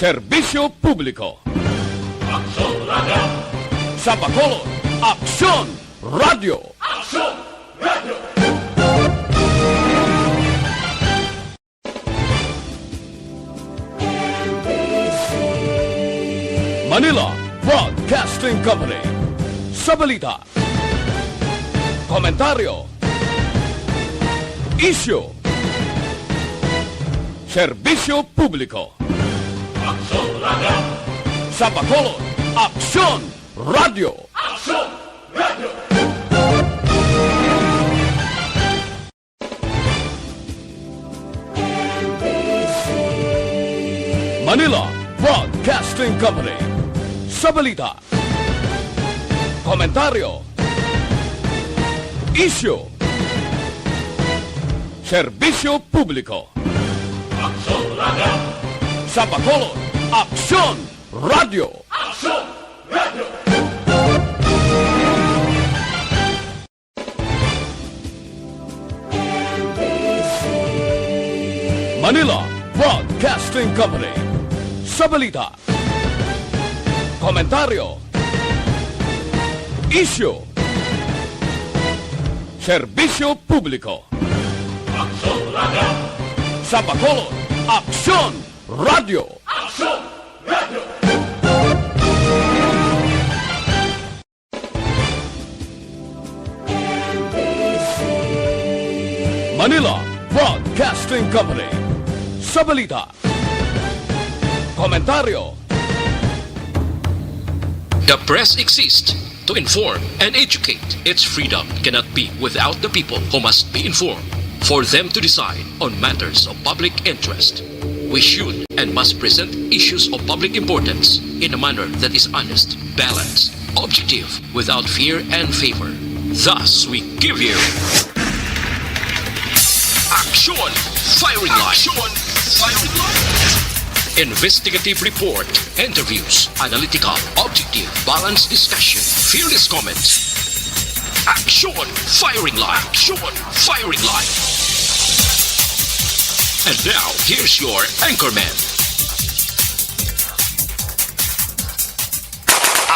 Serbisyo Publiko. Aksyon Radio! Sa Bacolod, Aksyon Radio! Aksyon Radio! Manila Broadcasting Company. Sa balita, komentaryo, isyu, serbisyo publiko. Aksyon Radio! Sa Bacolod, Aksyon Radio! Aksyon Radio! Manila Broadcasting Company. Sa balita, komentaryo, isyu, serbisyo publiko. Aksyon Radio! Sa Bacolod, Aksyon Radio! Aksyon Radio! Manila Broadcasting Company. Sa balita, komentaryo, isyu, serbisyo publiko. Aksyon Radio! Sa Bacolod, Aksyon Radio! Aksyon Radio! Manila Broadcasting Company. Sa balita, komentaryo, The press exists to inform and educate. Its freedom cannot be without the people who must be informed for them to decide on matters of public interest. We should and must present issues of public importance in a manner that is honest, balanced, objective, without fear and favor. Thus, we give you Aksyon Firing Line. Aksyon Firing Line. Investigative report, interviews, analytical, objective, balanced discussion, fearless comments. Aksyon Firing Line. Aksyon Firing Line. And now, here's your anchorman.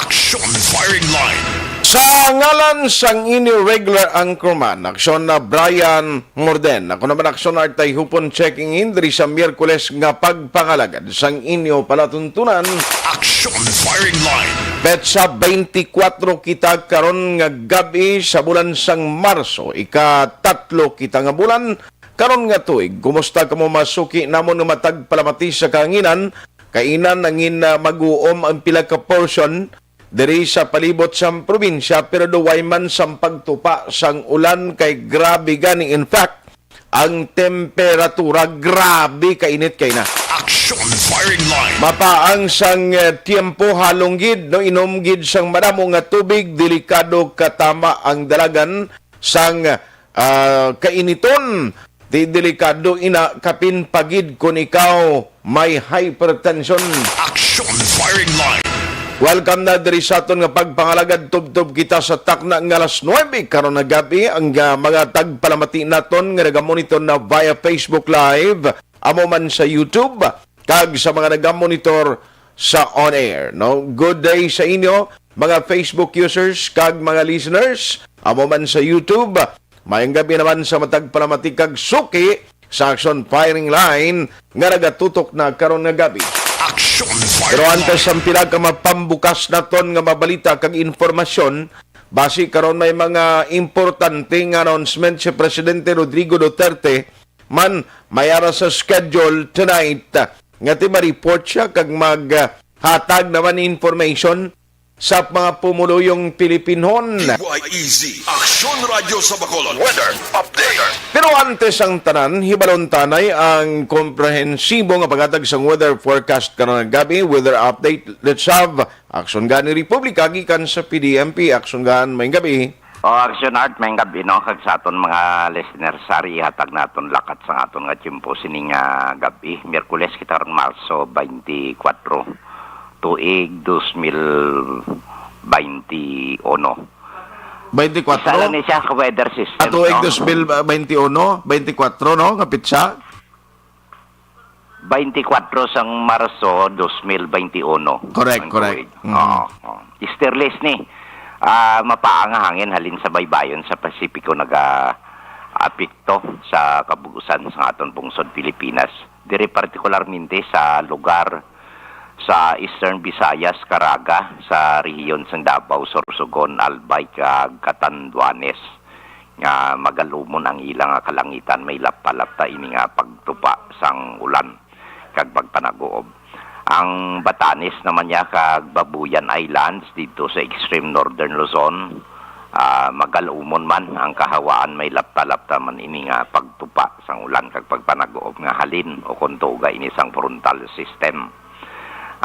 Aksyon Firing Line! Sa ngalan sang inyo regular anchorman, aksyon na Brian Morden. Ako naman aksyon na Tayhopon checking in diri sa Miyerkules nga pagpangalagad sang inyo palatuntunan. Aksyon Firing Line! Petsa 24 kita karon nga gabi sa bulan sang Marso. Ika-3 kita nga bulan karon nga tuig. Kumusta ka mo masuki namon nga matag palamati sa kahanginan? Kainan nangin mag-uom ang pila ka portion diri sa palibot sang probinsya, pero duway man sang pagtupa sang ulan kay grabe gani. In fact, ang temperatura grabe kainit kay na. Aksyon Firing Line! Mapaang sang tiempo halong gid, no, inom gid sang madamo nga tubig, delikado katama ang dalagan sang kainiton. Di delikado ina kapin pagid kung ikaw may hypertension. Aksyon Firing Line! Welcome na diri sa aton nga pagpangalagad. Tub-tub kita sa takna nga alas 9 karon na gabi. Ang mga tagpalamati naton nga nagamonitor na via Facebook Live, amo man sa YouTube, kag sa mga nagamonitor sa on air. No, good day sa inyo mga Facebook users kag mga listeners, amo man sa YouTube. Mayang gabi naman sa matagpalamati kag suki sa Aksyon Firing Line nga nagatutok na karon nga gabi. Aksyon Firing Pero Line! antes ang pila ka mapambukas naton nga mabalita kag informasyon, basi karon may mga importanteng announcement si Presidente Rodrigo Duterte man mayara sa schedule tonight nga ma-report siya kag maghatag naman information sa mga pumuluyong Pilipinon. YEZ Aksyon Radio sa Bacolod Weather Update. Pero antes ang tanan, hibalon tanay ang komprehensibo nga paghatag sang weather forecast karon nga gabi, weather update. Let's have Aksyon gani Republika gikan sa PDMP. Aksyon gan may gabi. O Aksyon Art, may gabi no, kag sa aton mga listeners, sari hatag naton lakat sa aton nga tiyempo sining gabi. Miyerkules kita ron Marso 24. Tuig 2021. 24? Isa ni siya sa weather system. Tuig no? 2021, 24, no? Kapit siya? 24 sang Marso 2021. Correct, Ang correct. tuig. Oo. Sterless ni. Mapaang hangin halin sa baybayon sa Pasipiko apekto sa kabugusan sa aton pungsod Pilipinas. Dire partikularmente sa lugar sa Eastern Visayas, Caraga, sa rehiyon sang Davao, Sorsogon, Albay, kag Catanduanes. Nga magalumon ang ilang kalangitan, may lapalapta ini nga pagtupa sang ulan kag pagpanagoob. Ang Batanes naman niya kag Babuyan Islands dito sa extreme northern Luzon, magalumon man ang kahawaan, may lapta-lapta man ini nga pagtupa sang ulan kag pagpanagoob nga halin o kontuga ini sang frontal system.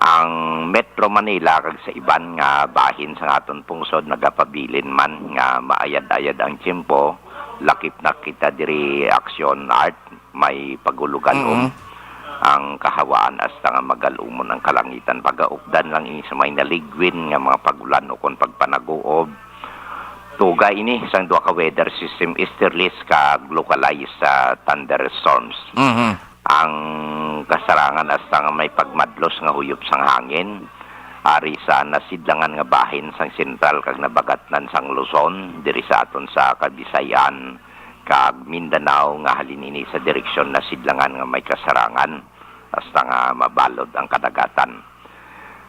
Ang Metro Manila kag sa iban nga bahin sa aton pungsod nagapabilin man nga maayad-ayad ang tiyempo, lakip na kita diri Aksyon Art may pagulugan ang kahawaan hasta nga magalumon ang kalangitan, pagaupdan lang ini sa may naligwin nga mga pagulan o kon pagpanagoob. Tuga ini sang duha ka weather system easterlies kag localized sa thunderstorms. Ang kasarangan hasta nga may pagmadlos nga huyop sang hangin ari sa nasidlangan nga bahin sang sentral kag nabagatnan sang Luzon diri sa aton sa Kabisayan kag Mindanao nga halin ini sa direksyon nasidlangan nga may kasarangan hasta nga mabalod ang kadagatan.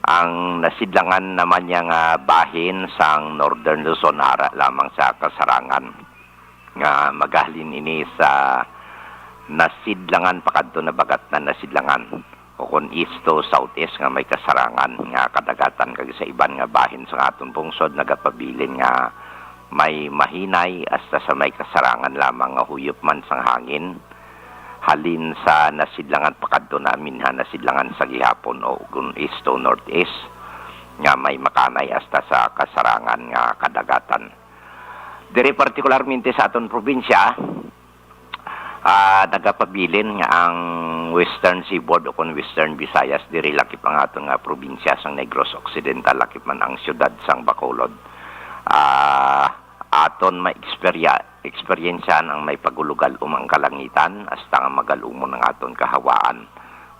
Ang nasidlangan naman niya nga bahin sang Northern Luzon ara lamang sa kasarangan nga magahalin ini sa nasidlangan pakadto na bagat na nasidlangan o kon east to southeast nga may kasarangan nga kadagatan kag sa iban nga bahin sa aton pungsod nagapabilin nga may mahinay hasta sa may kasarangan lamang nga huyop man sang hangin halin sa nasidlangan pakadto namin nasidlangan sa gihapon o kun east to northeast nga may makanay hasta sa kasarangan nga kadagatan. Diri partikularmente sa aton probinsya nagapabilin nga ang Western Seaboard o kon Western Visayas diri lakip ang aton nga probinsya sang Negros Occidental, lakip man ang siyudad sang Bacolod. Aton ma-experiensyan ang may pagulugal umang kalangitan hasta nga magalumon ang aton kahawaan.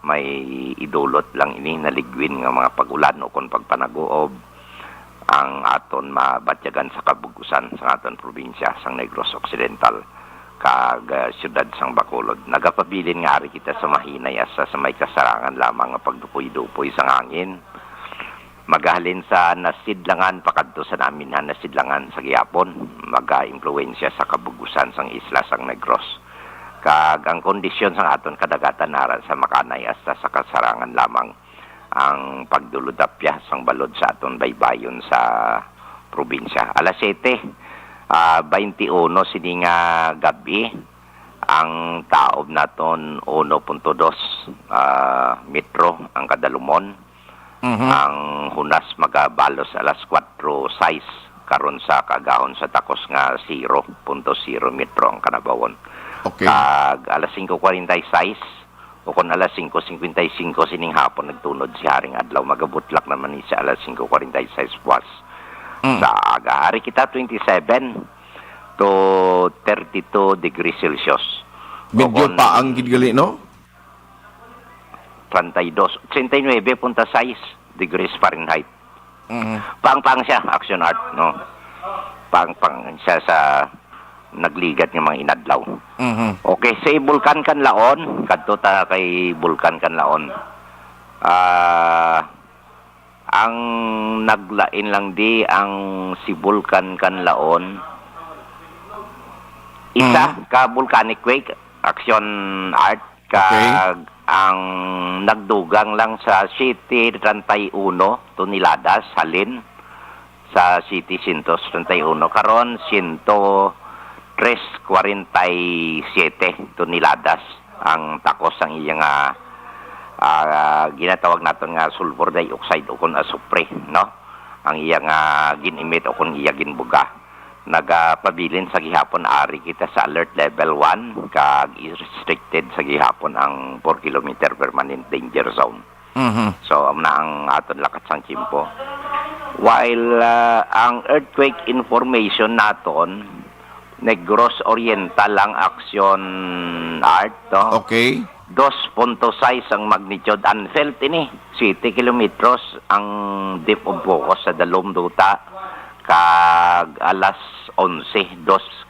May idulot lang ini naligwin nga mga pagulan o kon pagpanagoob ang aton mabatyagan sa kabugusan sa aton probinsya sang Negros Occidental kag siyudad sang Bacolod. Nagapabilin nga ari kita sa mahinay asa sa may kasarangan lamang nga pagdupoy-dupoy sang hangin. Magahalin sa nasidlangan pakadto sa namin nasidlangan sa gihapon, maga-impluwensya sa kabugusan sang isla sang Negros. Kag ang kondisyon sang aton kadagatan nara sa makanay hasta sa kasarangan lamang ang pagduludapya sang balod sa aton baybayon sa probinsya. Alas 7:21 sini nga gabi ang taob naton 1.2 metro ang kadalumon. Ang hunas magabalos alas 4:06 karon sa kagahon sa takos nga 0.0 metro ang kanabawon. Okay. Kag alas 5:46 o kon alas 5:55 sining hapon nagtunod si Haring Adlaw, magabutlak naman ni sa alas 5:46 buwas. Sa aga hari kita 27 to 32 degrees Celsius. Medyo pa ang gidgali, no? 89.6 degrees Fahrenheit. Pang-pang siya, Aksyon Art, no? Pang-pang siya sa nagligat ng mga inadlaw. Okay, sa Bulkan Kanlaon, kadto ta kay Bulkan Kanlaon. Ang naglain lang di ang si Bulkan Kanlaon. Isa ka volcanic quake, Aksyon Art, kag ang nagdugang lang sa City 31 toneladas halin sa City 131 karon 103.47 toneladas ang takos ang iyang ginatawag naton nga sulfur dioxide o kun asupre, no? Ang iyang ginimit o kun iya ginbuga. Nagapabilin sa gihapon ari kita sa alert level 1 kag restricted sa gihapon ang 4 km permanent danger zone. So amna ang aton lakat sang Chimpo. While ang earthquake information naton Negros Oriental ang Aksyon Art, no? Okay. 2.6 ang magnitude unfelt ini 7 kilometros ang depth of focus sa dalom duta kag alas 11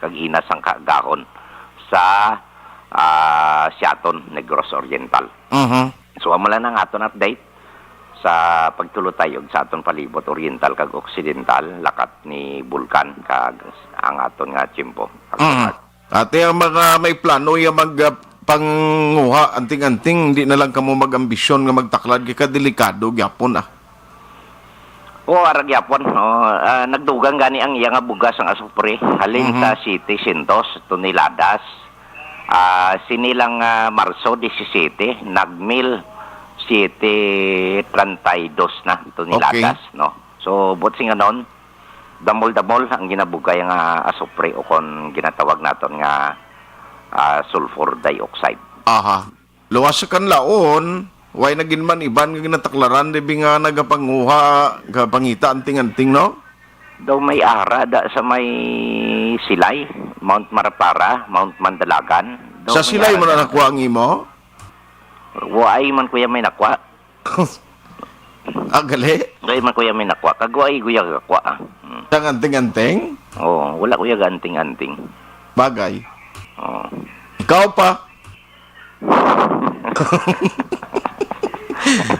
kag inas ang kagahon sa Siaton, Negros Oriental. So amo lang ang aton update sa pagtulotay og sa aton palibot oriental kag occidental lakat ni bulkan kag ang aton nga tiyempo. Ate ang mga may plano yung panguha anting-anting hindi na lang kamo mag-ambisyon nga magtaklad kay kadelikado gyapon arag yapon nagdugang gani ang iya nga bugas ang asupre halin sa City Sintos toneladas sinilang Marso 17 nagmil 7.32 na toneladas no. So butsing anon damol-damol ang ginabugay nga asupre o kon ginatawag naton nga sulfur dioxide. Luwas sa kanlaon, way nagin man iban nga ginataklaran debi nga nagapanguha kapangita anting-anting no? Daw may ara da sa may Silay, Mount Marapara, Mount Mandalagan. Sa Silay mo na nakuha ang imo? Waay man kuya may nakwa. Gali? Waay man kuya may nakwa. Kagwaay kuya kakwa. Ang anting-anting? Wala kuya ga anting-anting. Bagay. Ikaw pa?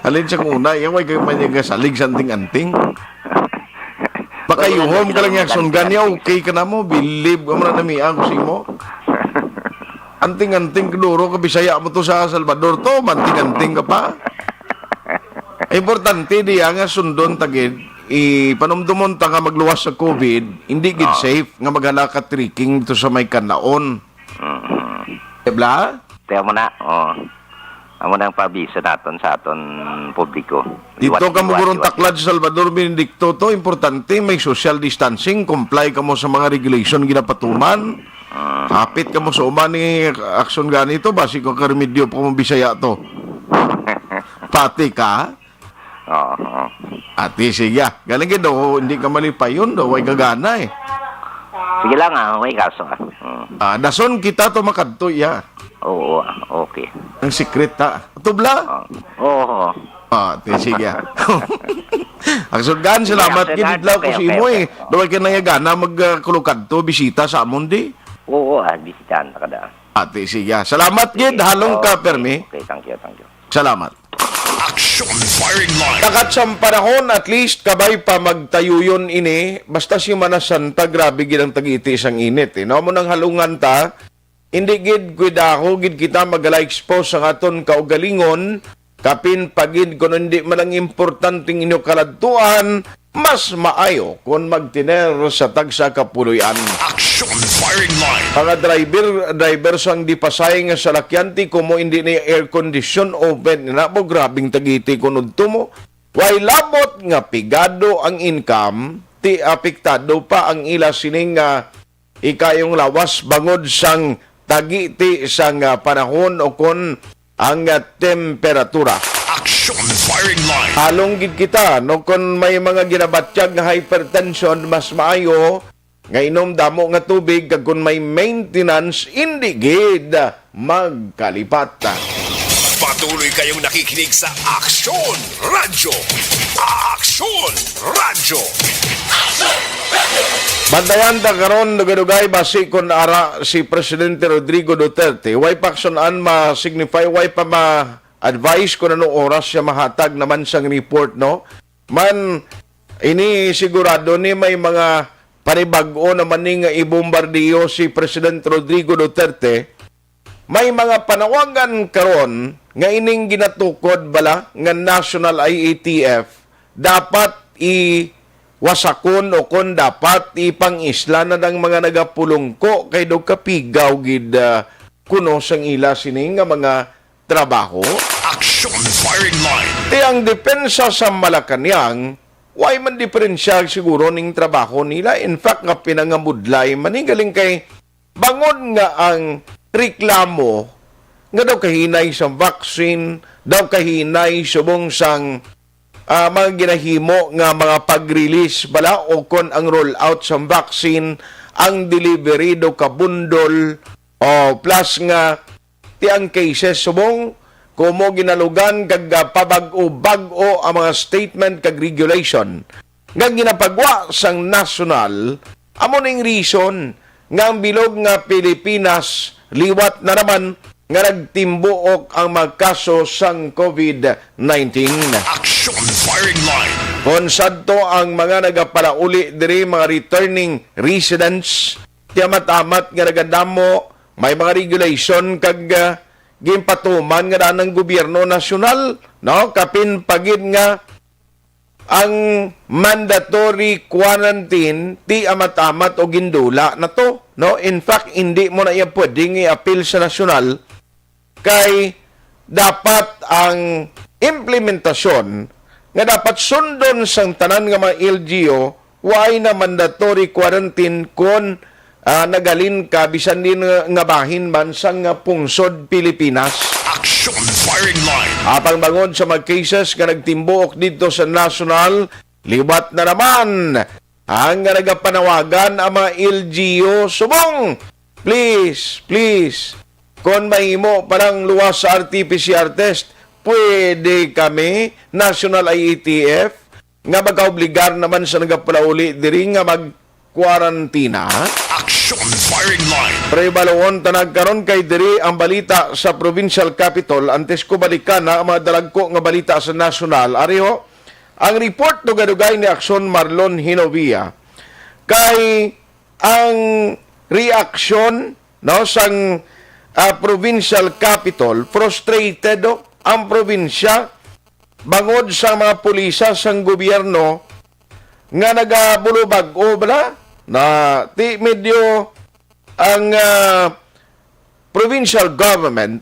Alin siya kung una, yung may kayo salig sa anting-anting. Baka yuhom ka lang yakson ganya, okay ka na mo, believe ka mo na namiya ko si mo. Anting-anting kaduro, kabisaya mo to sa Salvador to, manting-anting ka pa. Importante diya nga sundon tagid, ipanumdumon ta nga magluwas sa COVID, hindi gid safe nga maghalaka tricking to sa may kanaon. Diba? Kaya mo na, amo na ang pabisa naton sa aton publiko. Dito ka mo gurong taklad sa Salvador Benedicto to, importante, may social distancing, comply ka mo sa mga regulation ginapatuman, hapit ka mo sa uman ni aksyon ganito, basi ko karemedyo pa mo bisaya to. Pati ka? Ati, sige. Galing ka daw, hindi ka malipay yun daw, way kagana Sige lang may kaso dason kita to makadto Oo, okay. Ang secret tubla? Oo. Sige. Ang sulgan, salamat kinidlaw ko si mo Daway ka na gana magkulukad to, bisita sa amon di? Oo, bisitahan na kada. Ate, sige. Salamat gid, halong ka, permi. Okay, thank you. Salamat. Aksyon firing line. Takat sa panahon, at least kabay pa magtayuyon ini, basta si Manasanta, grabe gid ang tag-iti isang init. No mo nang halungan ta, hindi gid kuidaho gid kita magala-expose ang aton kaugalingon, kapin pagid kung hindi man ang importanteng inyo kaladtuan, mas maayo kung magtiner sa tagsa kapuloyan. Aksyon firing line. Mga driver sang di pasay nga sa lakyanti kumo hindi na air condition open na mo grabing tagiti kunod mo. Way labot nga pigado ang income, ti apektado pa ang ila sining ikayong lawas bangod sang tagiti sang panahon o kon ang temperatura. Aksyon firing line. Halong gid kita no kon may mga ginabatyag nga hypertension mas maayo nga inom damo nga tubig kag kun may maintenance hindi gid magkalipat. Patuloy kayong nakikinig sa Aksyon Radio. Aksyon Radio. Bantayan ta karon dugay-dugay basi kon ara si Presidente Rodrigo Duterte way pa aksunan ma-signify way pa ma-advise kung anong oras siya mahatag naman sang report no man ini sigurado ni may mga panibag-o naman ni nga ibombardiyo si President Rodrigo Duterte. May mga panawagan karon nga ining ginatukod bala nga National IATF dapat wasakon o kon dapat ipang-isla na ng mga nagapulongko kay daw kapigaw gid kuno sang ila sining nga mga trabaho. Aksyon firing line. Ang depensa sa Malacañang why man diferensya siguro ning trabaho nila. In fact, nga pinangamudlay, manigaling kay bangon nga ang reklamo nga daw kahinay sa vaccine, daw kahinay subong sang mga ginahimo nga mga pag-release bala o kon ang roll-out sa vaccine, ang delivery daw kabundol o plus nga ti ang cases subong kumo ginalugan kag pabag-o ang mga statement kag regulation nga ginapagwa sang national amo ning reason nga ang bilog nga Pilipinas liwat na naman nga nagtimbuok ang mga kaso sang COVID-19. Aksyon firing line. Kung sadto ang mga nagapalauli diri mga returning residents, tiamat-amat nga nagadamo, may mga regulation kag gimpatuman nga daan ng gobyerno nasyonal, no? Kapin pagid nga ang mandatory quarantine ti amat-amat o gindula na to, no? In fact, hindi mo na iya pwedeng i-appeal sa nasyonal kay dapat ang implementasyon nga dapat sundon sang tanan nga mga LGU why na mandatory quarantine kung nagalin ka bisan din nga bahin man sang pungsod Pilipinas. Aksyon firing line. Apang bangod sa mga cases nga nagtimbuok dito sa national, liwat na naman ang nga nagapanawagan ang mga LGU subong. Please, kung mahimo parang luwas sa RT-PCR test, pwede kami, National IETF, nga magkaobligar naman sa nagapalauli diri nga mag-quarantina. Aksyon firing line. Pero ibalawon tanag karon kay diri ang balita sa provincial capital antes ko balikan na ang mga dalagko nga balita sa national. Ariho, ang report dugay-dugay ni Aksyon Marlon Hinovia kay ang reaksyon no sang provincial capital, frustrated ang probinsya bangod sa mga pulisa sang gobyerno nga nagabulubag o bala na ti medyo ang provincial government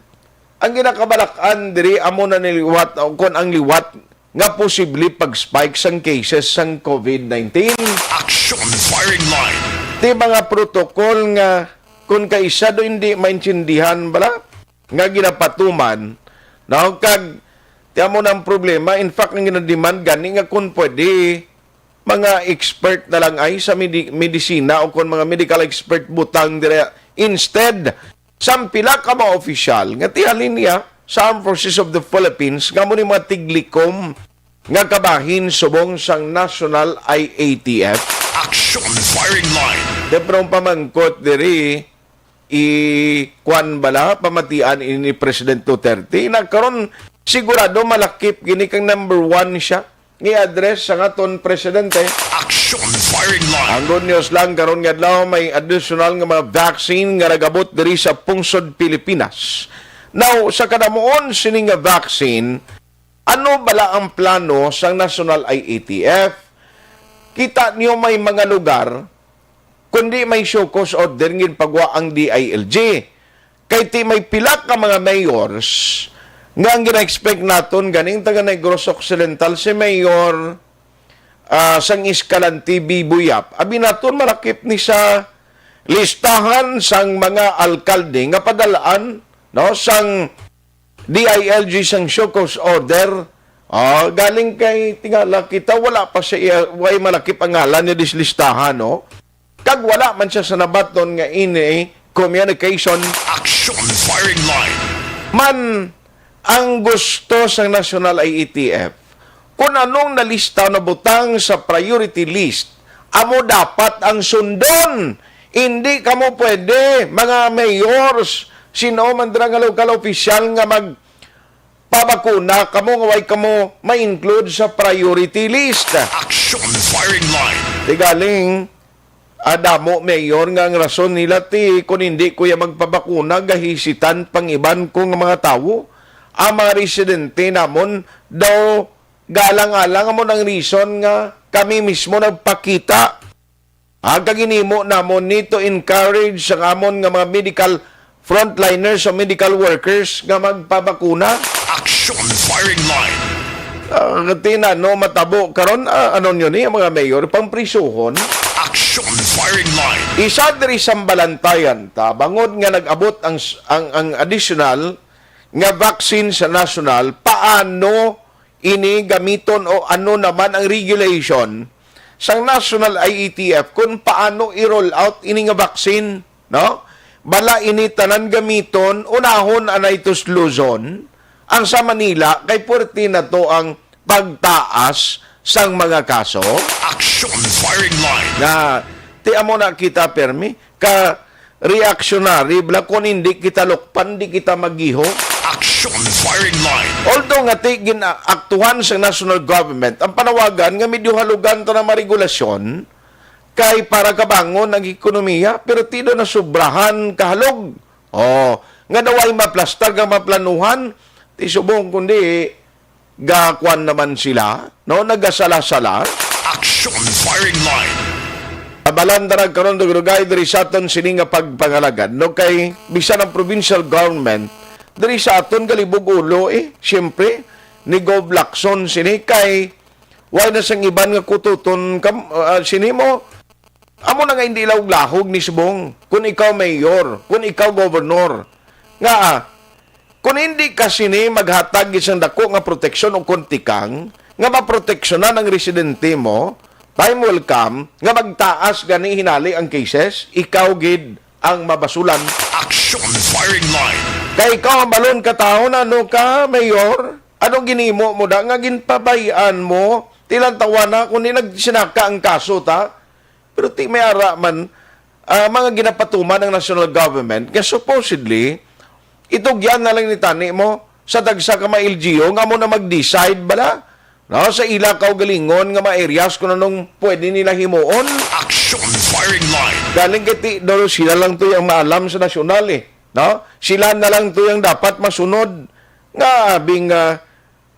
ang ginakabalakan diri amo na niliwat o kon ang liwat nga posible pag-spike sang cases sang COVID-19. Aksyon firing line. Ti mga protokol nga kung kaisa do hindi maintindihan bala nga ginapatuman na kag tiamo ng problema. In fact ang ginademand gani nga kung pwede mga expert na lang ay sa medisina o kung mga medical expert butang dire instead sampila ka mga opisyal nga tihalin niya sa Armed Forces of the Philippines nga mo ni mga tiglikom nga kabahin subong sang National IATF. Aksyon firing line. Deprong pamangkot diri kwan bala pamatian ini President Duterte nagkaron sigurado malakip gini kang number 1 siya ni-address sa aton presidente. Aksyon firing line. Ang good news lang karon nga adlaw may additional nga mga vaccine nga nagabot diri sa pungsod Pilipinas. Now sa kadamuon sini nga vaccine, ano bala ang plano sa National IATF? Kita niyo may mga lugar kundi may show cause order ngin pagwa ang DILG. Kay ti may pila ka mga mayors nga ang gina-expect naton ganing taga Negros Occidental si Mayor sang Escalante Bibuyap. Abi naton marakip ni sa listahan sang mga alkalde nga padalaan no sang DILG sang show cause order. Galing kay tingala kita wala pa siya way malakip ang ngalan ni dislistahan no. Kag wala man siya sa nabaton nga ini communication. Aksyon firing line. Man ang gusto sa National IETF kung anong nalista na butang sa priority list amo dapat ang sundon. Hindi kamo pwede mga mayors sino man dira nga local official nga magpabakuna kamo nga way kamo ma-include sa priority list. Aksyon firing line. Tigaling adamo mayor nga ang rason nila ti kung hindi kuya magpabakuna gahisitan pang iban kong mga tawo ang mga residente namon daw galang-alang mo ng reason nga kami mismo nagpakita ang kaginimo namon nito encourage sa amon nga mga medical frontliners o medical workers nga magpabakuna. Aksyon firing line. Tina no matabo karon ano yun ang mga mayor pang prisuhon. Aksyon firing line. Isa diri sambalantayan ta bangod nga nag-abot ang additional nga vaccine sa national, paano ini gamiton o ano naman ang regulation sa National IETF kung paano i-roll out ini nga vaccine, no? bala ini tanan gamiton, unahon anay tos Luzon, ang sa Manila, kay puwerti na to ang pagtaas sang mga kaso. Aksyon firing line. Na, ti amo na kita, Permi, ka reactionary, bala kung hindi kita lukpan, di kita magiho. Aksyon firing line. Although nga ti ginaaktuhan sa national government, ang panawagan nga medyo halugan to na maregulasyon kay para kabangon ang ekonomiya, pero tido na sobrahan kahalog. Nga daway maplastar nga maplanuhan, ti subong kundi gakwan naman sila, no, nagasala-sala. Aksyon firing line. Abalandarag karon dugay diri sa aton sini nga pagpangalagan, no, kay bisan ang provincial government diri sa aton galibog ulo syempre ni Gov Lacson sini kay wala na sang iban nga kututon sini mo amo na nga hindi lahog ni subong kung ikaw mayor, kung ikaw gobernador nga kung hindi ka sini maghatag isang dako nga proteksyon o kontikang nga maproteksyonan ang residente mo, time will come nga magtaas gani hinali ang cases, ikaw gid ang mabasulan. Aksyon firing line. Kay ikaw ang balon katao na ano ka, mayor, anong ginimo mo da nga ginpabayaan mo, tilang tawana kung nagsinaka ang kaso ta, pero ti may ara man mga ginapatuman ng national government, nga supposedly, itugyan na lang ni tani mo sa dagsa ka ma-LGO nga mo na mag-decide bala. No, sa ila kaw galingon nga ma-areas kung anong pwede nila himuon. Aksyon firing line. Galing kiti, no, sila lang to yung maalam sa nasyonal No? Sila na lang to yung dapat masunod. Nga, abing,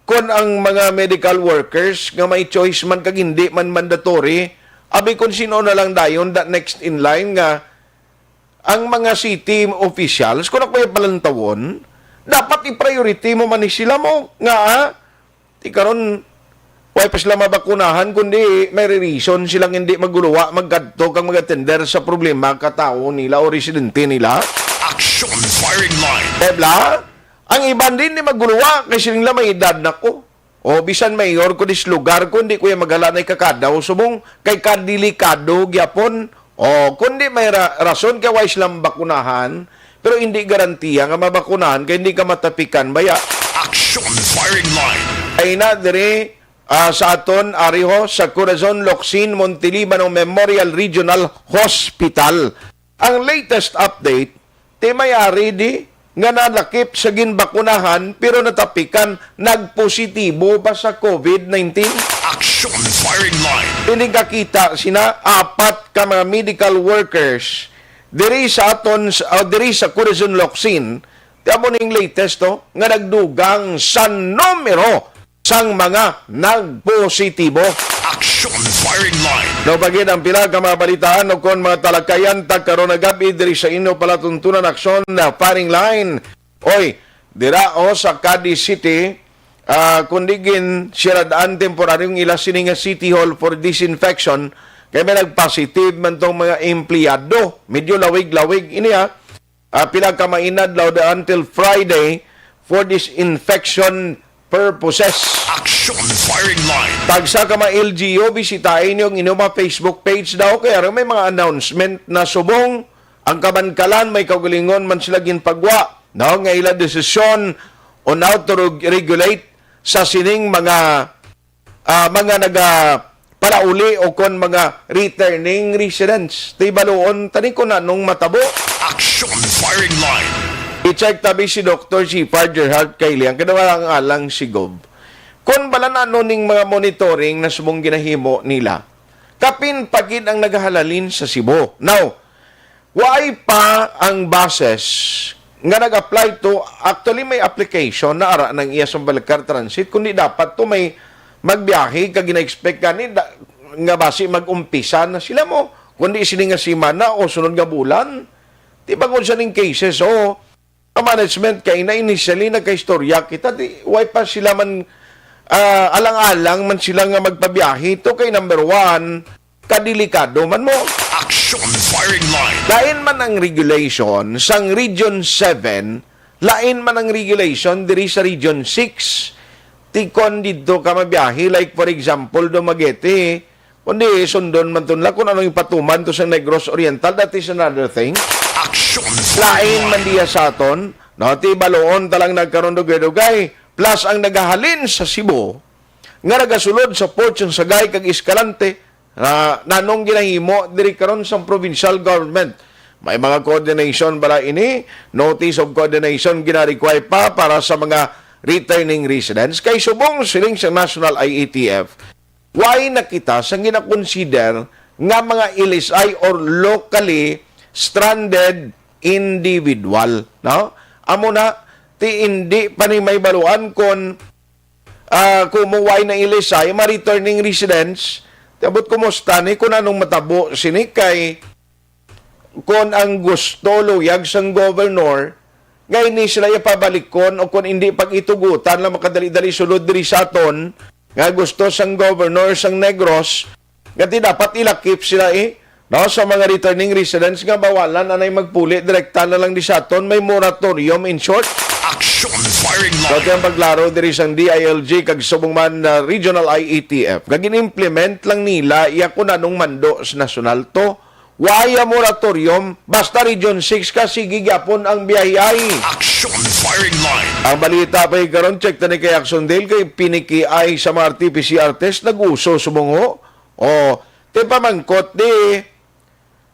kung ang mga medical workers nga may choice man kag hindi man mandatory, abi kung sino na lang dayon that next in line nga ang mga city officials, kung ako yung palantawon, dapat i-priority mo man sila mo. Nga, di karon why pa sila mabakunahan, kundi may reason silang hindi maguluwa, magkadto kang mag-attender sa problema katao nila o residente nila. Aksyon firing line. Debla, ang iban din ni maguluwa kasi nila may edad na ko. O bisan mayor ko dis lugar ko, hindi ko yung maghalanay kakadaw. Subong kay kadelikado gyapon. O kundi may rason kaya why silang bakunahan, pero hindi garantiya nga mabakunahan kaya hindi ka matapikan baya. Aksyon firing line. Ay na dire sa aton ariho sa Corazon Locsin Montelibano Memorial Regional Hospital. Ang latest update, may-ari di nga nalakip sa ginbakunahan pero natapikan nagpositibo ba sa COVID-19? Aksyon firing line. Pinigakita sina 4 ka mga medical workers diri sa aton diri sa Corazon Locsin. Tamo ning latest nga nagdugang sa numero sang mga nagpositibo. Aksyon firing line. No bagid ang pila ka mga balitaan o kon mga talakayan karon na gabi diri sa inyo palatuntunan aksyon na firing line. Oy, dira sa Cadiz City, kundigin siradaan temporaryong ila sini nga City Hall for disinfection kay may nagpositive man tong mga empleyado. Medyo lawig-lawig ini pila ka mainad law until Friday for disinfection purposes. Aksyon firing line. Tagsa ka mga LGU, bisitahin yung inyong mga Facebook page daw. Kaya may mga announcement na subong ang kabankalan, may kaugalingon man sila ginpagwa. No? Nga ilang desisyon on how to regulate sa sining mga parauli o kon mga returning residents. Tibaluon, tani ko na nung matabo. Aksyon firing line. I-check tabi si Dr. Shepard Gerhard Kailiang, kadawalang alang si Gov. Kung bala na ning mga monitoring na subong ginahimo nila, kapin pagid ang naghahalalin sa Cebu. Now, why pa ang bases nga nag-apply to, actually may application na ara ng iya sa Balcar Transit, kundi dapat to may magbiyahe, kag gina-expect gani, nga basi mag-umpisa na sila mo, kundi sini nga simana o sunod nga bulan. Diba kung sa ning cases, ang management kay na initially nagka-istorya kita, why pa sila man alang-alang man sila nga magpabiyahe. Ito kay number 1, kadelikado man mo. Aksyon firing line. Lain man ang regulation sang Region 7, lain man ang regulation diri sa Region 6. Tikon dito ka mabiyahe, like for example, Dumaguete, kundi sundon man tunla kung ano yung patuman to sa Negros Oriental, that is another thing. Aksyon Lain man diya sa aton, no, ti baloon talang nagkaroon dugay-dugay, plus ang nagahalin sa Cebu, nga nagasulod sa Port yung Sagay kag Escalante, nanong ginahimo diri karon sa provincial government. May mga coordination bala ini, notice of coordination gina-require pa para sa mga returning residents. Kay subong siling sa National IATF, why nakita sa gina-consider nga mga LSI or locally stranded individual. No? Amo na, ti hindi pa ni may baluan kung kumuway na LSI, ma-returning residents, tabot kumusta ni kung anong matabo sini kay kung ang gusto luyag sang governor, ngayon ni sila ipabalikon o kung hindi pag-itugutan lang makadali-dali sulod diri sa aton, nga gusto sang governor sang Negros, nga dapat ilakip sila no, sa mga returning residents nga bawalan na magpuli, direkta na lang di sa aton, may moratorium in short. Aksyon firing line. So, yung paglaro diri sang DILG kag subong man regional IATF, gagin-implement lang nila iya kung anong mando sa nasyonal to. Waya moratorium, basta Region 6 ka, sige gyapon ang biyayay. Aksyon firing line. Ang balita pa karon check tani kay Aksyon Dale kay piniki ay sa mga RT-PCR test nag-uso sumungo. O, te pamangkot di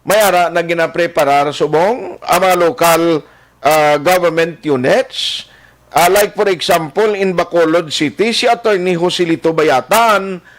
mayara na ginapreparar subong ang mga local government units. Like for example, in Bacolod City, si Attorney Joselito Bayatan,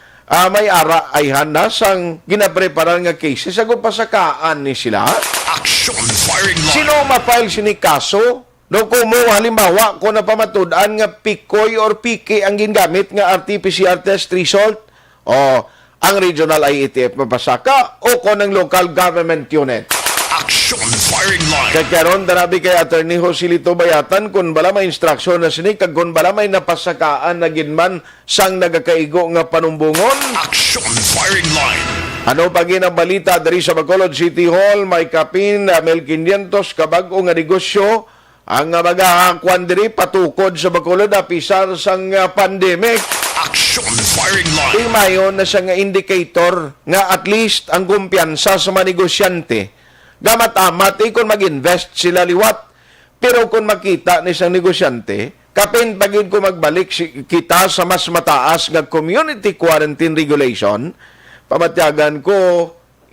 may ara ay hanasang ginapreparan nga cases agud pasakaan ni sila. Aksyon firing line. Sino ma-file sini kaso? No kumo halimbawa kung napamatud-an nga pikoy or piki ang gingamit nga RT-PCR test result o ang regional IATF mapasaka o kung ang local government unit. Aksyon firing line. Kaya karon darabi kay Attorney Joselito Bayatan kung bala may instruksyon na sini kag kung bala may napasakaan na ginman sang nagakaigo nga panumbungon. Aksyon firing line. Ano pa ang balita dari sa Bacolod City Hall, may kapin 1,500 kabag-o nga negosyo ang magahakuan diri patukod sa Bacolod apisar sang pandemic. Aksyon firing line. Mayon na siya nga indicator nga at least ang kumpiyansa sa mga negosyante. Gamat-amat kung mag-invest sila liwat. Pero kung makita ni isang negosyante, kapin pagin ko magbalik kita sa mas mataas nga community quarantine regulation, pamatyagan ko,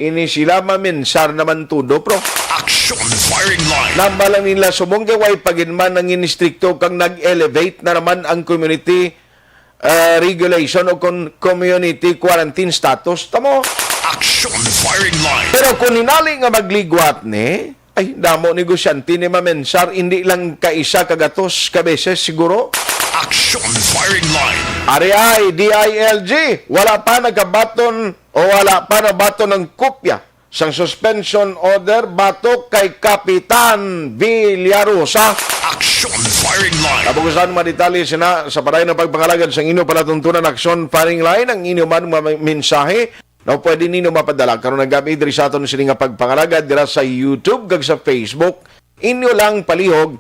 ini sila maminsar naman tudo, pro. Aksyon firing line. Nambalang nila sumong gaway paginman ng inistrikto kang nag-elevate na naman ang community regulation o community quarantine status. Tamo? Aksyon firing line. Pero kung hinali nga magligwat ni, ay damo negosyante ni mamensar, hindi lang kaisa kagatos kabeses siguro. Aksyon firing line. Ari ay DILG, wala pa nagabaton o wala pa nabaton ng kopya sang suspension order batok kay Kapitan Villarosa. Aksyon firing line. Kabugusan maditali sina sa paray na pagpangalagad sang inyo palatuntunan aksyon firing line ang inyo man mensahe na pwede ninyo mapadala karon nagabi diri sa aton sini nga pagpangalagad dira sa YouTube kag sa Facebook. Inyo lang palihog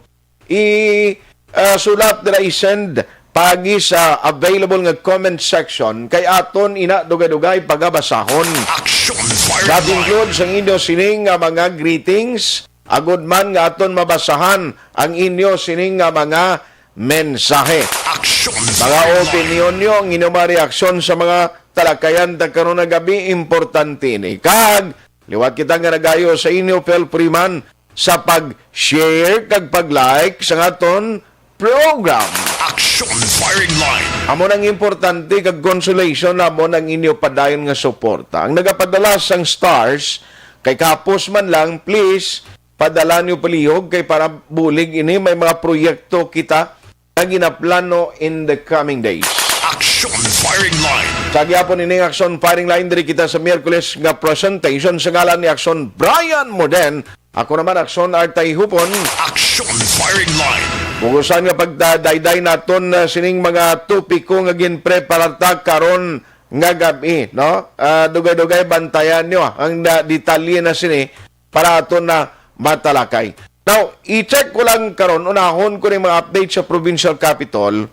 sulat dira i-send pagi sa available nga comment section kay aton ina dugay-dugay pagabasahon. Aksyon firing That line. includes ang inyo sining nga mga greetings, agud man nga aton mabasahan ang inyo sining nga mga mensahe. Aksyon Mga firing line. opinion nyo, ang inyong mga reaksyon sa mga talakayan ta karon na gabi, importante ni. Kag, liwat kita nga nagayo sa inyo, Pel Priman, sa pag-share kag pag-like sa aton program. Aksyon firing line. Amo nang importante kag consolation amo nang inyo padayon nga suporta. Ang nagapadala sang stars, kay kapos man lang, please, padala nyo palihog kay para bulig ini may mga proyekto kita na ginaplano in the coming days. Aksyon firing line. Sa gyapon ini Aksyon Firing Line diri kita sa Miyerkules nga presentation sa ngalan ni Aksyon Brian Moden. Ako naman Aksyon Tayhopon. Aksyon firing line. Bugusan nga pagdayday naton sining mga topiko nga ginpreparata karon nga gabi, no? Dugay-dugay bantayan nyo ang detalye na sini para aton na matalakay. Now, i-check ko lang karon unahon ko ning mga update sa provincial capital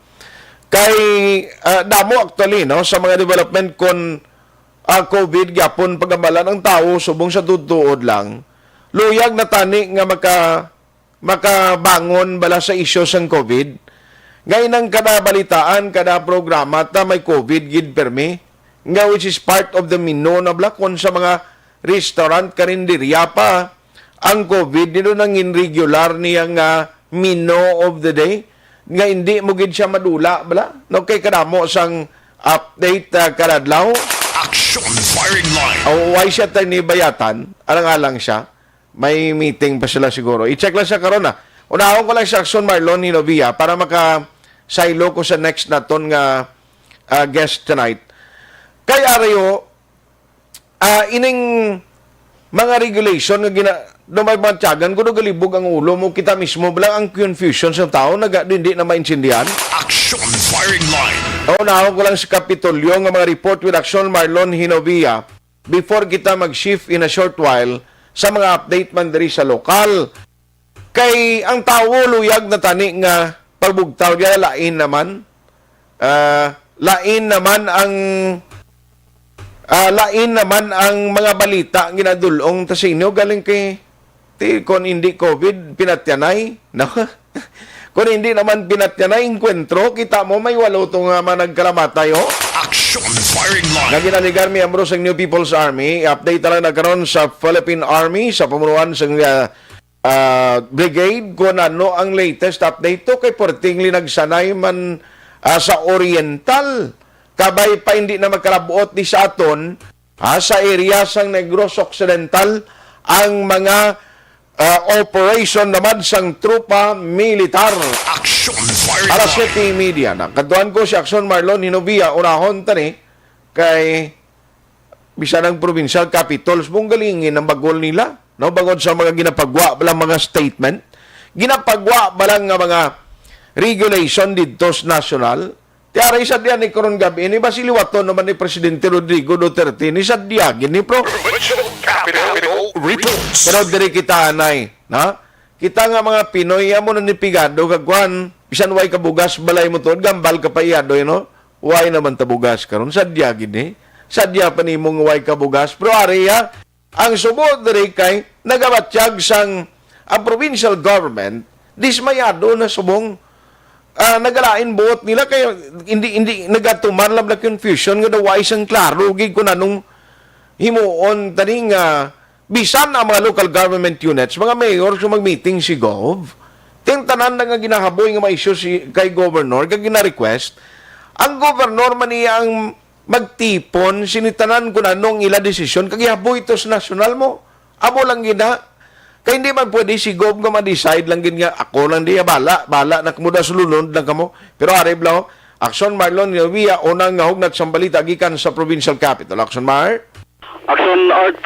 kay damo actually no sa mga development kon COVID gyapon pagamalan ang tao subong sa tutuod lang. luyag na tani nga makabangon bala sa isyo sang COVID. Ngayon ang kada balitaan, kada programa ta may COVID gid permi, nga which is part of the menu na blakon sa mga restaurant, karinderya pa. Ang COVID dito nang irregular niyang menu of the day, nga hindi mo gid siya madula bala. No kay kadamo sang update kadadlaw. Aksyon firing line. Why siya tayo ni bayatan? Alang-alang siya. May meeting pa sila siguro. I-check lang siya karon na. Unahon ko lang si Aksyon Marlon Hinovia para maka-silo ko sa next naton nga guest tonight. Kaya rayo, ining mga regulation nga dumagmantyagan, kung galibog ang ulo mo, kita mismo bala ang confusion sa tao, hindi na maintindihan. Aksyon firing line. Unahon ko lang sa Kapitolyo nga mga report with Aksyon Marlon Hinovia before kita mag-shift in a short while sa mga update man diri sa lokal. Kay ang tao luyag na tani nga pagbugtaw diya lain naman ang mga balita ginadulong ta sa inyo galing kay kon hindi COVID pinatyanay no. Kung hindi naman pinatyanay enkwentro, kita mo may walo to nga managkalamatay Aksyon firing line. nga ginaligar miyembro sa New People's Army. Update lang nagkaroon sa Philippine Army sa pamunuan sa brigade kung ano ang latest update to kay portingli nagsanay man sa Oriental. Kabay pa hindi na magkalabuot di sa aton sa area sang Negros Occidental ang mga operation naman sang trupa militar. Aksyon firing Alas line. 7 media na. Kaduan ko si Aksyon Marlon Hinovia, unahon tani, kay bisa ng provincial capitals, mong galingin ang bagol nila. No? Bangod sa mga ginapagwa balang mga statement, ginapagwa balang nga mga regulation dito sa national. Tiara isa diyan ni Koron Gabi, ni basiliwato naman ni Presidente Rodrigo Duterte, ni Sadyagin ni Pro. Provincial Capital reports. Pero diri kita anay, na? Kita nga mga Pinoy amo na nipigado kagwan, bisan way kabugas balay mo tod gambal ka pa iyado, no? Way naman tabugas karon sadya gid ni. Sadya pa nimong way kabugas. Pero ariya ang subod diri kay nagabatyag sang ang provincial government dismayado na subong nagalain buot nila kay hindi nagatuman lang na confusion nga daw isang klaro gid kun anong himuon tani nga bisan ang mga local government units, mga mayor so mag-meeting si Gov, ting tanan na nga ginahaboy nga ma-issue kay governor kag gina-request ang governor man niya ang magtipon sinitanan kun anong ila desisyon kag ihaboy to sa national mo amo lang gina. Kaya hindi man pwede si Gov nga ma-decide lang gin nga ako lang diya bala na kumuda sulunod lang kamo. Pero ariblaw, Aksyon Marlon Hinovia, unang nga hugnat sa balita gikan sa provincial capital. Aksyon Mar? Aksyon Art,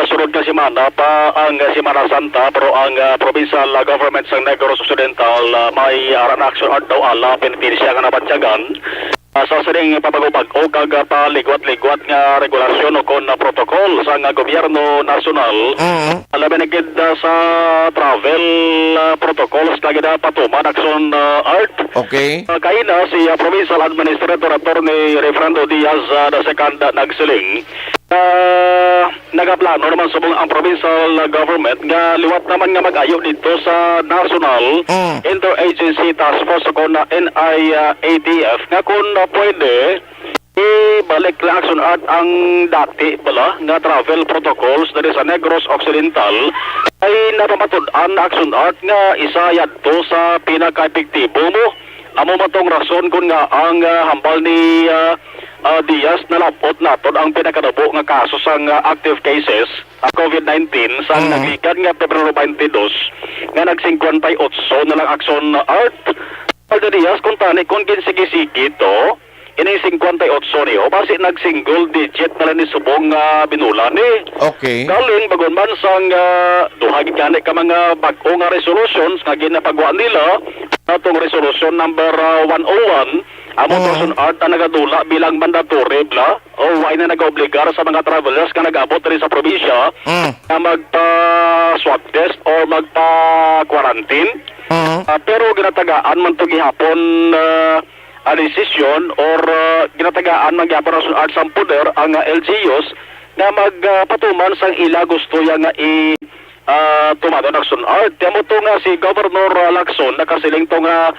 sunod na simana pa ang Simana Santa pero ang provincial government sa Negros Occidental may aran Aksyon Art daw ala pinipinisya nga nabatsyagan. Sa sining papagupag-o kag paligwat-ligwat nga regulasyon o kon protocol sa nga gobyerno nasyonal. Alamin gid sa travel protocols na gid patuman Aksyon Art. Okay. Kaina si Provincial Administrator Attorney Refrando Diaz II nagsiling. Nagaplano naman subong ang provincial government nga liwat naman nga mag-ayo dito sa National Interagency Task Force o na NIATF nga kung pwede ibalik lang Aksyon Art ang dati bala nga travel protocols dari sa Negros Occidental ay napamatud-an Aksyon Art nga isa yadto sa pinaka-epektibo mo. Amo matong rason kun nga ang hambal ni Diaz nalapot naton ang pinakadabo nga kaso sang active cases COVID-19 sa naglikan nga Pebrero 22 nga nag-58 na lang Aksyon Art. Alda Diaz kung tani kung ginsigi-sigi to ini 58 niyo basi nag-single digit na lang ni subong binulan ni. Okay. Galing bagon man sang duhag gani ka mga bag-o nga resolutions nga ginapagawa nila atong resolution number 101 among Aksyon Art na nagadula bilang mandatory bla o why na nag-obligar sa mga travelers nga nag-abot rin sa probinsya na magpa-swab test or magpa-quarantine. Pero ginatagaan man to gihapon a decision or ginatagaan man gyapon Aksyon Art sa poder ang LGUs na magpatuman sang ila gusto ya nga tumaton action art. Tiyamo to nga si Governor Lacson nakasiling to nga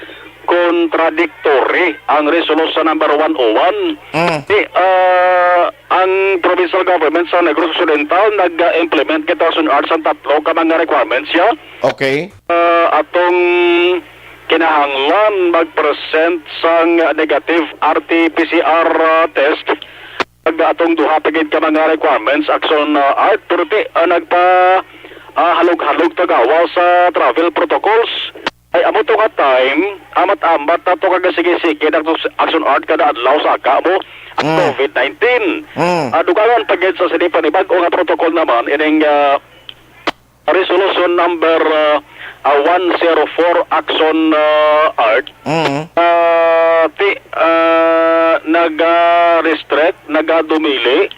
contradictory ang resolution number 101. Ang provincial government sa Negros Occidental nag-implement kita action art sa tatlo ka mga requirements siya. Okay. Atong kinahanglan mag-present sang negative RT-PCR test atong duha pagid ka mga requirements action art pero nagpa halog-halog tagawa sa travel protocols ay amo to nga time amat-amat na to kagasige-sige action art kada adlaw sa aka mo ang COVID-19 dugangan pagid sa sini panibag-o nga protocol naman ining resolution number 104 action art nag-restrict, nag-dumili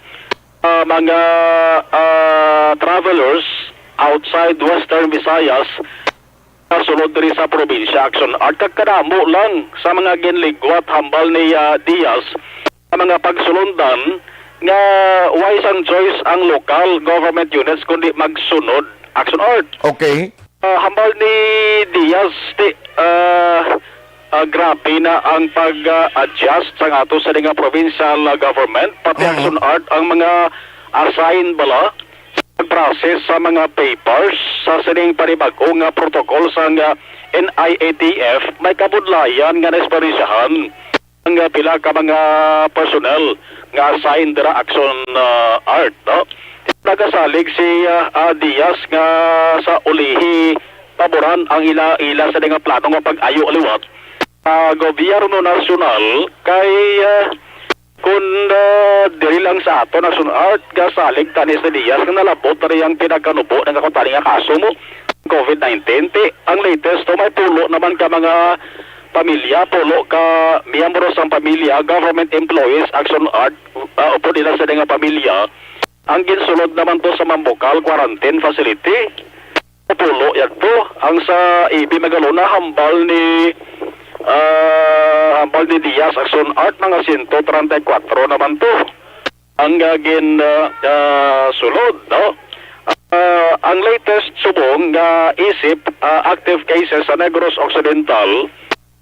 mga travelers outside Western Visayas sunod diri sa probinsya action art kagkadamo lang sa mga ginligwat hambal ni Diaz sa mga pagsulundan nga wise ang choice ang local government units kundi magsunod action art. Okay. Hambal ni Diaz grabe na ang pag-adjust sa ato sa nga provincial government pati action art ang mga assign bala process sa mga papers sa sining panibag-o nga protocol sa NIATF may kabudlayan nga naesperisyahan ang pila ka mga personnel nga assign dira action art no? Nagasalig si Diaz nga sa ulihi paboran ang ila sa nga plano nga pag-ayo aliwat gobyerno nasyonal kay kung diri lang sa ato national art gasalig tanis ni Diaz nga nalabot rin ang pinagkanubo ng kakutali nga kaso mo COVID-19 ang latest to may pulo naman ka mga pamilya pulo ka miyembro sa pamilya government employees action art upo nila sa nga pamilya ang ginsulod naman to sa Mambukal quarantine facility pulo yan to ang sa IB Magalona hambal ni Diaz action art mga 134 naman to ang sulod no ang latest subong isip active cases sa Negros Occidental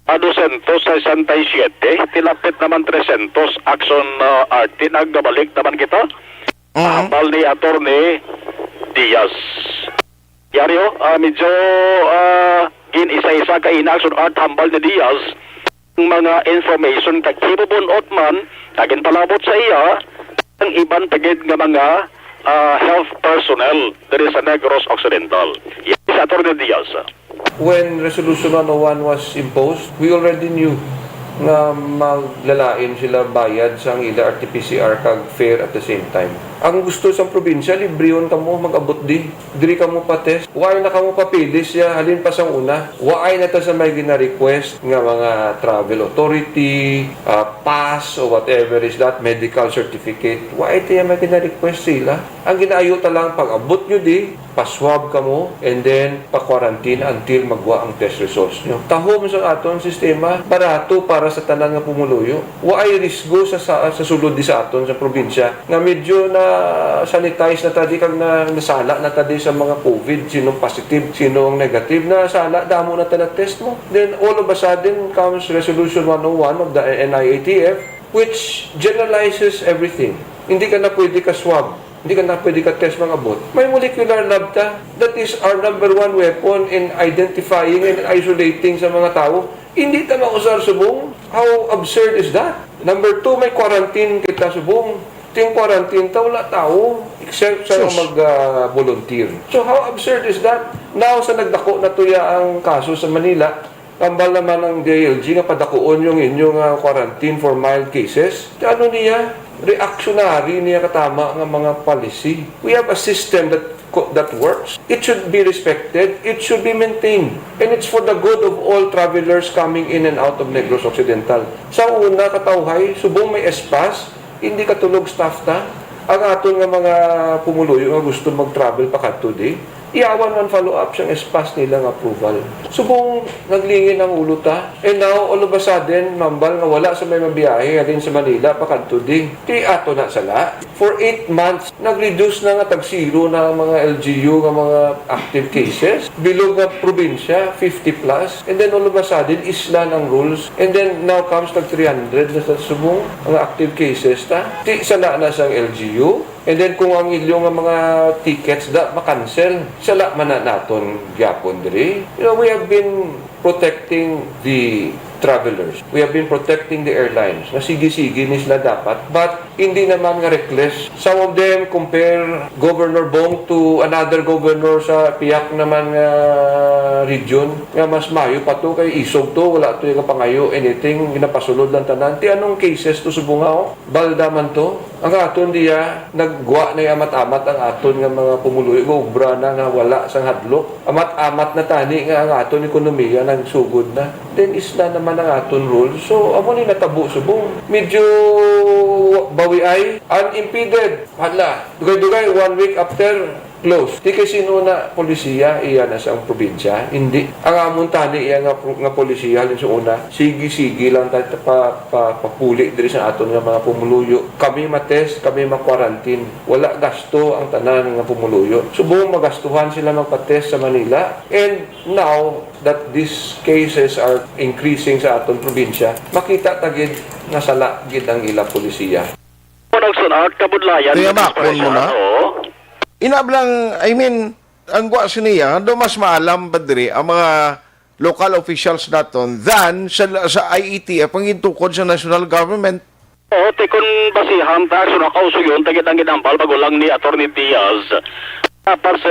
267 tilapit naman 300 action art nagbabalik naman kita hambal ni Attorney Diaz Yaryo medyo isa-isa ka in-action art hambal ni Diaz ang mga information kagkibubon otman kagin palabot sa iya ang iban pagid nga mga health personnel diri sa Negros Occidental. Yes, Attorney Diaz. When Resolution 101 was imposed, we already knew na maglalain sila bayad sa ila RT-PCR kag fare at the same time. Ang gusto sa probinsya, libriyon ka mo mag-abot diri ka mo pa test. Why na ka mo papilis ya halin pa sang una. Why na ta sa may gina-request nga mga travel authority, pass or whatever is that, medical certificate. Why tayo may gina-request sila? Ang ginaayo ta lang pag-abot nyo pa-swab ka mo and then pa-quarantine until magwa ang test results nyo. Tahom sa aton sistema, barato para sa tanan nga pumuluyo. Why risgo sa sulod di sa aton sa probinsya nga medyo na sanitize na tadi kag nasala na tadi sa mga COVID, sinong positive, sinong negative na sala, damo na ta test mo. Then all of a sudden comes Resolution 101 of the NIATF which generalizes everything. Hindi ka na pwede ka swab. Hindi ka na pwede ka test mga abot. May molecular lab ta. That is our number one weapon in identifying and isolating sa mga tao. Hindi ta mausar subong. How absurd is that? Number two, may quarantine kita subong. Ting quarantine ta wala tao except sa mag-volunteer. So how absurd is that? Now sa nagdako na tuya ang kaso sa Manila, kambal naman ang DILG nga padakuon yung inyong quarantine for mild cases. Ano niya? Reactionary niya katama ng mga policy. We have a system that works. It should be respected. It should be maintained. And it's for the good of all travelers coming in and out of Negros Occidental. Sa una katawhay, subong may espas, hindi katulog staff ta. Ang aton nga mga pumuluyo nga gusto mag-travel pa kadto di, Iyawan man follow-up siyang espas nilang approval. Subong naglingin ang ulo ta. And now, all of a sudden, mambal nga wala sa may mabiyahe alin sa Manila, pakadto din. Di ato na sala. For 8 months, nag-reduce na nga tag-zero na ang mga LGU, nga mga active cases. Bilog nga probinsya, 50 plus. And then all of a sudden, isla ng rules. And then now comes tag-300 na sa subong ang active cases ta. Di sala na sa LGU. And then kung ang ilyong nga mga tickets da makancel, sala man na naton gyapon diri. You know, we have been protecting the travelers. We have been protecting the airlines. Na sige-sige ni sila dapat. But hindi naman nga reckless. Some of them compare Governor Bong to another governor sa piyak naman nga region. Nga mas mayo pa to kay isog to. Wala to yung pangayo. Anything ginapasulod lang tanan. Ti anong cases to subungao? Balda man to. Ang aton diya, nagwa na amat-amat ang aton nga mga pumuluy. Ubra na nga wala sang hadlok. Amat-amat na tani nga ang aton ekonomiya nang sugod na. Then isla naman ang aton rule. So, amo ni natabo subong. Medyo bawi ay unimpeded. Hala, dugay-dugay 1 week after close. Di kay sino na polisiya iya na sa probinsya. Hindi. Ang amon tani iya nga polisiya halin sa una. Sige-sige lang tayo papuli diri sa aton nga mga pumuluyo. Kami matest, kami ma-quarantine. Wala gasto ang tanan nga pumuluyo. Subong magastuhan sila magpa-test sa Manila. And now that these cases are increasing sa aton probinsya, makita tagid nga sala gid ang ila polisiya. Nagsunod kabudlayan. Kaya makon mo na. Inablang, ang gwa niya, do mas maalam ba diri ang mga local officials naton than sa IETF ang intukod sa national government. Oo, kung basihan ta, sunakaw yun, tagit ang ginampal, bagulang ni Atty. Diaz. Para sa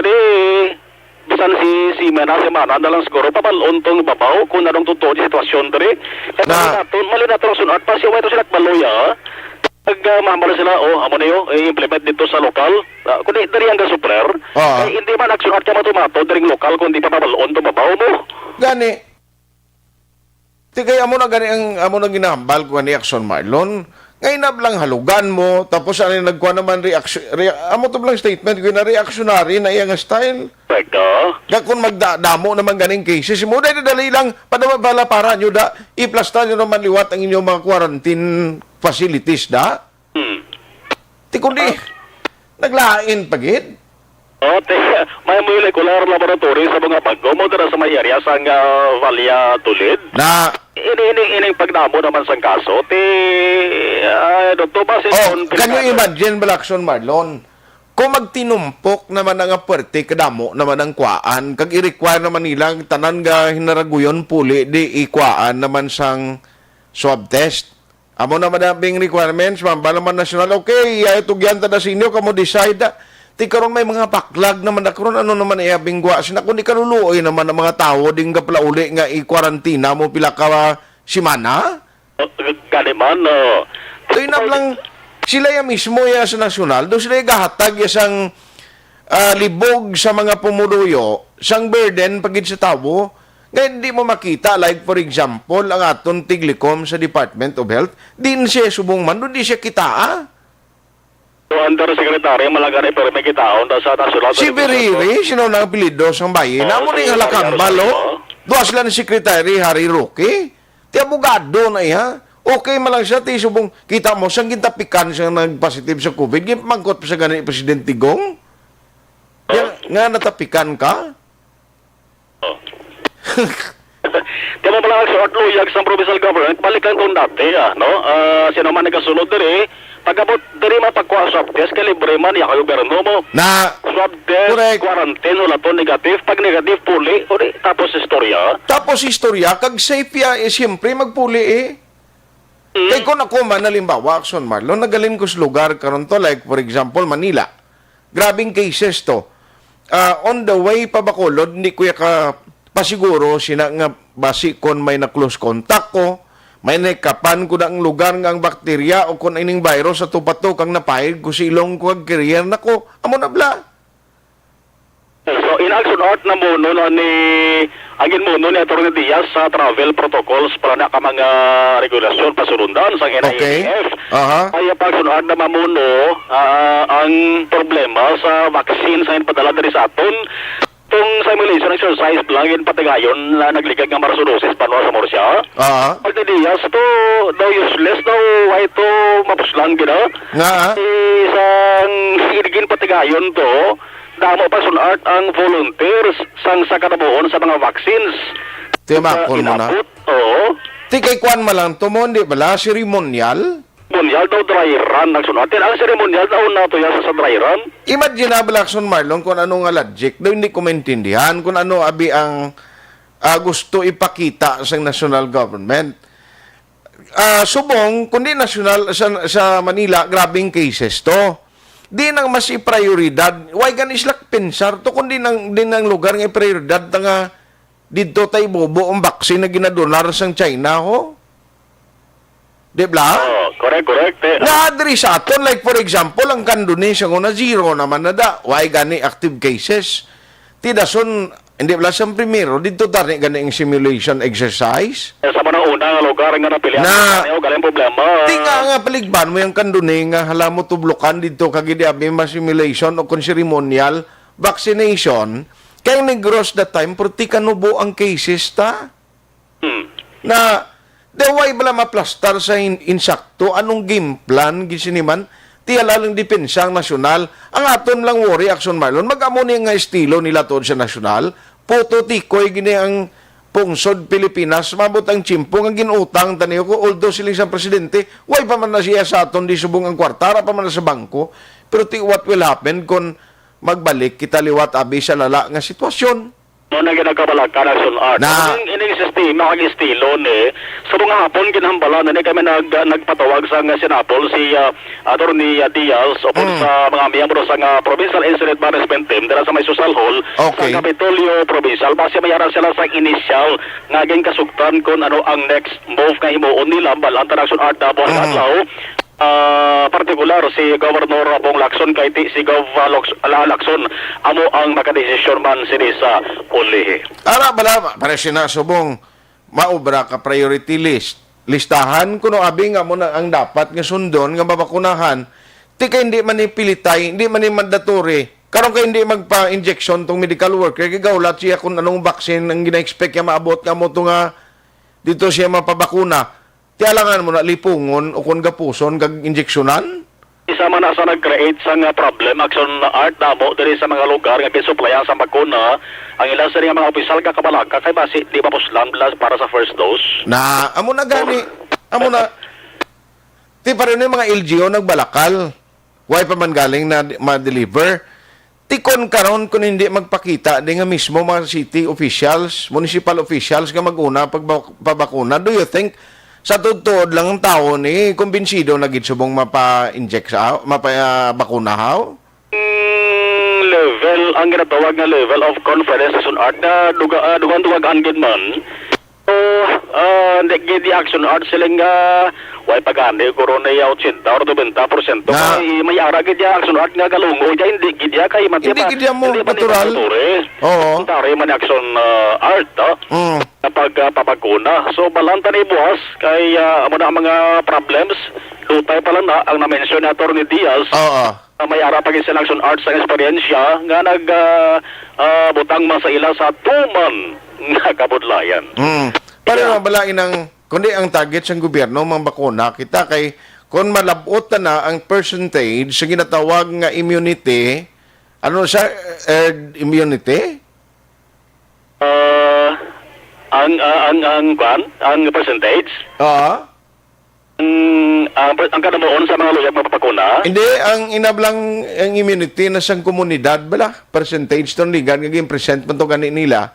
bisan si Mena, si Mana, dalang siguro, papalon tong babaw, kung anong totoo di sitwasyon diri. Kaya mali na itong sunod, pa siya ito sila baloya, mahamala sila, amo na yun, implement dito sa lokal. Kundi dari ang gasupler, hindi man nagsunod ka matumato dari lokal, kundi papalon tong babaw mo. Gani. Kaya amo na ginahambal ko ni Aksyon Marlon. Ngayon na lang halugan mo, tapos ano nagkuha naman amo to lang statement ko na reactionary na iyang style. Pwede. Kaya kung magdamo naman ganing cases, mo dahil dali lang, padamabala para nyo da, i-plasta nyo naman liwat ang inyong mga quarantine facilities da. Kundi, naglain pagid. May molecular laboratory sa mga bago mo dara sa may area sa Valya Tulid. Na Ining pagdamo naman sa kaso, Dr. Basin... can you imagine, Balakson Marlon, kung magtinumpok naman ang aperte, kadamo naman ang kwaan, kag i-require naman nilang tanan nga hinaraguyon puli, di ikwaan naman sang swab test. Amo naman ang bing requirements, mambala man national, okay, itugyan tada sinyo, kamo decide, ti karon may mga backlog naman na karon ano naman iabing gwa sina kundi kaluluoy naman ang mga tawo ding kapla uli nga i-quarantine mo pila ka simana. Kaniman Toy na lang sila ya mismo ya sa nasyonal do sila gahatag ya sang libog sa mga pumuluyo sang burden pagid sa tawo. Ngayon di mo makita like for example ang aton tiglikom sa Department of Health din siya subong man do di siya kitaa. Undersecretary, malagari pero may kitaon sa national... Si Beriri, sino na ang apelido sa bayan? Namo ni halakambal, Doa sila ni Secretary Harry Roque. Ti abogado na iya. Okay malang siya, ti subong kita mo, siyang gintapikan siya nag-positive sa COVID. Gipamangkot pa siya ganun ni Presidente Gong. Nga natapikan ka? Di mo pala nagsuot luyag sa provincial government, balikan kong dati, no? Sino man nagkasunod diri, pagkabot diri mapagkuha swab test, kalibre man, ya kayo gobyerno mo. Na, swab test, correct. quarantine, wala to negative, pag negative, puli, tapos istorya. Tapos istorya, kag safe ya, siyempre magpuli Kaya kung ako man, halimbawa, Aksyon Marlon, nagalin ko sa lugar karon to, like for example, Manila. Grabing cases to. On the way pa Bacolod, hindi ko ka pasiguro sina nga basi kon may na close contact ko, may nakapan ko na ang lugar nga ang bakterya o kung ining virus sa tupato kang napahid ko silong ko career na ko. Amo na bla. So, inagsunod na muno ni agin muno ni Atty. Diaz sa travel protocols para na ka mga regulasyon pasurundan sa NIAF. Ay pagsunod na mamuno ang problema sa vaccine sa padala diri sa aton. Itong simulation exercise lang yun patigayon na nagligag ng marasudosis paano sa morsya. Pag Diaz to daw useless daw why to mapuslang gina. Nga. Isang higigin patigayon to damo pa sunart ang volunteers sang sa kanabuon sa mga vaccines. Timakon mo na. Oo. Ti kay kwan mo lang tumon di bala ceremonial. Ceremonial daw dry run nagsunod. Ang ceremonial daw na to sa dry run. Imaginable Aksyon Marlon kung ano nga logic, daw hindi ko maintindihan kung ano abi ang gusto ipakita sa national government. Subong, kundi national sa Manila, grabing cases to. Di nang mas i-prioridad. Why gan islak pensar to kundi din ng lugar nga i-prioridad nga dito tayo bobo ang vaccine na ginadonar sang China ho. Di ba? Oh, correct. Nga sa aton, like for example, ang Indonesia na zero naman na da. Why gani active cases? Tidason, hindi ba siyang primero, dito tari gani ang simulation exercise? Sa mga unang lugar nga napilihan galing problema. Tinga nga paligban mo yung Indonesia nga hala mo tublukan dito kagidi abi simulation o kung ceremonial vaccination kaya nag-gross the time pero ti kanubo ang cases ta. Na daway bala maplastar sa insakto anong game plan gisiniman ti alalang depensa ang nasyonal ang aton lang worry Aksyon Marlon mag-amo ni nga estilo nila tod sa nasyonal puto tikoy gini ang pungsod Pilipinas mabot ang chimpo nga ginutang taniyo ko although sila isang presidente way pa man na siya sa aton di subong ang kwartara pa man na sa bangko pero ti what will happen kung magbalik kita liwat abi sa lala nga sitwasyon. Noon na ginagkabalaka na sunart. Ining sistema kag estilo ni sa mga hapon ginhambala na ni kami nagpatawag sa Senapol si Attorney Diaz o sa mga miyembro sa Provincial Incident Management Team dala sa may social hall sa Kapitolyo Provincial base mayara sila sa initial nga gin kasugtan kon ano ang next move nga himuon nila balang tanang sunart na buwan adlaw. Partikular si Governor Bong Lacson kay si Gov Lacson amo ang makadesisyon man sini sa ulihi. Ara bala para sinasubong maobra ka priority list. Listahan kuno abi nga mo na ang dapat nga sundon nga mabakunahan. Ti kay hindi man ipilitay, hindi man mandatory. Karon kay hindi magpa-injection tong medical worker kay gawlat siya kung anong vaccine ang gina-expect nga maabot nga mo to nga dito siya mapabakuna. Tialangan mo na lipungon o kung gapuson, gag-injeksyonan? Isa man asa nag-create sa problem action art damo diri sa mga lugar nga ginsuplayan sa bakuna ang ilang sa mga opisyal kakabalaka kay basi di pa puslan para sa first dose. Na, amo na gani. Amo na. Ti pa rin yung mga LGO nagbalakal. Why pa man galing na ma-deliver? Tikon karon kung hindi magpakita di nga mismo mga city officials, municipal officials nga mag-una pagpabakuna. Do you think sa tutod lang ang tao ni kumbinsido na gitsubong mapa-inject sa mapa-bakuna haw? Level ang ginatawag na level of confidence sa sunart na dugang-dugang gid man. So, di action art silang way pagani korona ya 80 or 90% kay may ara gid ya action art nga galungo ya hindi gid ya kay matya hindi gid mo natural. Oo. Tari man action art kapag papaguna. So balanta ni buwas kay amo na mga problems dutay pala na ang na-mention ni Attorney Diaz. May ara pag sa action arts ang eksperyensya nga butang man sa ila sa tuman nga kabudlayan. Para mabalain ang kundi ang target sa gobyerno mang bakuna kita kay kung malabot na ang percentage sa ginatawag nga immunity ano sa immunity? Ang percentage? Ang kanamoon sa mga luyag mapapakuna? Hindi, ang inablang ang immunity na sang komunidad bala, percentage to ligan nga present man to gani nila.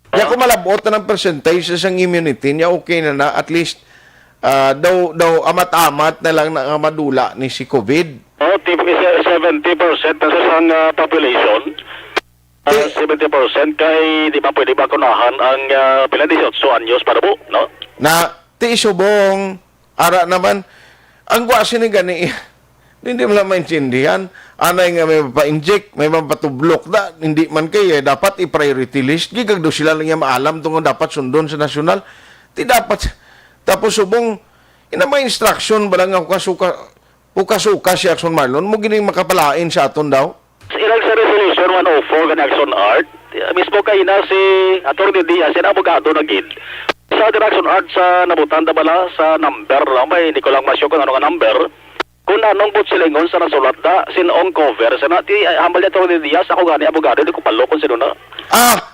Kaya kung malabot na ng percentage sa sang immunity niya, okay na at least daw amat-amat na lang na madula ni si COVID. 70% na sa sang population. 70% kay di ba pwede bakunahan ang pila 18 anyos para po, no? Na ti subong ara naman ang gwasi ni gani hindi mo lang maintindihan anay nga may pa-inject may mapatublok da hindi man kay dapat i-priority list gigagdo sila lang yung maalam tungkol dapat sundon sa nasyonal ti dapat tapos subong ina may instruction ba lang ako kasuka si Aksyon Marlon mo gining makapalain sa aton daw ilang sa resolution 104 kan Action Art mismo kay na si Atty. Diaz, si abogado na gid. Sa direction art sa nabutan da bala sa number, may hindi ko lang masyo kung ano nga number. Kung anong butsilingon sa nasulat da, sinong cover, sa na, hambal niya Atty. Diaz, ako gani abogado, di ko palo kung sino na.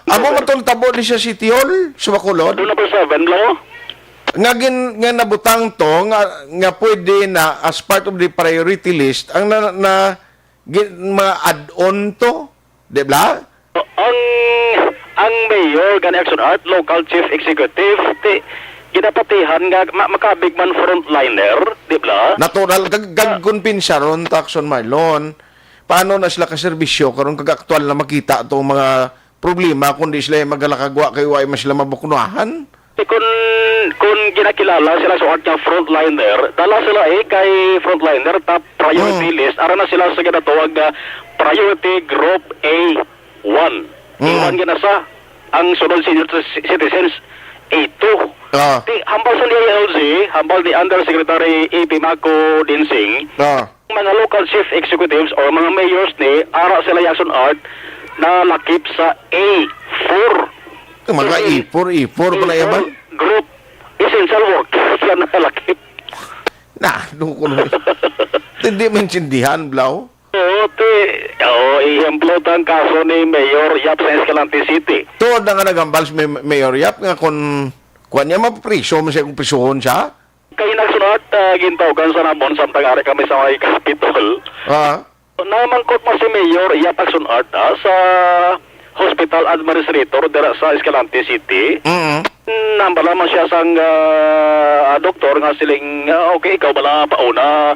Amo matultabo ni sa City Hall, sa Bacolod? Doon number 7, lo? Nga nabutang to, nga pwede na, as part of the priority list, ang mga add-on to, di ba? Ang mayor, gani action art, local chief executive, ginapatihan nga makabigman frontliner, di ba? Natural, gagkunpinsya ron, Takson Marlon. Paano na sila kaserbisyo, karon kag-aktual na makita itong mga problema, kundi sila yung magalakagwa kayo ay mas sila mabuknuahan? Kung ginakilala sila sa art ng frontliner, dala sila kay frontliner, top priority list, ara na sila sa ginatawag priority group A1. A1 ginasa, ang sunod senior citizens A2. Hambal sa DLG, hambal ni Undersecretary A.P. Mako Dinsing, mga local chief executives or mga mayors ni, ara sila yason art na lakip sa A4. Mga E4 pala yaman? Group essential work sila nakalakip. Hindi maintindihan, Blau. I-employ ang kaso ni Mayor Yap sa Escalante City. Tuod na nga nagambal si Mayor Yap nga kung niya mapriso, masaya kung prisuhon siya. Kaya nagsunod, gintawagan sa namon, samtang ari kami sa may Capitol. Namangkot mo si Mayor Yap Aksunart sa hospital administrator dira sa Escalante City. Nambala man siya sang doktor nga siling, okay, ikaw bala pauna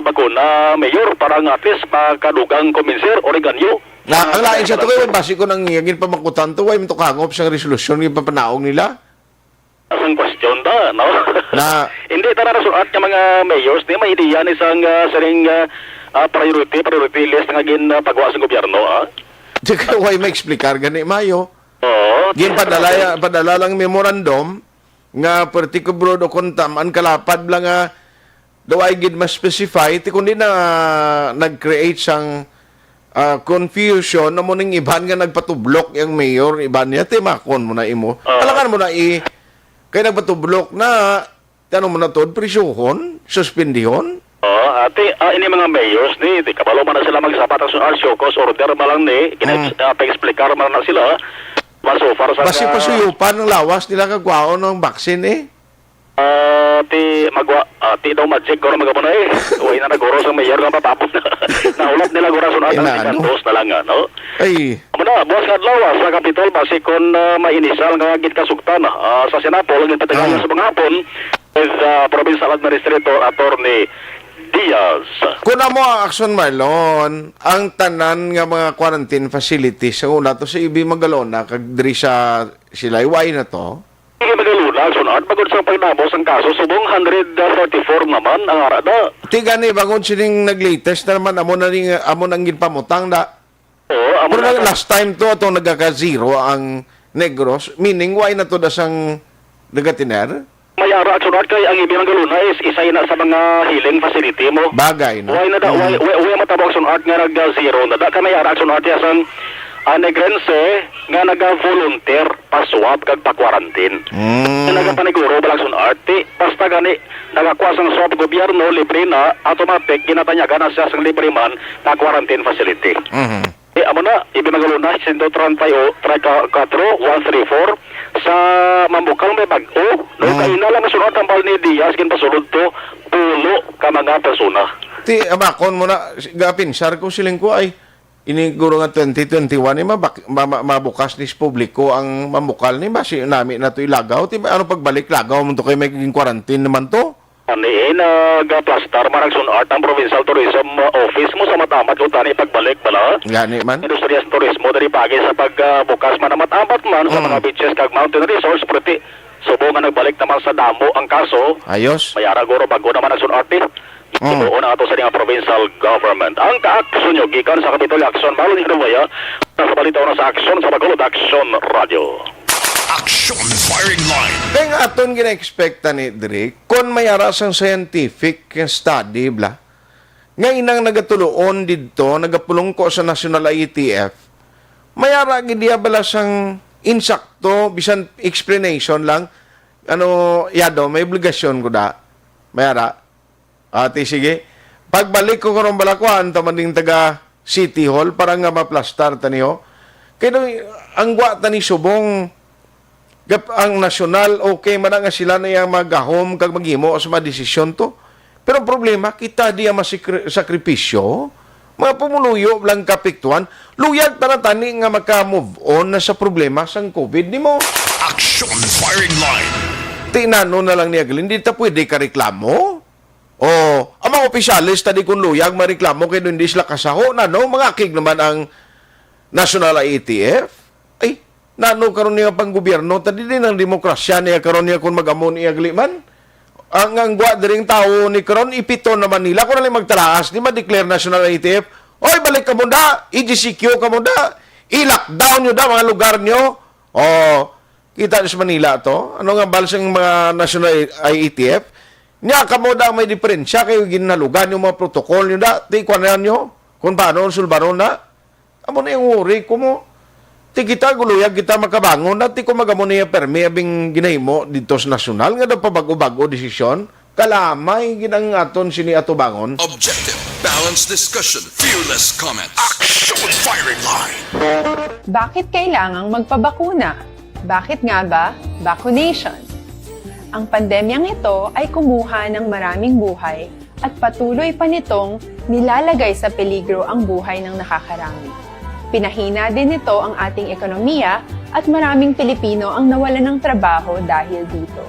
baguna mayor para nga at least makadugang komiser oreganyo. Ang lain siya to kayo, basi ko nang yagin pamakutan to, way mo to kangop sa resolusyon yung papanaong nila. Ang question da, no? Hindi tara na suat ng mga mayors, di may ideya ni sang saring priority list nga gin pagwa sa gobyerno, Di ka way ma-explicar gani Mayo. Gin padala lang memorandum nga particular do kontam an kalapad lang nga daw ay gid mas specify ti kundi na nag-create sang confusion na mo ning iban nga nagpatublok yung mayor iban niya timakon mo na imo. Alangan mo na kay nagpatublok na tanong mo na to prisuhon, suspendihon. Ini mga mayors ni, kabalo man na sila magsapat ang syokos order malang ni, pa-explicar man na sila. So far sa basi pasuyupan ng lawas nila kagwaon ng vaccine ti daw magic goro magamo na uwi na nagoro sa mayor nga patapos na naulap nila goro sunod ang dos na lang no amo na boss kadlaw sa Capitol basi kon mainisal nga gid kasugtan sa Senado lang patagayan sa mga hapon with provincial administrator Attorney Diaz. Kuna mo ang Aksyon Marlon, ang tanan nga mga quarantine facilities sa una to sa Ibi Magalona kag diri sa Silayway na to. Ibi Magalona sunod bagod sa pagnamos ang kaso subong 144 naman ang ara da. Tiga ni bagod sining naglatest na naman amo nang ginpamutang da. Pero last time to atong nagaka-zero ang Negros, meaning why na to da sang nagatiner? May ara at sunod kay ang Ibi Magalona is isa na sa mga healing facility mo. Bagay, no? Why na da, why matabok sunod nga nag-zero na da, may ara at sunod yasan negrense nga nag-volunteer pa-swab kag pa-quarantine. Nagapaniguro balang sunod, basta gani, nagakuha sang swab gobyerno, libre na, automatic, ginatanyagan na siya sang libre man na quarantine facility. Amo na, Ibi Magalona, 134, 134, sa Mambukal may bag-o. No, kaina lang masunod ang bal ni Diaz, pasulod to, pulo ka mga persona. Amakon mo na, gapin, sar ko siling ko ay, iniguro nga 2021, mabukas nis publiko ang Mambukal ni, basi namin na to ilagaw. Ano pagbalik, lagaw mo to kayo may quarantine naman to? Nag-plastar marang sunart ang Provincial Tourism Office mo sa matamat kung tani pagbalik bala. Gani man. Industriya sa turismo dari pagi sa pagbukas man na matamat man sa mga beaches kag mountain resorts preti subo nga nagbalik naman sa damo ang kaso. Ayos. Mayara goro bago naman ang sunart subo na ato sa mga provincial government. Ang ka-aksyon nyo gikan sa Capitol Aksyon balon ni Hrewaya sa balita na sa Aksyon sa Bacolod Aksyon Radio. Aksyon firing line. Kaya nga aton gina-expecta ni Drake, kung mayara sang scientific study, bla, nga inang nagatuloon dito, nagapulong ko sa National IETF, mayara gidiya bala sang insakto, bisan explanation lang, yado, may obligasyon ko da. Mayara. Ate, sige. Pagbalik ko karong balakuan, tamaning taga City Hall, para nga maplastar taniyo. Kaya ang gwa tani subong, ang nasyonal, okay, man nga sila na yung mag-ahom, kag maghimo sa mga desisyon to. Pero problema, kita diya masakripisyo, mga pumuluyo lang kapiktuan, luyag para tani nga maka-move on na sa problema sang COVID ni mo. Aksyon firing line. Tinano na lang niya, hindi ta pwede ka reklamo? O, ang mga opisyalis, tadi kung luyag, mareklamo kayo hindi sila kasaho na, no? Mga akig naman ang National IETF. Ay, nano karon niya pang gobyerno, tadi din ang demokrasya niya karon niya kung mag-amon niya gliman. Ang gwa diring tao ni karon ipito na Manila, kung nalang magtalaas, di ma-declare National IETF, oy, balik ka muna, i-GCQ ka muna, i-lockdown nyo da mga lugar nyo. O, kita sa Manila to. Ano nga balsang mga National IETF? Nya kamo da may diferensya kayo ginalugan yung mga protocol nyo da. Di kwanan nyo. Kung paano sulbaron na. Amo na yung worry ko mo. Ti kita guluyag kita makabangon. At ti ko magamon niya permi abing ginahimo dito sa nasyonal. Nga daw pa bago-bago desisyon. Kalamay ginang aton sini ato bangon. Objective, balanced discussion, fearless comments. Aksyon firing line. Bakit kailangang magpabakuna? Bakit nga ba vaccination? Ang pandemyang ito ay kumuha ng maraming buhay at patuloy pa nitong nilalagay sa peligro ang buhay ng nakakarami. Pinahina din nito ang ating ekonomiya at maraming Pilipino ang nawalan ng trabaho dahil dito.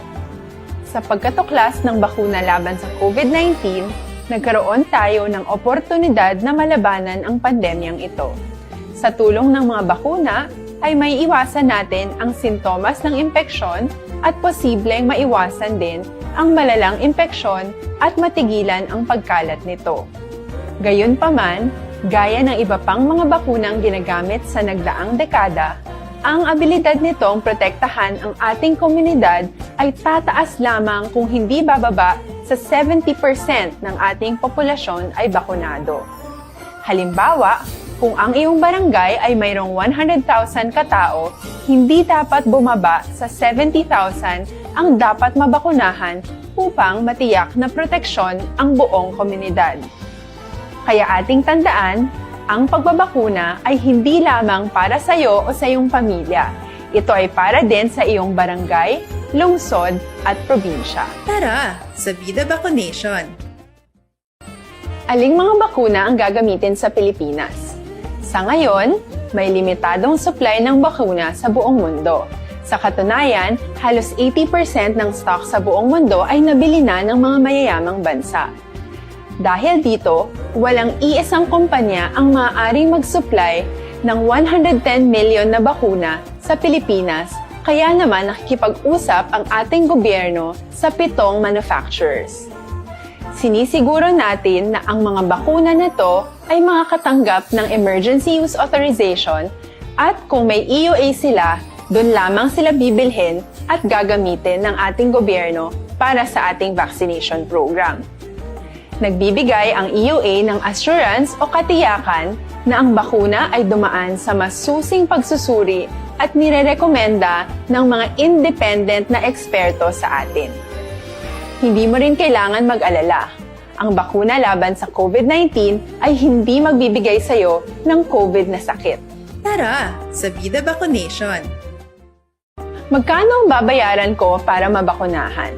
Sa pagkatuklas ng bakuna laban sa COVID-19, nagkaroon tayo ng oportunidad na malabanan ang pandemyang ito. Sa tulong ng mga bakuna, ay may iwasan natin ang sintomas ng impeksyon at posibleng maiwasan din ang malalang impeksyon at matigilan ang pagkalat nito. Gayunpaman, gaya ng iba pang mga bakunang ginagamit sa nagdaang dekada, ang abilidad nitong protektahan ang ating komunidad ay tataas lamang kung hindi bababa sa 70% ng ating populasyon ay bakunado. Halimbawa, kung ang iyong barangay ay mayroong 100,000 katao, hindi dapat bumaba sa 70,000 ang dapat mabakunahan upang matiyak na proteksyon ang buong komunidad. Kaya ating tandaan, ang pagbabakuna ay hindi lamang para sa iyo o sa iyong pamilya. Ito ay para din sa iyong barangay, lungsod at probinsya. Tara, sa Vida Vaccination! Aling mga bakuna ang gagamitin sa Pilipinas? Sa ngayon, may limitadong supply ng bakuna sa buong mundo. Sa katunayan, halos 80% ng stock sa buong mundo ay nabili na ng mga mayayamang bansa. Dahil dito, walang iisang kumpanya ang maaaring mag-supply ng 110 million na bakuna sa Pilipinas, kaya naman nakikipag-usap ang ating gobyerno sa 7 manufacturers. Sinisiguro natin na ang mga bakuna na to ay makakatanggap ng Emergency Use Authorization at kung may EUA sila, doon lamang sila bibilhin at gagamitin ng ating gobyerno para sa ating vaccination program. Nagbibigay ang EUA ng assurance o katiyakan na ang bakuna ay dumaan sa masusing pagsusuri at nirerekomenda ng mga independent na eksperto sa atin. Hindi mo rin kailangan mag-alala. Ang bakuna laban sa COVID-19 ay hindi magbibigay sa iyo ng COVID na sakit. Tara, sa Vida Vaccination! Magkano ang babayaran ko para mabakunahan?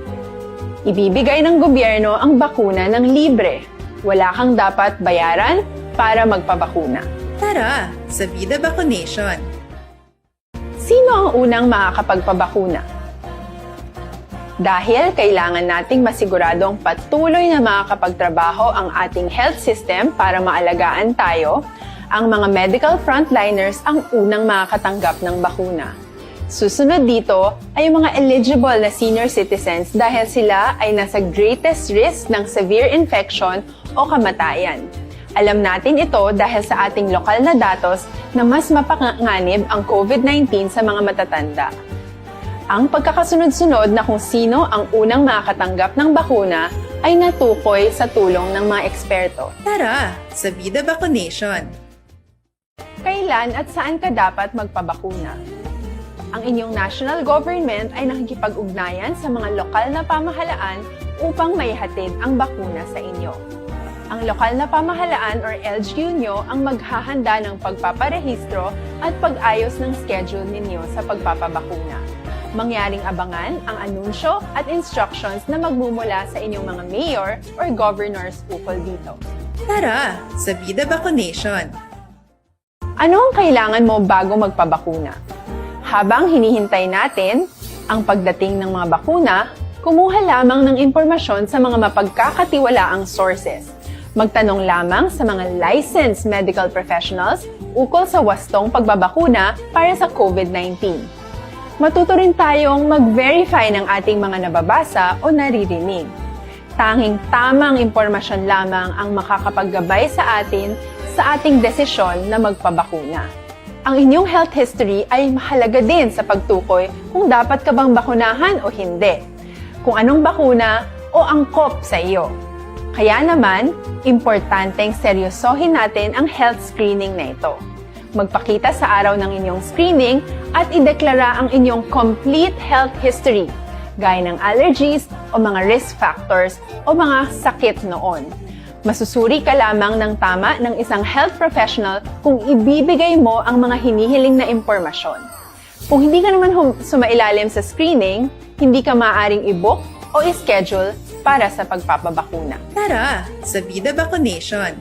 Ibibigay ng gobyerno ang bakuna ng libre. Wala kang dapat bayaran para magpabakuna. Tara, sa Vida Vaccination! Sino ang unang makakapagpabakuna? Dahil kailangan nating masiguradong patuloy na makakapagtrabaho ang ating health system para maalagaan tayo, ang mga medical frontliners ang unang makakatanggap ng bakuna. Susunod dito ay mga eligible na senior citizens dahil sila ay nasa greatest risk ng severe infection o kamatayan. Alam natin ito dahil sa ating lokal na datos na mas mapanganib ang COVID-19 sa mga matatanda. Ang pagkakasunod-sunod na kung sino ang unang makakatanggap ng bakuna ay natukoy sa tulong ng mga eksperto. Tara, sa Vida Vaccination! kailan at saan ka dapat magpabakuna. Ang inyong national government ay nakikipag-ugnayan sa mga lokal na pamahalaan upang maihatid ang bakuna sa inyo. Ang lokal na pamahalaan or LGU nyo ang maghahanda ng pagpaparehistro at pag-ayos ng schedule ninyo sa pagpapabakuna. Mangyaring abangan ang anunsyo at instructions na magmumula sa inyong mga mayor or governors ukol dito. Tara, sa Vida Vaccination! Ano ang kailangan mo bago magpabakuna? Habang hinihintay natin ang pagdating ng mga bakuna, kumuha lamang ng impormasyon sa mga mapagkakatiwalaang sources. Magtanong lamang sa mga licensed medical professionals ukol sa wastong pagbabakuna para sa COVID-19. Matuto rin tayong mag-verify ng ating mga nababasa o naririnig. Tanging tamang impormasyon lamang ang makakapaggabay sa ating desisyon na magpabakuna. Ang inyong health history ay mahalaga din sa pagtukoy kung dapat ka bang bakunahan o hindi, kung anong bakuna o angkop sa iyo. Kaya naman, importanteng seryosohin natin ang health screening na ito. Magpakita sa araw ng inyong screening at ideklara ang inyong complete health history, gaya ng allergies o mga risk factors o mga sakit noon. Masusuri ka lamang ng tama ng isang health professional kung ibibigay mo ang mga hinihiling na impormasyon. Kung hindi ka naman sumailalim sa screening, hindi ka maaaring i-book o i-schedule para sa pagpapabakuna. Tara, sa Vida Vaccination!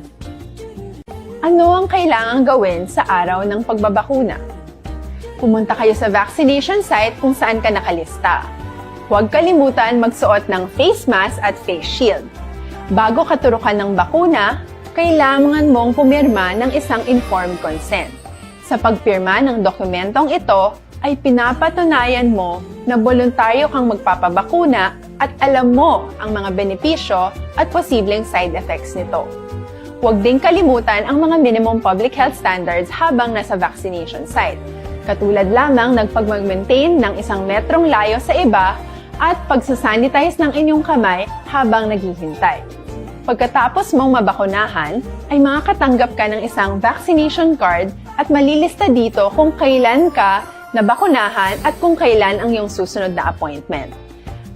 Ano ang kailangang gawin sa araw ng pagbabakuna? Pumunta kayo sa vaccination site kung saan ka nakalista. Huwag kalimutan magsuot ng face mask at face shield. Bago katurukan ng bakuna, kailangan mong pumirma ng isang informed consent. Sa pagpirma ng dokumentong ito, ay pinapatunayan mo na voluntaryo kang magpapabakuna at alam mo ang mga benepisyo at posibleng side effects nito. Huwag din kalimutan ang mga minimum public health standards habang nasa vaccination site. Katulad lamang ng pag-maintain ng 1 metrong layo sa iba at pagsasanitize ng inyong kamay habang naghihintay. Pagkatapos mong mabakunahan, ay makakatanggap ka ng isang vaccination card at malilista dito kung kailan ka nabakunahan at kung kailan ang iyong susunod na appointment.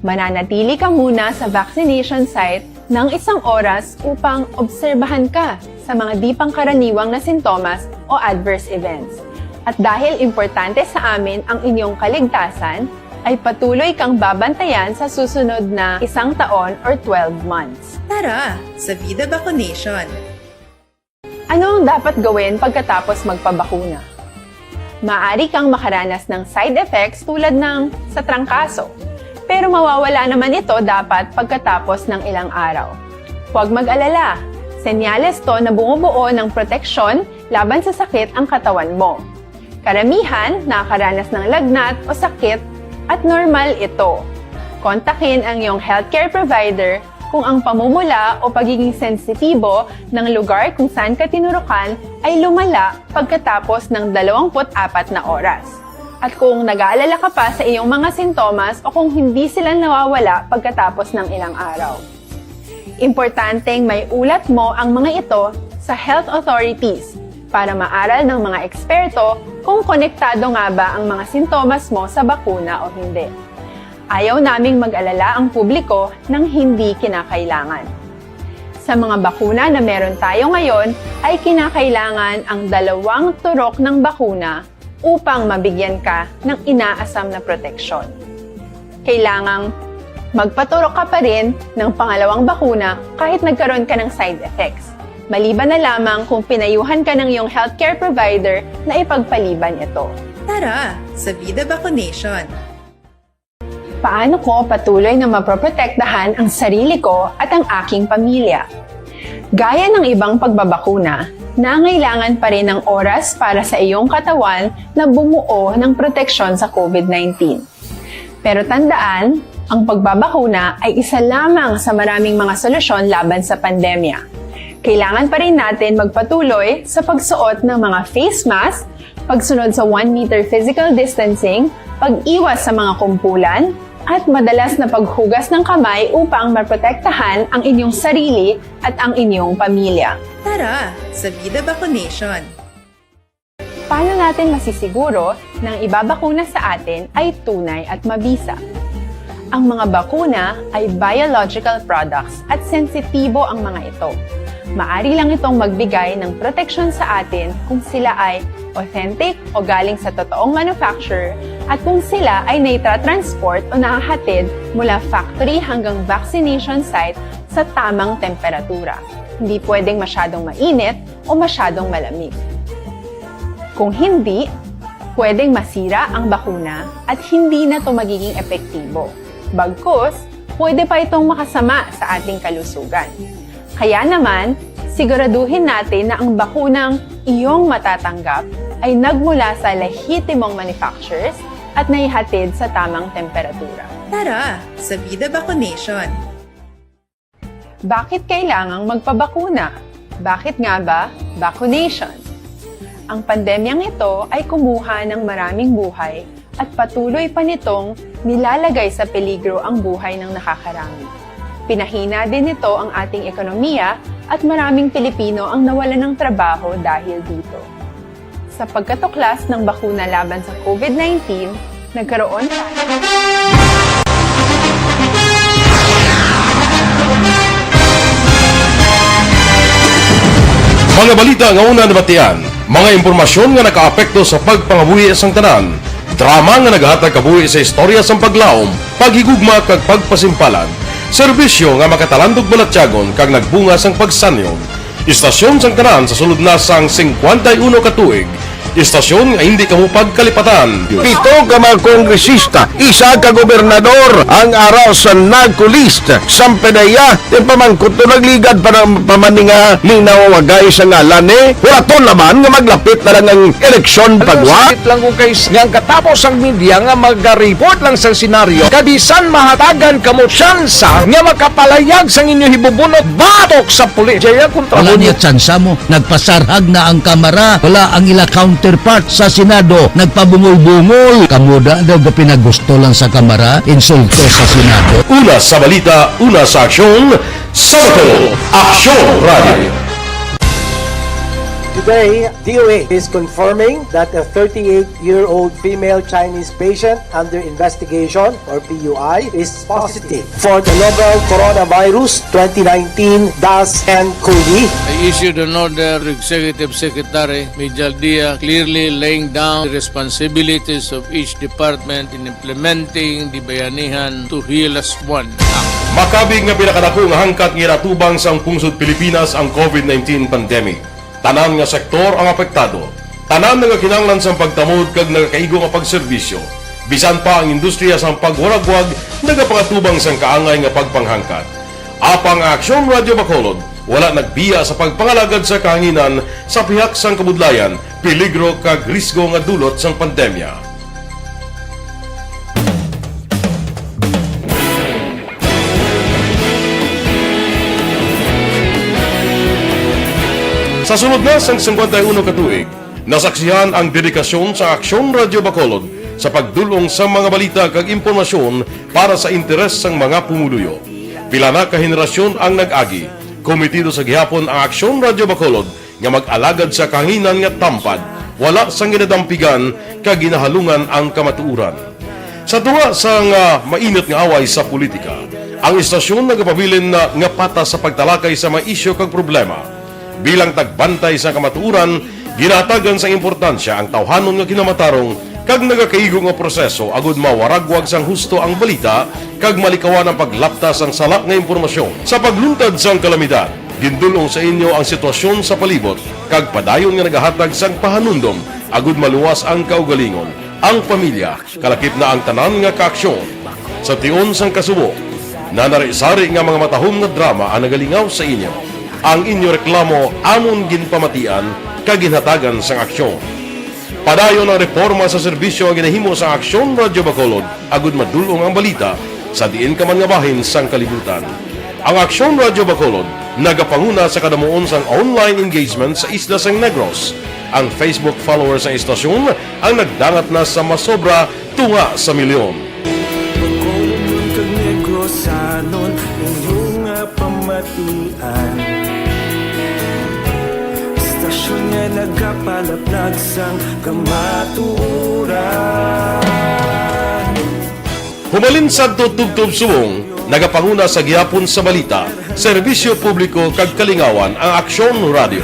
Mananatili ka muna sa vaccination site ng 1 oras upang obserbahan ka sa mga di pangkaraniwang na sintomas o adverse events. At dahil importante sa amin ang inyong kaligtasan, ay patuloy kang babantayan sa susunod na 1 taon or 12 months. Tara, sa Vida Vaccination! Ano ang dapat gawin pagkatapos magpabakuna? Maaari kang makaranas ng side effects tulad ng sa trangkaso, pero mawawala naman ito dapat pagkatapos ng ilang araw. Huwag mag-alala, senyales to na bumubuo ng proteksyon laban sa sakit ang katawan mo. Karamihan nakakaranas ng lagnat o sakit at normal ito. Kontakin ang iyong healthcare provider kung ang pamumula o pagiging sensitibo ng lugar kung saan ka tinurukan ay lumala pagkatapos ng 24 na oras. At kung nag-aalala ka pa sa iyong mga sintomas o kung hindi sila nawawala pagkatapos ng ilang araw. Importanteng may ulat mo ang mga ito sa health authorities para maaral ng mga eksperto kung konektado nga ba ang mga sintomas mo sa bakuna o hindi. Ayaw naming mag-alala ang publiko ng hindi kinakailangan. Sa mga bakuna na meron tayo ngayon, ay kinakailangan ang 2 turok ng bakuna upang mabigyan ka ng inaasam na proteksyon. Kailangang magpaturok ka pa rin ng pangalawang bakuna kahit nagkaroon ka ng side effects. Maliban na lamang kung pinayuhan ka ng iyong healthcare provider na ipagpaliban ito. Tara, sa Vida Vaccination! Paano ko patuloy na maproprotektahan ang sarili ko at ang aking pamilya? Gaya ng ibang pagbabakuna, nangailangan pa rin ng oras para sa iyong katawan na bumuo ng proteksyon sa COVID-19. Pero tandaan, ang pagbabakuna ay isa lamang sa maraming mga solusyon laban sa pandemya. Kailangan pa rin natin magpatuloy sa pagsuot ng mga face mask, pagsunod sa 1 meter physical distancing, pag-iwas sa mga kumpulan, at madalas na paghugas ng kamay upang maprotektahan ang inyong sarili at ang inyong pamilya. Tara, sa Vida Vaccination! Paano natin masisiguro na ang ibabakuna sa atin ay tunay at mabisa? Ang mga bakuna ay biological products at sensitibo ang mga ito. Maari lang itong magbigay ng proteksyon sa atin kung sila ay authentic o galing sa totoong manufacturer at kung sila ay naitra-transport o nakahatid mula factory hanggang vaccination site sa tamang temperatura. Hindi pwedeng masyadong mainit o masyadong malamig. Kung hindi, pwedeng masira ang bakuna at hindi na ito magiging epektibo. Bagkus, pwede pa itong makasama sa ating kalusugan. Kaya naman, siguraduhin natin na ang bakunang iyong matatanggap ay nagmula sa lehitimong manufacturers at naihatid sa tamang temperatura. Tara, sa Vida Vaccination! Bakit kailangang magpabakuna? Bakit nga ba vaccination? Ang pandemyang ito ay kumuha ng maraming buhay at patuloy pa nitong nilalagay sa peligro ang buhay ng nakakarami. Pinahina din nito ang ating ekonomiya at maraming Pilipino ang nawalan ng trabaho dahil dito. Sa pagkatuklas ng bakuna laban sa COVID-19, nagkaroon tayo. Mga balita nga una nabatian, mga impormasyon nga nakaapekto sa pagpangabuhi sang tanan, drama nga naghatag kabuhi sa istorya sang paglaom, paghigugma kag pagpasimpalan, serbisyo nga makatalandog balatyagon kag nagbunga sang pagsanyon, istasyon sang tanan sa sulod na sang 51 ka tuig, istasyon nga hindi kamo pagkalipatan. 7 ka mga kongresista, 1 ka gobernador ang araw sa nagkulist sang pedaya di pamangkot to nagligad para pamaninga linaw wagay sa ngalan wala to naman nga maglapit na lang ang eleksyon pagwa. Sakit lang kung kayo nga katapos ang media nga mag-report lang sa senaryo kabisan mahatagan kamo tsansa nga makapalayag sang inyo hibubunot batok sa pulis. Jaya kontra Wala niya tsansa mo, nagpasarhag na ang kamara, wala ang ila counterpart sa Senado, nagpabungol-bungol. Kamuda daw ga pinagusto lang sa kamara, insulto sa Senado. Una sa balita, una sa aksyon, Sabado, Aksyon Radio. Today, DOA is confirming that a 38-year-old female Chinese patient under investigation, or PUI, is positive for the novel coronavirus 2019-10-CoV. I issued an order to Executive Secretary Major Dia clearly laying down the responsibilities of each department in implementing the Bayanihan to Heal as One Act. Makabig nga pinakadako nga hangkat nga natubang sang pungsod Pilipinas ang COVID-19 pandemic. Tanan nga sektor ang apektado. Tanan nga kinahanglan sang pagtamod kag nagakaigo nga pagserbisyo. Bisan pa ang industriya sang pagwaragwag nagapangatubang sang kaangay nga pagpanghangkat. Apang Aksyon Radio Bacolod wala nagbiya sa pagpangalagad sa kahanginan sa pihak sang kabudlayan, peligro kag risgo nga dulot sang pandemya. Sa sunod na sang 51 ka tuig, nasaksihan ang dedikasyon sa Aksyon Radio Bacolod sa pagdulong sa mga balita kag impormasyon para sa interes sang mga pumuluyo. Pila na ka henerasyon ang nag-agi, komitido sa gihapon ang Aksyon Radio Bacolod nga mag-alagad sa kahanginan nga tampad, wala sang ginadampigan kag ginahalungan ang kamatuuran. Sa tunga sang mainit nga away sa politika, ang istasyon nagapabilin na nga patas sa pagtalakay sa mga isyu kag problema. Bilang tagbantay sa kamatuuran, ginatagan sa importansya ang tawhanon nga kinamatarong kag nagakaigo nga proseso agud mawaragwag sang husto ang balita kag malikawan ang paglaptas ang sala nga impormasyon. Sa pagluntad sang kalamidad, gindulong sa inyo ang sitwasyon sa palibot kag padayon nga nagahatag sang pahanundom agud maluwas ang kaugalingon, ang pamilya, kalakip na ang tanan nga kaaksyon. Sa tion sang kasubo, nanari-sari nga mga matahom nga drama ang nagalingaw sa inyo. Ang inyo reklamo amon ginpamatian kag ginhatagan sang aksyon. Padayon ang reforma sa serbisyo ang ginahimo sa Aksyon Radio Bacolod agud madulong ang balita sa diin ka man nga bahin sang kalibutan. Ang Aksyon Radio Bacolod nagapanguna sa kadamuon sang online engagement sa isla sang Negros. Ang Facebook followers sa istasyon ang nagdangat na sa masobra tunga sa milyon. Bacolod kag Negros anon inyong pamatian. Stasyon nga nagapalaplag sang kamatuuran. Humalin sa tutubtub subong, nagapanguna sa gihapon sa balita, serbisyo publiko kag kalingawan ang Aksyon Radio.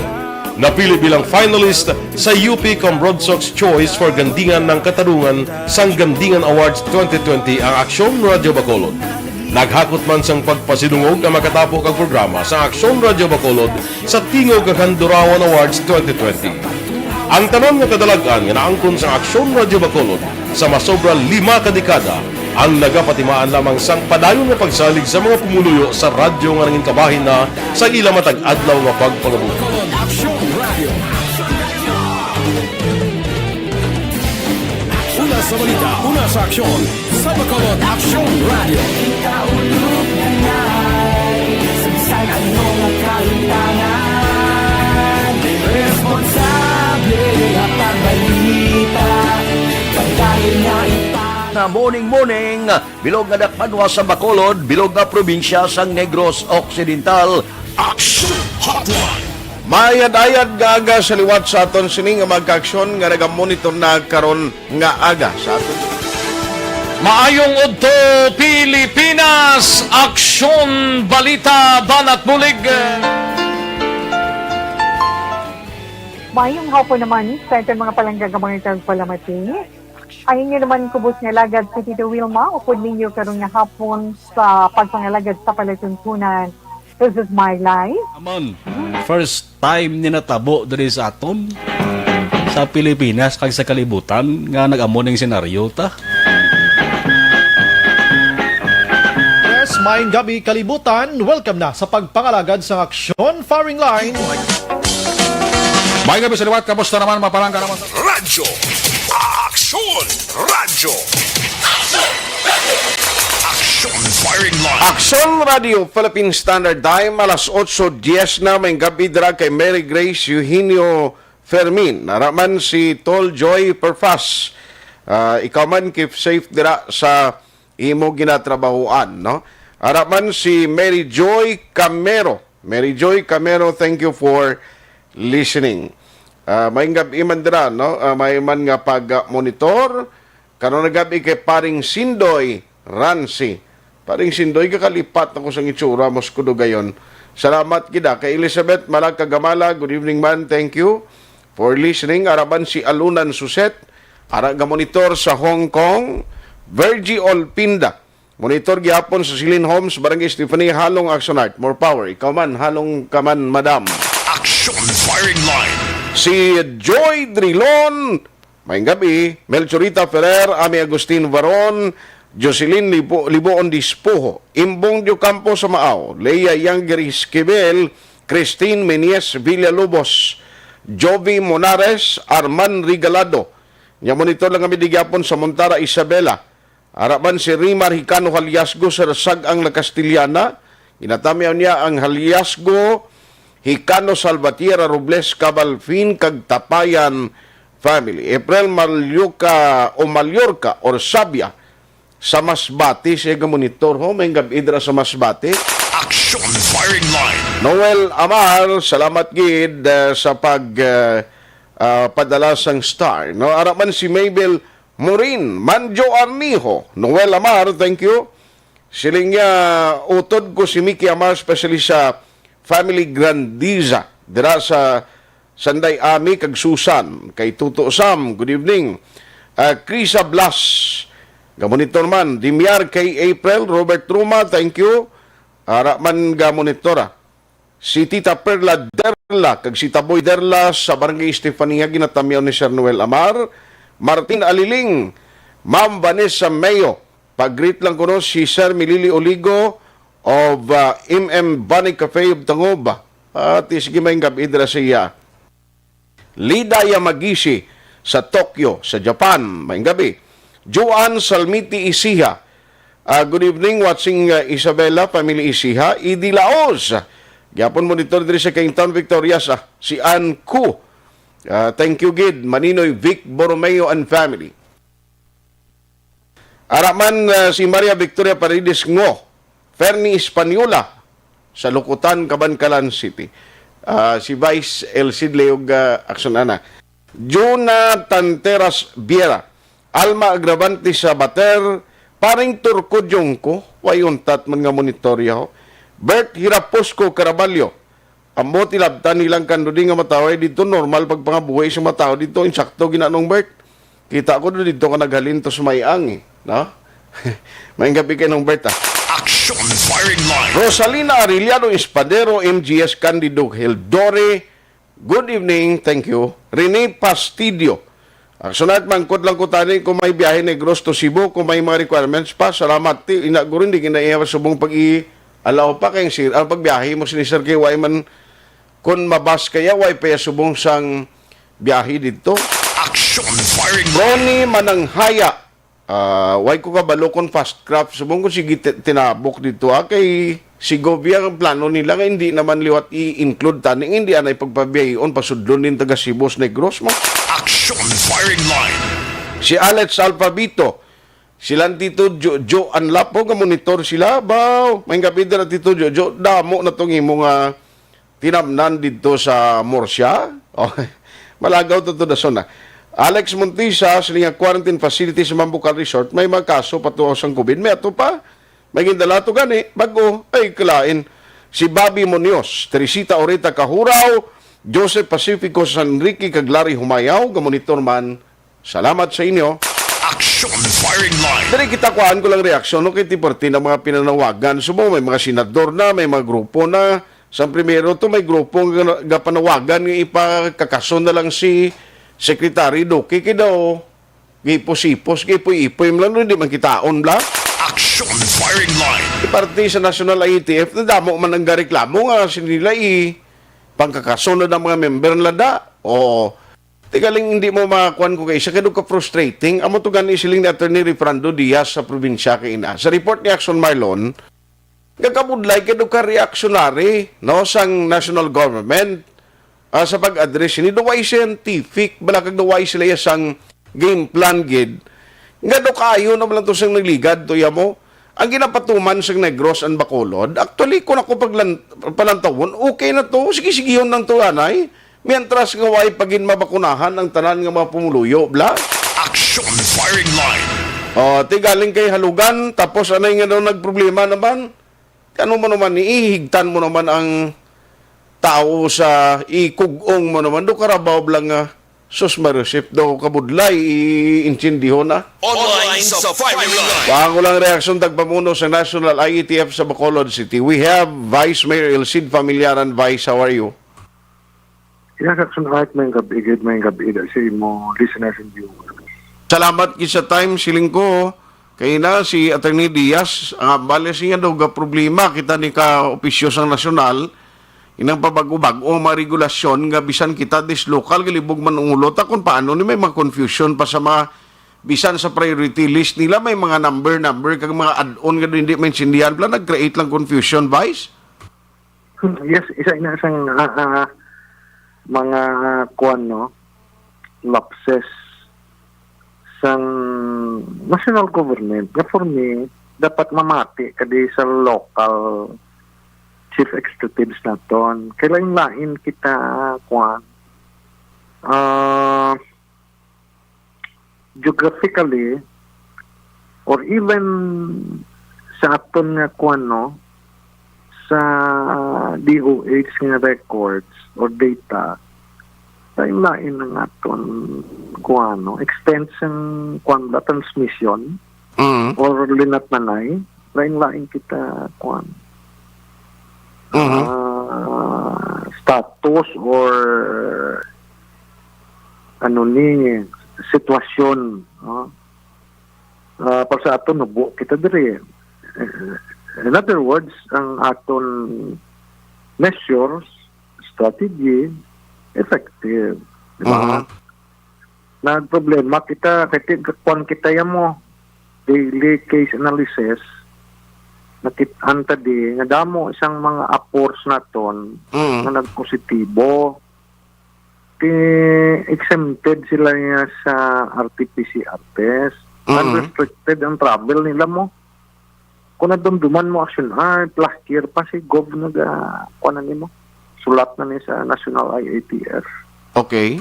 Napili bilang finalist sa UP Broad Sox Choice for Gandingan ng Katarungan sang Gandingan Awards 2020 ang Aksyon Radio Bacolod. Naghakot man sang pagpasidungog ang makatapo kag programa sa Aksyon Radio Bacolod sa Tingog kag Handurawan Awards 2020. Ang tanon nga kadalagan nga naangkon sa Aksyon Radio Bacolod sa masobra 5 kadekada ang nagapatimaan lamang sang padayon nga pagsalig sa mga pumuluyo sa radyo nga nangin kabahin na sa ila matag adlaw nga pagpangabuhi. Una sa balita, una sa aksyon, sa Bacolod Aksyon Radio. Kaulog na na'y sabisan ano nga kalintangan. Responsable ang pagbalita, pagkain na na morning, bilog nga dakpanwa sa Bacolod, bilog nga probinsya sang Negros Occidental. Action Hotline! Mayad-ayad nga aga sa liwat sa aton sining nga magka-aksyon nga nagamonitor na karon nga aga sa aton. Maayong udto Pilipinas, Aksyon Balita Banat Bulig. Mayong hapon naman sa itong mga palanggagamang itang palamati. Ayun nyo naman kubos nga lagad sa Tito Wilma, upod ninyo karong nga hapon sa pagpangalagad sa palatuntunan. This is my life. Amon, first time ni natabo diri sa aton sa Pilipinas kag sa kalibutan nga nag-amo ning senaryo ta. Yes, maayong gabi kalibutan. Welcome na sa pagpangalagad sa Aksyon Firing Line. Maayong gabi sa liwat, kamusta naman mapalangga naman Radyo Aksyon Radyo Aksyon Firing Line. Aksyon Radio Philippine Standard Time, alas 8:10 na may gabi dira kay Mary Grace Eugenio Fermin. Naraman si Tol Joy Perfas. Ikaw man keep safe dira sa imo ginatrabahuan, no? Araman si Mary Joy Camero. Mary Joy Camero, thank you for listening. May gabi man dira, no? May man nga pag-monitor. Karon na gabi kay paring Sindoy Ransi. Paring Sindoy, kakalipat ako sa itsura, Moskudo gayon. Salamat kita. Kay Elizabeth Malagkagamala, good evening man, thank you for listening. Araban si Alunan Suset, araga monitor sa Hong Kong. Virgie Olpinda, monitor gihapon sa Silin Homes, Barangay Stephanie, halong Aksonart. More power. Ikaw man, halong ka man, madam. Action Firing Line. Si Joy Drilon, may gabi. Melchorita Ferrer, Ami Agustin Varon, Jocelyn Liboon Dispuho, Imbong Dio Campo sa Maaw, Leia Younger Esquivel, Christine Menies Villalobos, Jovi Monares, Arman Regalado. Nya monitor lang kami digyapon sa Montara Isabela. Araban si Rimar Hicano Haliasgo sa Rasag ang La Castillana. Inatamiaw niya ang Haliasgo, Hicano Salvatierra Robles Cabalfin kag Tapayan family. April Malyuka o Mallorca or Sabia sa Masbate, siya monitor ho, may gabidra sa Masbate. Action Firing Line. Noel Amar, salamat gid sa padala sang star. No, araman si Mabel Morin, Manjo Arnijo, Noel Amar, thank you. Siling niya, utod ko si Mickey Amar, especially sa Family Grandiza, dira sa Sanday Ami, kag Susan, kay Tuto Sam, good evening. Krisa Blas, gamonitor man, Dimiar kay April, Robert Truma, thank you. Araman gamonitora. Si Tita Perla Derla, kag si Taboy Derla sa Barangay Estefania, ginatamiyaw ni Sir Noel Amar. Martin Aliling, Ma'am Vanessa Mayo, pag-greet lang ko no, si Sir Milili Oligo of MM Bunny Cafe of Tangoba. At sige may gabidra siya. Lida Yamagishi sa Tokyo, sa Japan, may gabi. Joan Salmiti Isiha, good evening, watching Isabela, family Isiha. Idi Laos, gyapon monitor diri sa Kingtown, Victorias, si Ann Ku. Thank you, Gid. Maninoy Vic Borromeo and family. Araman si Maria Victoria Paredes Ngo, Fernie Espanyola, sa Lukutan, Cabancalan City. si Vice El Sidley ug Aksyon ana. Jonathan Teras Viera, Alma Agravante sa Bater, paring Turco Jongko, wayuntat man nga monitorya ho. Bert Hiraposco Caraballo, amo tilabtan nilang kandudi nga mataway dito normal pagpangabuhay sa matao dito insakto ginanong Bert. Kita ko dito ka naghalin to sumayang no? May gabi kay nung Bert Action firing line. Rosalina Arellano Espadero, MGS Candido Heldore, good evening, thank you. Rene Pastidio, sunat mangkot lang ko tani kung may biyahe Negros to Cebu, kung may mga requirements pa, salamat ti, inagurin di kinaiyawa subong alaw pa kayong sir, ang pagbiyahe mo sinisir kay way man, kung mabas kaya, way pa subong sang biyahe dito. Action firing line. Ronnie Mananghaya, way ko kabalo kon fast craft, subong ko sige tinabok dito kay si Govia ang plano nila nga hindi naman liwat i-include taning hindi anay pagpabiyayon pasudlon din taga Cebu Negros mo. Action firing line. Si Alex Alpabito, silang Tito Jojo Anlapo, monitor sila baw. May kapita na Tito Jojo, damo na tong imong tinamnan dito sa Morsya. Okay. Malagaw to da sona. Alex Montisa, silang quarantine facility sa Mambucal Resort, may magkaso patuwa sang COVID. May ato pa. May gindala to gani, bago, ay kalain. Si Bobby Munoz, Teresita Oreta Kahuraw, Joseph Pacifico San Enrique Kaglari Humayaw, gamonitor man. Salamat sa inyo. Action firing line. Dari kita kuhaan ko lang reaksyon no, kay Tiporti ng mga pinanawagan. Subo, may mga senador na, may mga grupo na. Sa primero to, may grupo nga panawagan nga ipakakason na lang si Secretary Duque. Kaya daw, gipos-ipos, gipoy-ipoy lang, hindi man kitaon lang. Action firing line. Parte sa National IETF, na damo man ang gareklamo nga sinila pangkakasunod ng mga member nila o tigaling hindi mo makakuan ko kay isa kaya ka frustrating. Amo to gani siling ni Attorney Refrando Diaz sa probinsya kay ina. Sa report ni Action Marlon, gagabudlay kaya ka reactionary no, sang national government sa pag-address ni duway scientific, balakag duway sila sang game plan gid. Nga do kayo naman lang to siyang nagligad, to mo. Ang ginapatuman sa Negros and Bacolod, actually, kung ako palantawon, okay na to. Sige-sige yun ng to, anay. Mientras nga way pagin mabakunahan ang tanan nga mga pumuluyo, bla? Action firing line. Tigaling kay halugan, tapos anay nga daw nagproblema naman. Kano mo naman, ihigtan mo naman ang tao sa ikugong mo naman. Do karabaw lang nga. Sus Marusip daw kabudlay i-intindiho na. Online sa firing line. Bago lang reaksyon tagpamuno sa National IETF sa Bacolod City. We have Vice Mayor Elcid Familiaran. Vice, how are you? Inaksyon art may gabi sa mo listeners and viewers. Salamat sa time siling ko. Kaya na si Attorney Diaz, ang bales niya daw ga problema kita ni ka opisyo sang nasyonal. Inang pabago-bago mga regulasyon nga bisan kita dislokal galibog man ulot kung paano ni may mga confusion pa sa mga bisan sa priority list nila may mga number kag mga add-on nga hindi maintindihan pala nag-create lang confusion, Vice? Yes, isa ina sang mga kuan no lapses sang national government nga for me dapat mamati kadi sa local chief executives naton. Kailan lain kita kuan geographically or even sa aton nga kuan no sa DOH nga records or data lain ang aton kuan no extension kuan ba transmission or linat manay lain kita kuan status or ano ni sitwasyon para sa aton nubo kita diri. In other words, ang aton measures, strategy, effective. Diba? Nagproblema kita, kung kita yan mo, daily case analysis, nakitanta di, nga damo isang mga apors naton na nagpositibo, exempted sila niya sa RT-PCR test, unrestricted ang travel nila mo. Kung nadumduman mo action last year pa si Gov kuanan nimo sulat na ni sa National IATF Okay.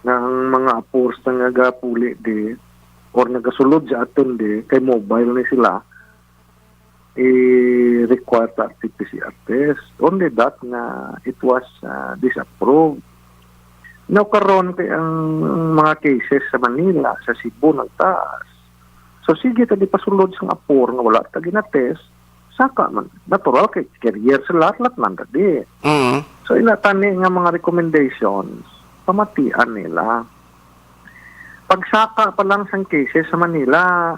na ang mga apurs na nagapuli di or nagasulod sa aton di kay mobile ni sila i-require sa RT-PCR test. Only that na it was disapproved. Now karon kay ang mga cases sa Manila, sa Cebu nagtaas. So sige tadi pasulod sa apur nga wala ta ginatest, saka man natural kay carrier sa lahat man tadi. So inatani nga mga recommendations, pamatian nila. Pagsaka pa lang sang cases sa Manila,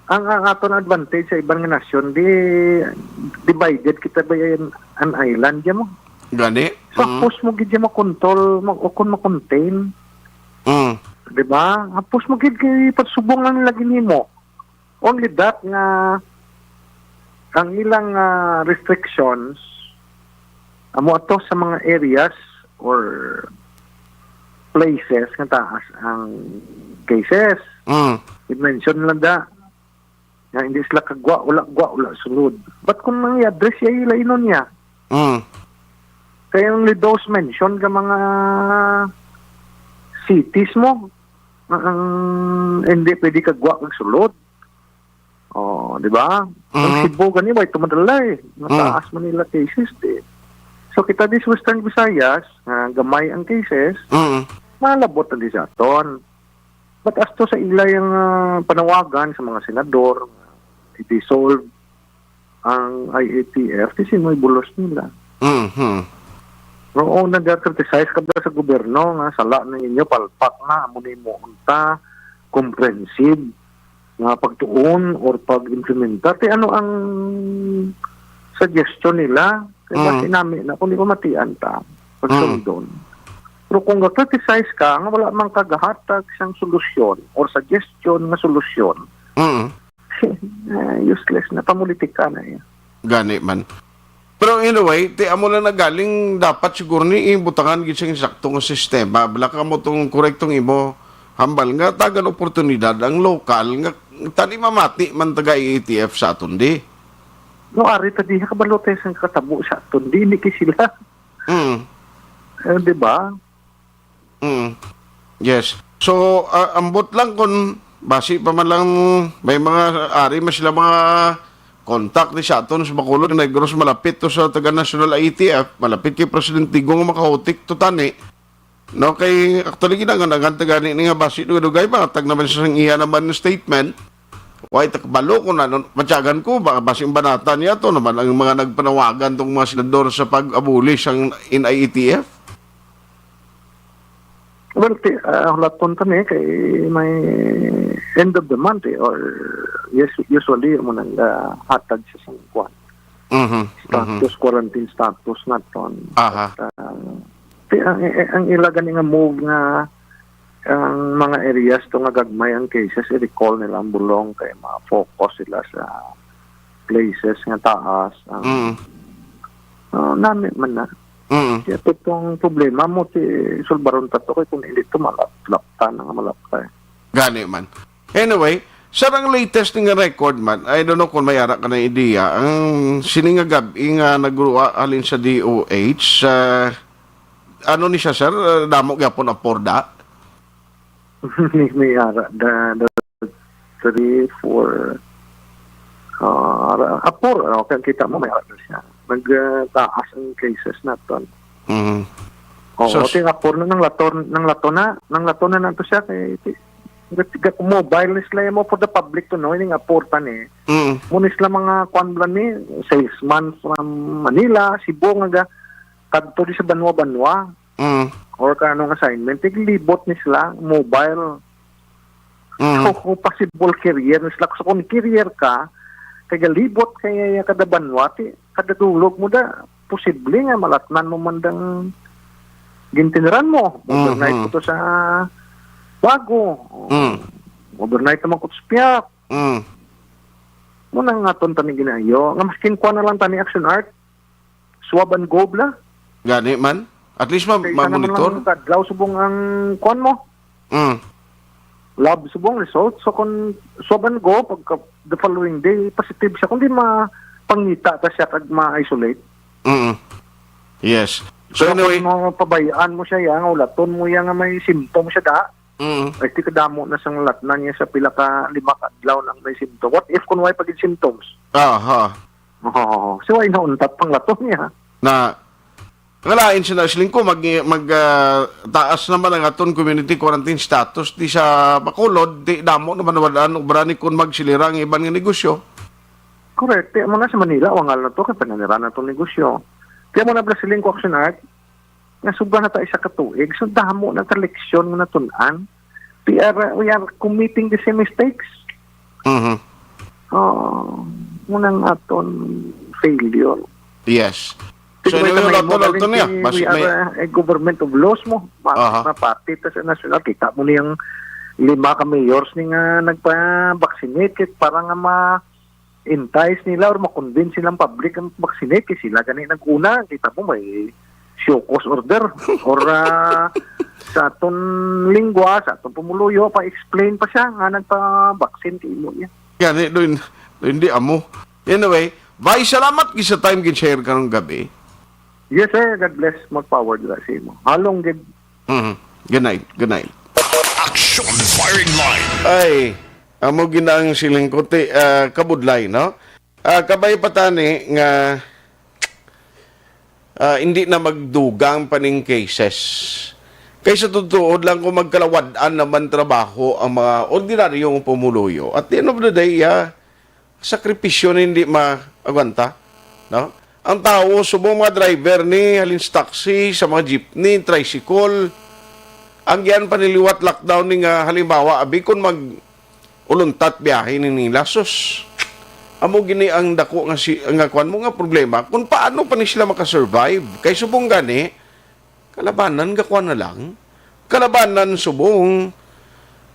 ang aton advantage sa ibang nasyon di divided kita ba an island mo. Gani. So hapos mo gid mo control mo kun ma-contain. Di ba? Hapos mo gid kay pagsubong lang lagi nimo. Only that nga ang ilang restrictions amo ato sa mga areas or places nga taas ang cases. I-mention lang da nga hindi sila kagwa, wala sulod. But kung nang i-address ya ilainon niya. Kaya yung those mention ka mga cities mo ang hindi pwede kagwa kag sulod. Oh, di ba? Ang Cebu gani way tumadalay. Mataas Manila cases di. So kita dis Western Visayas, gamay ang cases. Malabot ang disaton. But as to sa ilay ang panawagan sa mga senador, i-dissolve ang IATF, kasi may bulos nila. Noong nag-criticize ka sa gobyerno, nga sala na inyo, palpak na, muna mo unta, comprehensive, nga pagtuon or pag-implementa. Ano ang suggestion nila? Kaya sinami na, kung di ko matian ta, pagsundon. Pero kung ga-criticize ka, nga wala mang kagahatag siyang solusyon or suggestion nga solusyon, useless na, pamulitika na yan. Gani man. Pero anyway, amo lang nagaling dapat siguro ni ibutangan gid sing saktong sistema, bala ka mo tong korektong imo hambal nga tagan oportunidad ang lokal nga tani mamati man taga ETF sa aton di. No ari tadi kabalote sang katabo sa aton di ni sila. Di ba? Yes. So ambot lang kun basi pa man lang may mga ari mas sila mga contact ni sa aton sa Bacolod na Negros malapit to sa taga National IATF, malapit kay President Tigong makahotik to tani. No kay actually ginangan taga ni nga basi dugay pa tag naman sa iya naman ng statement. Why takbalo ko na matyagan ko baka basi banata niya to naman ang mga nagpanawagan tong mga senador sa pag-abolish ang IATF. Well, laton tani kay may end of the month or usually mo nang hatag sa sangkuan. Status, quarantine status naton. Ang ilagan nga move nga ang mga areas to nga gagmay ang cases, i-recall nila ang bulong kay ma-focus sila sa places nga taas. Nami man na. Kaya itong problema mo, sulbaron tato kay kung hindi ito malapta na nga malapta. Gani man. Anyway, sa ang latest nga record man, I don't know kung mayara ka na ideya, ang siningagab nga nagruwa alin sa DOH, ano ni siya sir, damo gyapon aporda? Mayara, the 3, 4, apor, okay, kita mo mayara na siya. Nagtaas ang cases naton. So, apor na ng laton na nato siya kay mobile nisla mo for the public to know ini nga portan munis la mga kwanblan ni salesman from Manila, Cebu nga kadto di sa Banwa or kanong assignment tiglibot ni sila mobile. So possible carrier nisla so kung carrier ka kay galibot kay kada Banwa ti kada dulog mo da posible nga malatnan mo mandang gintinran mo overnight mo to sa Bago. Overnight naman ko spiyak. Muna nga ton tani ginayo. Nga maskin ko na lang tani action art. Swab and go bla. Gani man. At least ma-monitor. Kadlaw subong ang kon mo. Lab subong result. So kung swab and go, pagka the following day, positive siya. Kung di mapangita ta siya kag ma-isolate. Yes. So So anyway, mo pabayaan mo siya yang ulaton mo yang may symptom siya da. Ay ti kadamo na sang latnan niya sa pila ka 5 ka adlaw nang may symptom. What if kun way pagid symptoms? aha, Oh, so ay nauntat pang laton niya. na ngalain siya na siling ko taas naman ang aton community quarantine status di sa Bacolod, di damo naman wadaan ubrani kun magsilirang iban nga negosyo. Correct. Kaya mo na sa Manila, wangal na to, kaya pananira na itong negosyo. Kaya mo na Brasiling ko Aksyon Art, nga subra na tayo isa katuig, so damo na leksyon nga natunan. We are committing the same mistakes. Munang aton failure. Yes. So anyway, lato niya. We are a government of laws mo. Mapati ta sa national. Kita mo niyang 5 ka mayors ni nga nagpa-vaccinate para nga entice nila or makonvince silang public ang vaccinate kasi sila ganit nag-una. Kita mo may show cause order or sa aton lingwa, sa aton pumuluyo, pa-explain pa siya nga nagpa-vaccine kay mo niya. Yan, hindi amo. Anyway, bye, salamat sa time gin-share karong gabi. Yes sir, God bless. More power dila sa imo. Halong gid. Good night, good night. Aksyon Firing Line. Ay, amo ginang silingkote kabudlay, no? Kabay patani nga hindi na magdugang paning cases. Kaysa tutuod lang kung magkalawad-an naman trabaho ang mga ordinaryong pumuluyo. At the end of the day, sakripisyo na hindi maagwanta, no? Ang tao, subong mga driver ni halins taxi, sa mga jeepney, tricycle, ang yan paniliwat lockdown ni nga halimbawa, abi kung uluntat biyahe ni nila, sus, amo gini ang dako nga kwan mo nga problema, kung paano pa ni sila makasurvive. Kay subong gani, kalabanan gakwan na lang, kalabanan subong,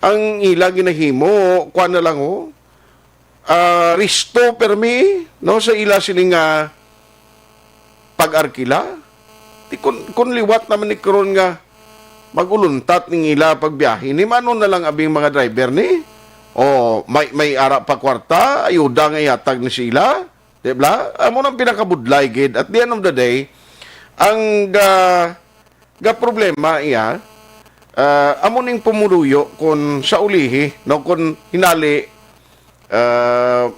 ang ila ginahimo, kwan na lang risto permi, no, sa ila siling pag-arkila. Kung liwat naman ni karon nga, maguluntat ng ila pagbiyahe, ni mano na lang abing mga driver ni, may ara pa kwarta, ayuda nga yatag ni sila, diba? Amo nang pinakabudlay, gid. At the end of the day, ang problema iya, amo ning pumuluyo kung sa ulihi, no, kung hinali,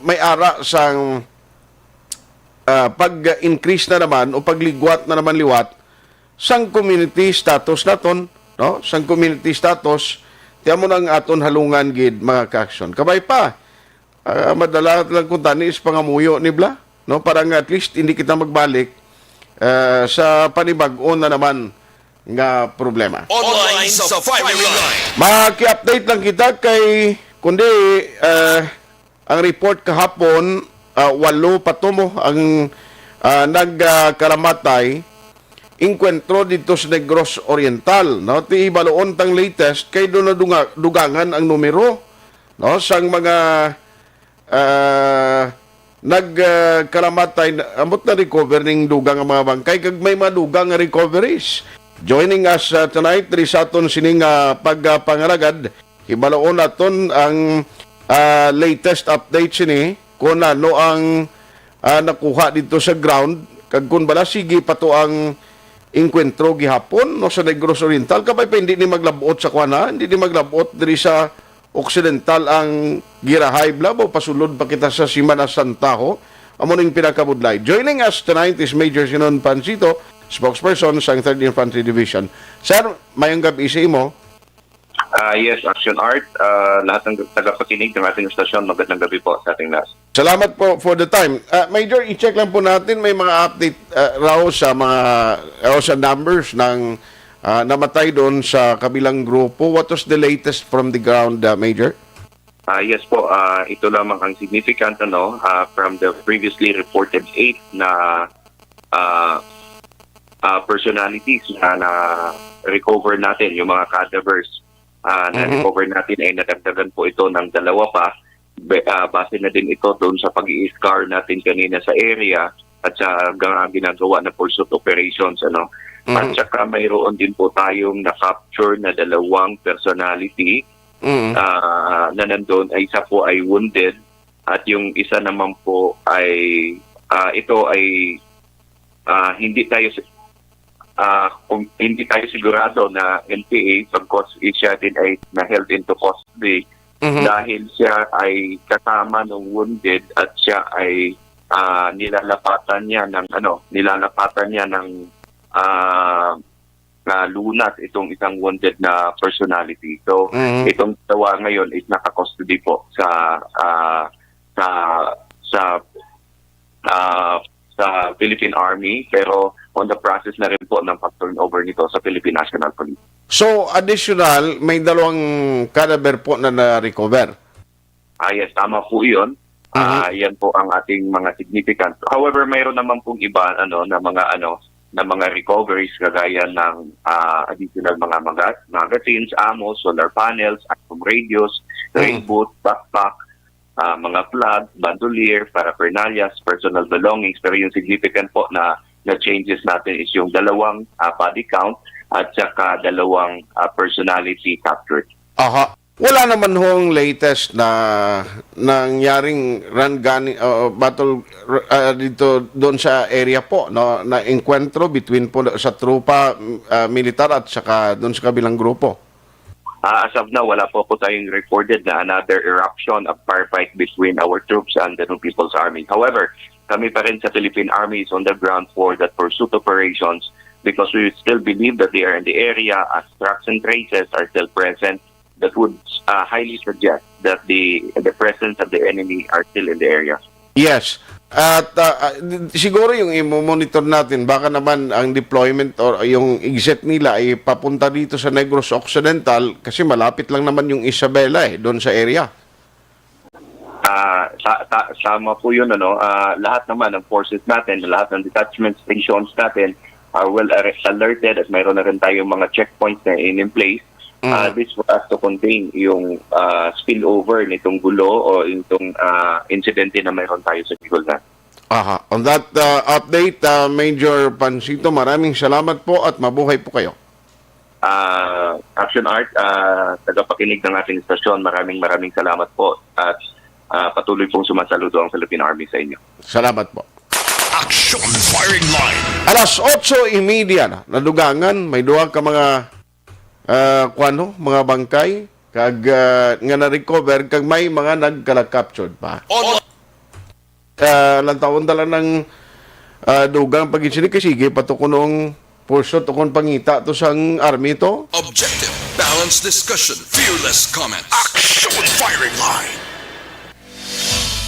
may ara sang pag-increase na naman o pagligwat na naman liwat sang community status naton, no? Sang community status, tiyan mo nang aton halungan gid mga ka-aksyon. Kabay pa, madala lang kung tanis pangamuyo ni Bla, no? Parang at least hindi kita magbalik sa panibag-on na naman nga problema. Online sa Firing Line. Maki-update lang kita kay kundi ang report kahapon 8 patumo ang nagkaramatay inkwentro dito sa Negros Oriental, no? Ti baloon tang latest kay do na dugangan ang numero, no, sang mga nagkaramatay amot na recover ning dugang ang mga bangkay kag may madugang nga recoveries. Joining us tonight diri sa aton sining pagpangalagad, hibaloon naton ang latest update sini kung ano ang nakuha dito sa ground kag kun bala sige pa to ang inkwentro gihapon no sa Negros Oriental. Kabay pa hindi ni maglabot sa kuana, hindi ni maglabot diri sa Occidental ang girahay blabo pasulod pa kita sa Simana Santaho. Amo ning pinakabudlay. Joining us tonight is Major Sinon Pancito, spokesperson sa 3rd Infantry Division. Sir, mayong gabi sa imo. Yes, Aksyon Art. Lahat ng tagapakinig ng ating stasyon, magandang gabi po sa ating nas. Salamat po for the time. Major, i-check lang po natin, may mga update raw sa numbers ng namatay doon sa kabilang grupo. What was the latest from the ground, Major? Yes po, ito lamang ang significant from the previously reported 8 na personalities na recover natin, yung mga cadavers. Na-recover natin ay nadagdagan po ito ng 2 pa. Base na din ito doon sa pag-i-scar natin kanina sa area at sa ginagawa na pursuit operations. At saka mayroon din po tayong na-capture na 2 personality na nandun. Isa po ay wounded at yung isa naman po ay ito ay hindi tayo kung hindi tayo sigurado na NPA pagkos siya din ay na-held into custody dahil siya ay kasama ng wounded at siya ay nilalapatan niya ng lunas itong isang wounded na personality. So itong tawa ngayon is naka-custody po sa Philippine Army, pero on the process na rin po ng pag-turnover nito sa Philippine National Police. So, additional, may dalawang cadaver po na na-recover. Yes, tama po yun. Yan po ang ating mga significant. However, mayroon naman pong iba na mga recoveries kagaya ng additional mga magazines, ammo, solar panels, atom radios, rainboot, backpack, mga flag, bandolier, paraphernalias, personal belongings. Pero yung significant po na changes natin is yung dalawang body count at saka dalawang personality captured. Aha. Wala naman hong latest na nangyaring battle dito doon sa area po, no, na encuentro between po sa trupa militar at saka doon sa kabilang grupo. As of now, wala po tayong recorded na another eruption of firefight between our troops and the People's Army. However, kami pa rin sa Philippine Army is on the ground for the pursuit operations because we still believe that they are in the area as tracks and traces are still present that would highly suggest that the presence of the enemy are still in the area. Yes. At siguro yung i-monitor natin, baka naman ang deployment or yung exit nila ay papunta dito sa Negros Occidental kasi malapit lang naman yung Isabela doon sa area. Sama po yun, lahat naman ng forces natin, lahat ng detachment stations natin are well alerted at mayroon na rin tayong mga checkpoints na in place. This for us to contain yung spillover nitong gulo o itong insidente na mayroon tayo sa Bicol na. Aha. On that update, Major Pansito, maraming salamat po at mabuhay po kayo. Action Art, tagapakinig ng ating istasyon, maraming salamat po at patuloy pong sumasaludo ang Philippine Army sa inyo. Salamat po. Action Firing Line. Alas 8:30 na, nadugangan, may duha ka mga mga bangkay kag nga na-recover kag may mga nagkala-captured pa. Lantawon dala ng dugang pag-isinig kasi sige patukunong purso tukon pangita to sang army to. Objective, balanced discussion, fearless comments. Action Firing Line.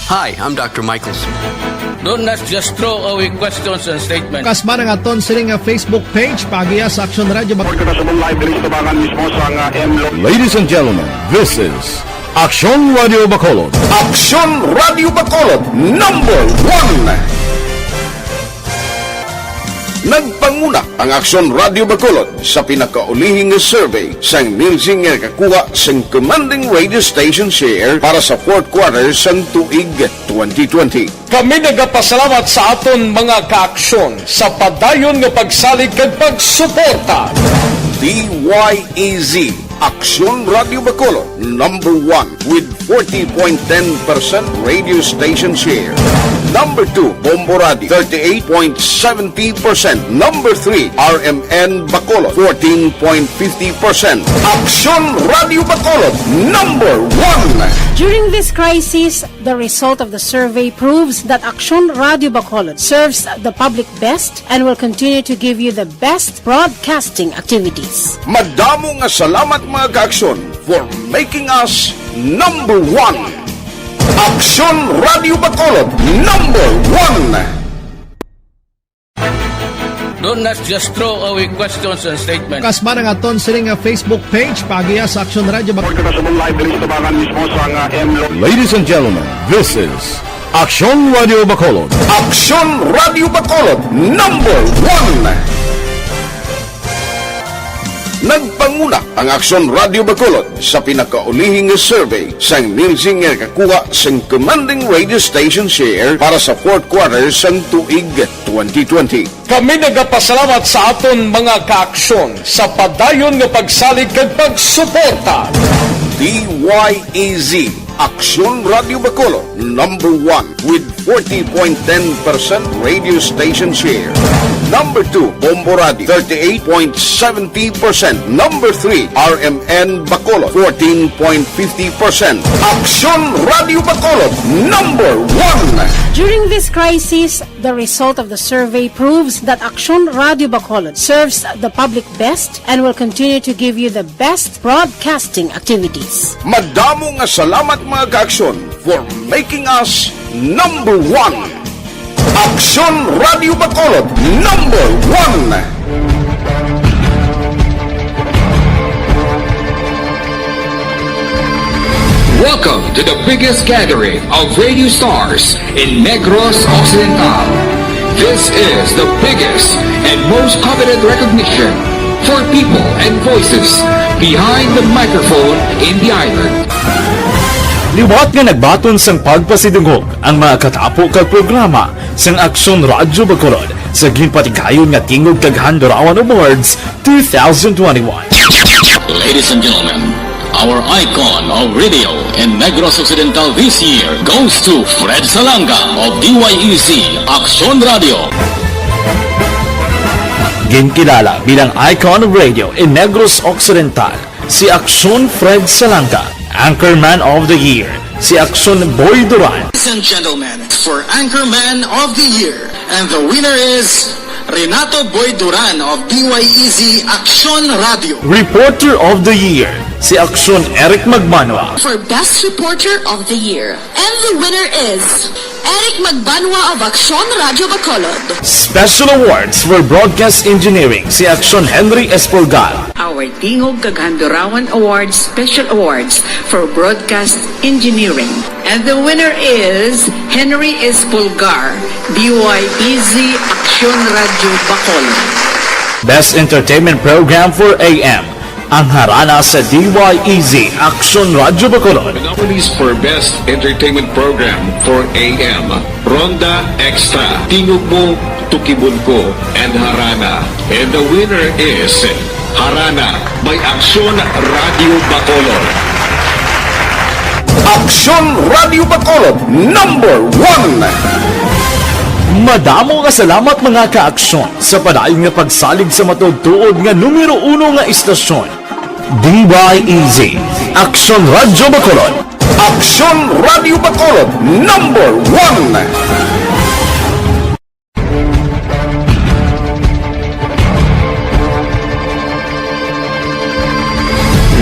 Hi, I'm Dr. Michelson. Do not just throw away questions and statements. Kasma ng aton sining Facebook page pagiya sa Aksyon Radio. Ladies and gentlemen, this is Aksyon Radio Bacolod. Aksyon Radio Bacolod, number 1. Nagpanguna ang Aksyon Radio Bacolod sa pinakaulihing survey sa Nilsing nga kakuha sa commanding radio station share para sa fourth quarter sa tuig 2020. Kami nagapasalamat sa aton mga kaaksyon sa padayon nga pagsalig kag pagsuporta. DYEZ Aksyon Radio Bacolod, number 1 with 40.10% radio station share. Number 2, Bombo Radio, 38.70%. Number 3, RMN Bacolod, 14.50%. Aksyon Radio Bacolod, number 1. During this crisis, the result of the survey proves that Aksyon Radio Bacolod serves the public best and will continue to give you the best broadcasting activities. Madamo nga salamat mga kaaksyon for making us number 1. Aksyon Radio Bacolod, number 1. Do not just throw away questions and statements. Kasma ng aton sining Facebook page pagiya sa Aksyon Radio Bacolod. Ladies and gentlemen, this is Aksyon Radio Bacolod. Aksyon Radio Bacolod, number 1. Nagpanguna ang Aksyon Radio Bacolod sa pinakaulihing survey sa Nilsing nga kakuha sa commanding radio station share para sa fourth quarter sa tuig 2020. Kami nagapasalamat sa aton mga kaaksyon sa padayon nga pagsalig kag pagsuporta. DYEZ Aksyon Radio Bacolod, number 1 with 40.10% radio station share. Number 2, Bombo Radio, 38.70%. Number 3, RMN Bacolod, 14.50%. Aksyon Radio Bacolod, number 1. During this crisis, the result of the survey proves that Aksyon Radio Bacolod serves the public best and will continue to give you the best broadcasting activities. Madamo nga salamat mga ka-aksyon for making us number 1. Aksyon Radio Bacolod, number 1. Welcome to the biggest gathering of radio stars in Negros Occidental. This is the biggest and most coveted recognition for people and voices behind the microphone in the island. Liwat nga nagbaton sang pagpasidungog ang mga katapo kag programa sang Aksyon Radyo Bacolod sa ginpatigayon nga tingog kag Handurawan Awards 2021. Ladies and gentlemen, our icon of radio in Negros Occidental this year goes to Fred Salanga of DYEC Aksyon Radio. Ginkilala bilang icon of radio in Negros Occidental, si Aksyon Fred Salanga. Anchorman of the Year, si Aksyon Boy Duran. Ladies and gentlemen, for Anchorman of the Year, and the winner is Renato Boy Duran of DYEC Aksyon Radio. Reporter of the Year, si Aksyon Eric Magmanwa. For Best Reporter of the Year, and the winner is Eric Magbanwa of Aksyon Radio Bacolod. Special Awards for Broadcast Engineering, si Aksyon Henry Espolgar. Our Tingog kag Handurawan Awards Special Awards for Broadcast Engineering. And the winner is Henry Espolgar, DYEZ Aksyon Radio Bacolod. Best Entertainment Program for AM, ang harana sa DYEZ Aksyon Radio Bacolod. The nominees for Best Entertainment Program for AM, Ronda Extra, Tingog Mo, Tukibon Ko, and Harana. And the winner is Harana by Aksyon Radio Bacolod. Aksyon Radio Bacolod, number 1. Madamo nga salamat mga ka-aksyon sa padayon nga pagsalig sa matugtuod nga numero 1 nga istasyon. DYEZ Aksyon Radio Bacolod. Aksyon Radio Bacolod, number 1.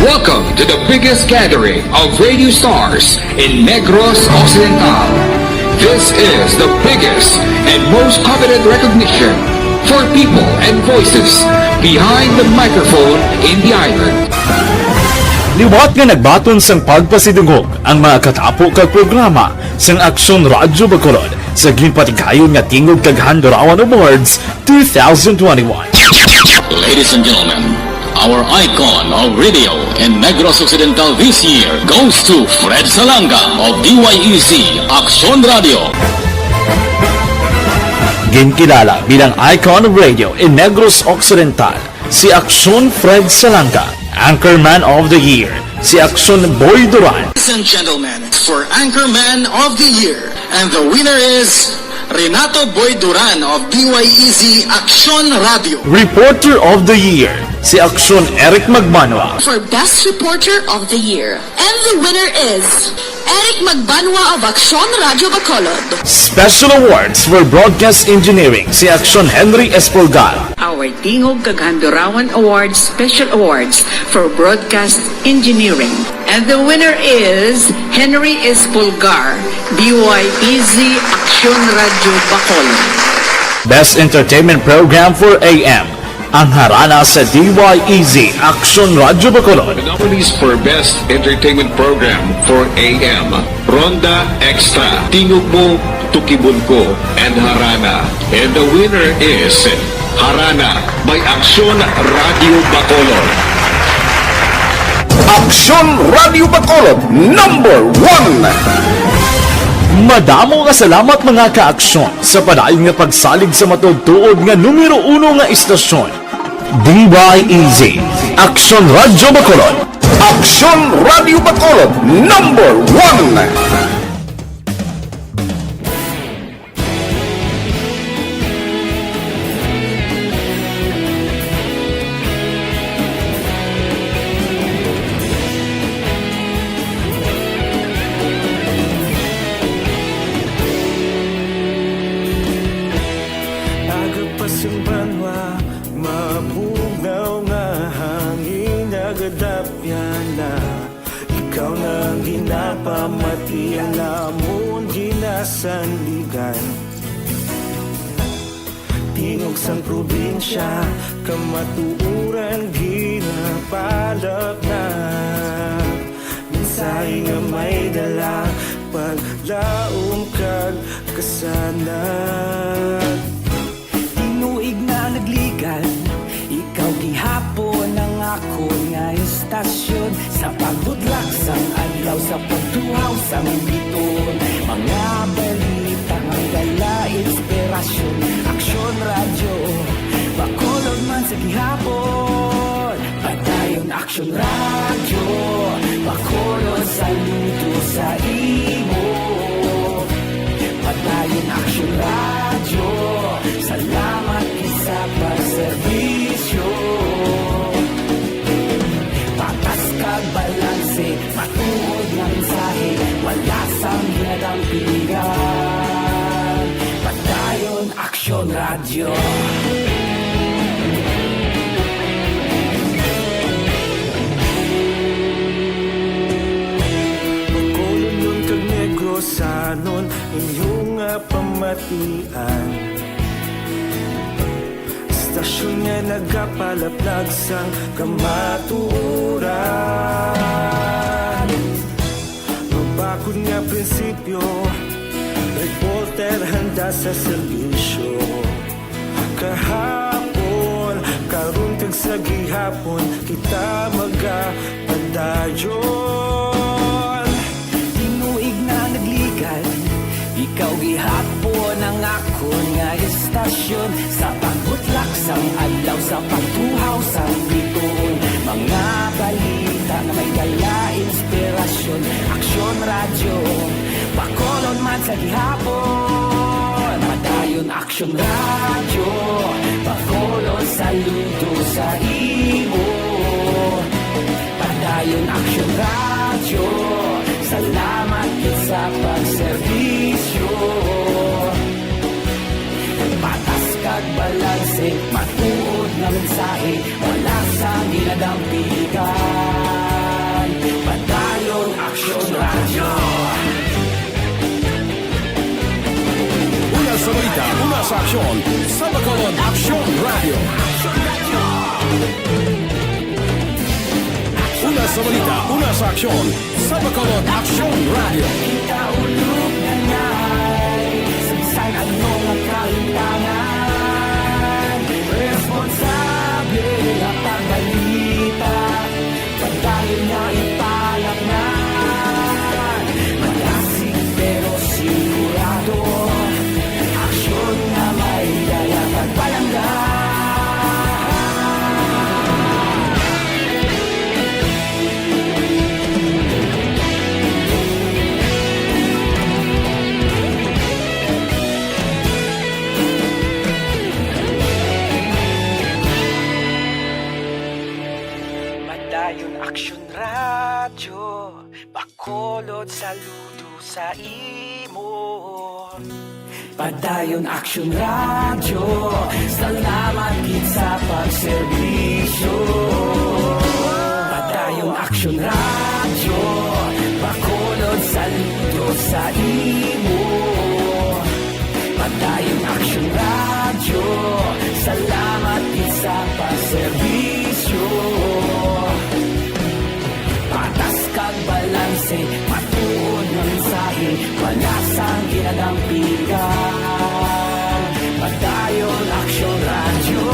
Welcome to the biggest gathering of radio stars in Negros Occidental. This is the biggest and most coveted recognition for people and voices behind the microphone in the island. Liwat nga nagbaton sang pagpasidungog ang mga katapo kag programa sang Aksyon Radyo Bacolod sa ginpatigayon nga tingog kag Handurawan Awards 2021. Ladies and gentlemen, our icon of radio in Negros Occidental this year goes to Fred Salanga of DYEC Aksyon Radio. Ginkilala bilang icon of radio in Negros Occidental, si Aksyon Fred Salanga. Anchorman of the Year, si Aksyon Boy Duran. Ladies and gentlemen, for Anchorman of the Year, and the winner is Renato Boy Duran of DYEC Aksyon Radio. Reporter of the Year, si Aksyon Eric Magmanwa. For Best Reporter of the Year, and the winner is Eric Magbanwa of Aksyon Radio Bacolod. Special Awards for Broadcast Engineering, si Aksyon Henry Espolgar. Our Tingog kag Handurawan Awards Special Awards for Broadcast Engineering. And the winner is Henry Espolgar, DYEZ Aksyon Radio Bacolod. Best Entertainment Program for AM, ang harana sa DYEZ Aksyon Radio Bacolod. The nominees for Best Entertainment Program for AM, Ronda Extra, Tingog Mo, Tukibon Ko, and Harana. And the winner is Harana by Aksyon Radio Bacolod. Aksyon Radio Bacolod, number 1. Madamo nga salamat mga ka-aksyon sa padayon nga pagsalig sa matugtuod nga numero 1 nga istasyon. DYEZ Aksyon Radio Bacolod. Aksyon Radio Bacolod, number 1. nagadapya na ikaw nang ginapamati ang namon ginasandigan. Tingog sang probinsya kamatuuran ginapalap na minsay nga may dala paglaom kag kasanag. Tinuig na nagligan, ikaw gihapon ang ako nga istasyon sa pagbudlak sang adlaw sa pagtuhaw sang biton. Mga balita nga dala inspirasyon, Aksyon Radyo Bacolod man sa gihapon. Padayon Aksyon Radyo Bacolod, saludo sa imo. Padayon Aksyon Radyo, salamat isa pagserbisyo. Patas kag balanse, matuod ng mensahe, wala sang ginadampingan. Padayon Aksyon Radyo. Bacolod nun kag Negrosanon inyong pamatian. Istasyon nga nagapalaplag sang kamaturan. Mabakod nga prinsipyo, reporter handa sa serbisyo. Kahapon, karun kag sa gihapon, kita magapadayon. Tinuig na nagligan, ikaw gihapon ang ako nga istasyon sa pagbutlak sang adlaw sa pagtuhaw sang biton. Mga balita na may dala inspirasyon, Aksyon Radyo Bacolod man sa gihapon. Padayon Aksyon Radyo Bacolod, saludo sa imo. Padayon Aksyon Radyo, salamat sa pagserbisyo. Patas kag balanse, matuod na mensahe, wala sang ginadampigan. Padayon Aksyon Radyo. Una sa balita, una sa aksyon, sa Bacolod Aksyon Radio. Una sa balita, una sa aksyon, sa Bacolod Aksyon Radio. Kaulog na ngay, sabisan ano nga kahintangan. Responsable na pagbalita, pagdayon na ipalak na. Malasig pero sigurado, aksyon na may dala pagpalanggan. Padayon Aksyon Radyo Bacolod, saludo sa imo. Padayon Aksyon Radyo, salamat gid sa pagserbisyo. Padayon Aksyon Radyo Bacolod, saludo sa imo. Padayon Aksyon Radyo, salamat gid sa pagserbisyo. Patas kag balanse, matuod na mensahe, wala sang ginadampigan. Padayon Aksyon Radyo.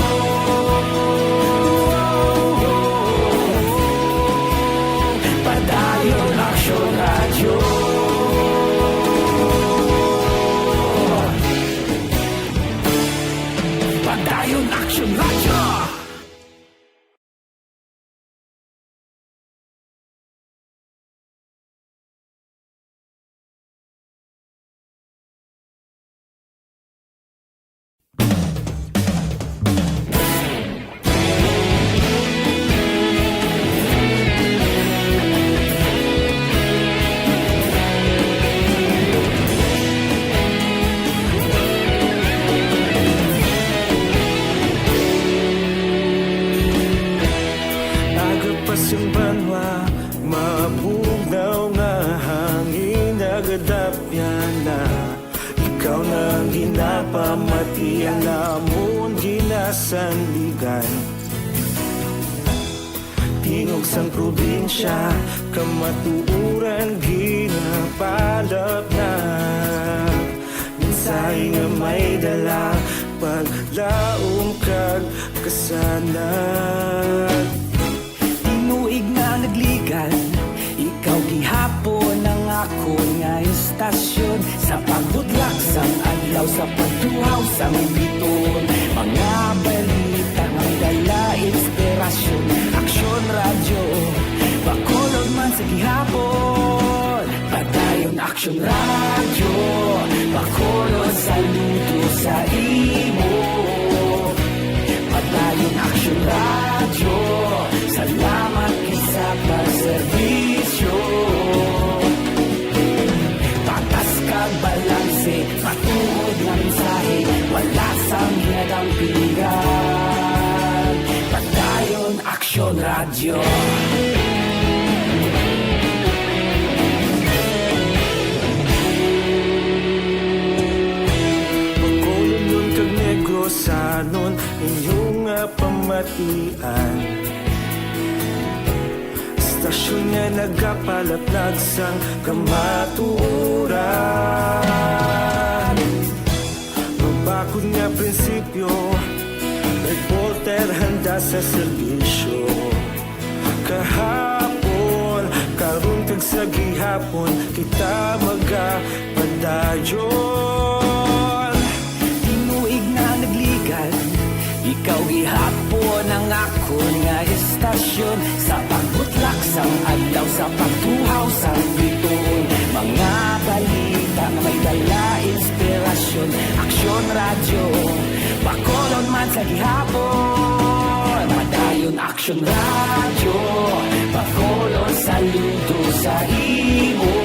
Di alamon ginasandigan Tingog sang probinsya Kamatuuran ginapalap na Minsay nga may dala Paglaom kag kasanag Tinuig nga nagligan Ikaw gihapon ang ako nga istasyon Sa pagbutlak sang adlaw Sa pagtuhaw sang biton Mga balita ng dala inspirasyon Aksyon radyo Bacolod man sa gihapon Padayon Aksyon radyo Bacolod saludo sa imo Padayon Aksyon radyo Salamat sa pagserbisyo Patas kag balanse Matuod na mensahe Wala sang hinadang pilihan Padayon Aksyon radyo Bacolod nun kag Negrosanon Inyong pamatian Stasyon nga nagapalaplag sang kamatuuran Magbakod nga prinsipyo Reporter handa sa serbisyo Kahapon, karun kag sa gihapon Kita magapadayon Tinuig na nagligan Ikaw gihapon ang ako nga istasyon Sa pagbutlak sang adlaw Sa pagtuhaw sang biton Mga balita na may dala inspirasyon Aksyon radyo Bacolod man sa gihapon Padayon Aksyon radyo Bacolod saludo sa imo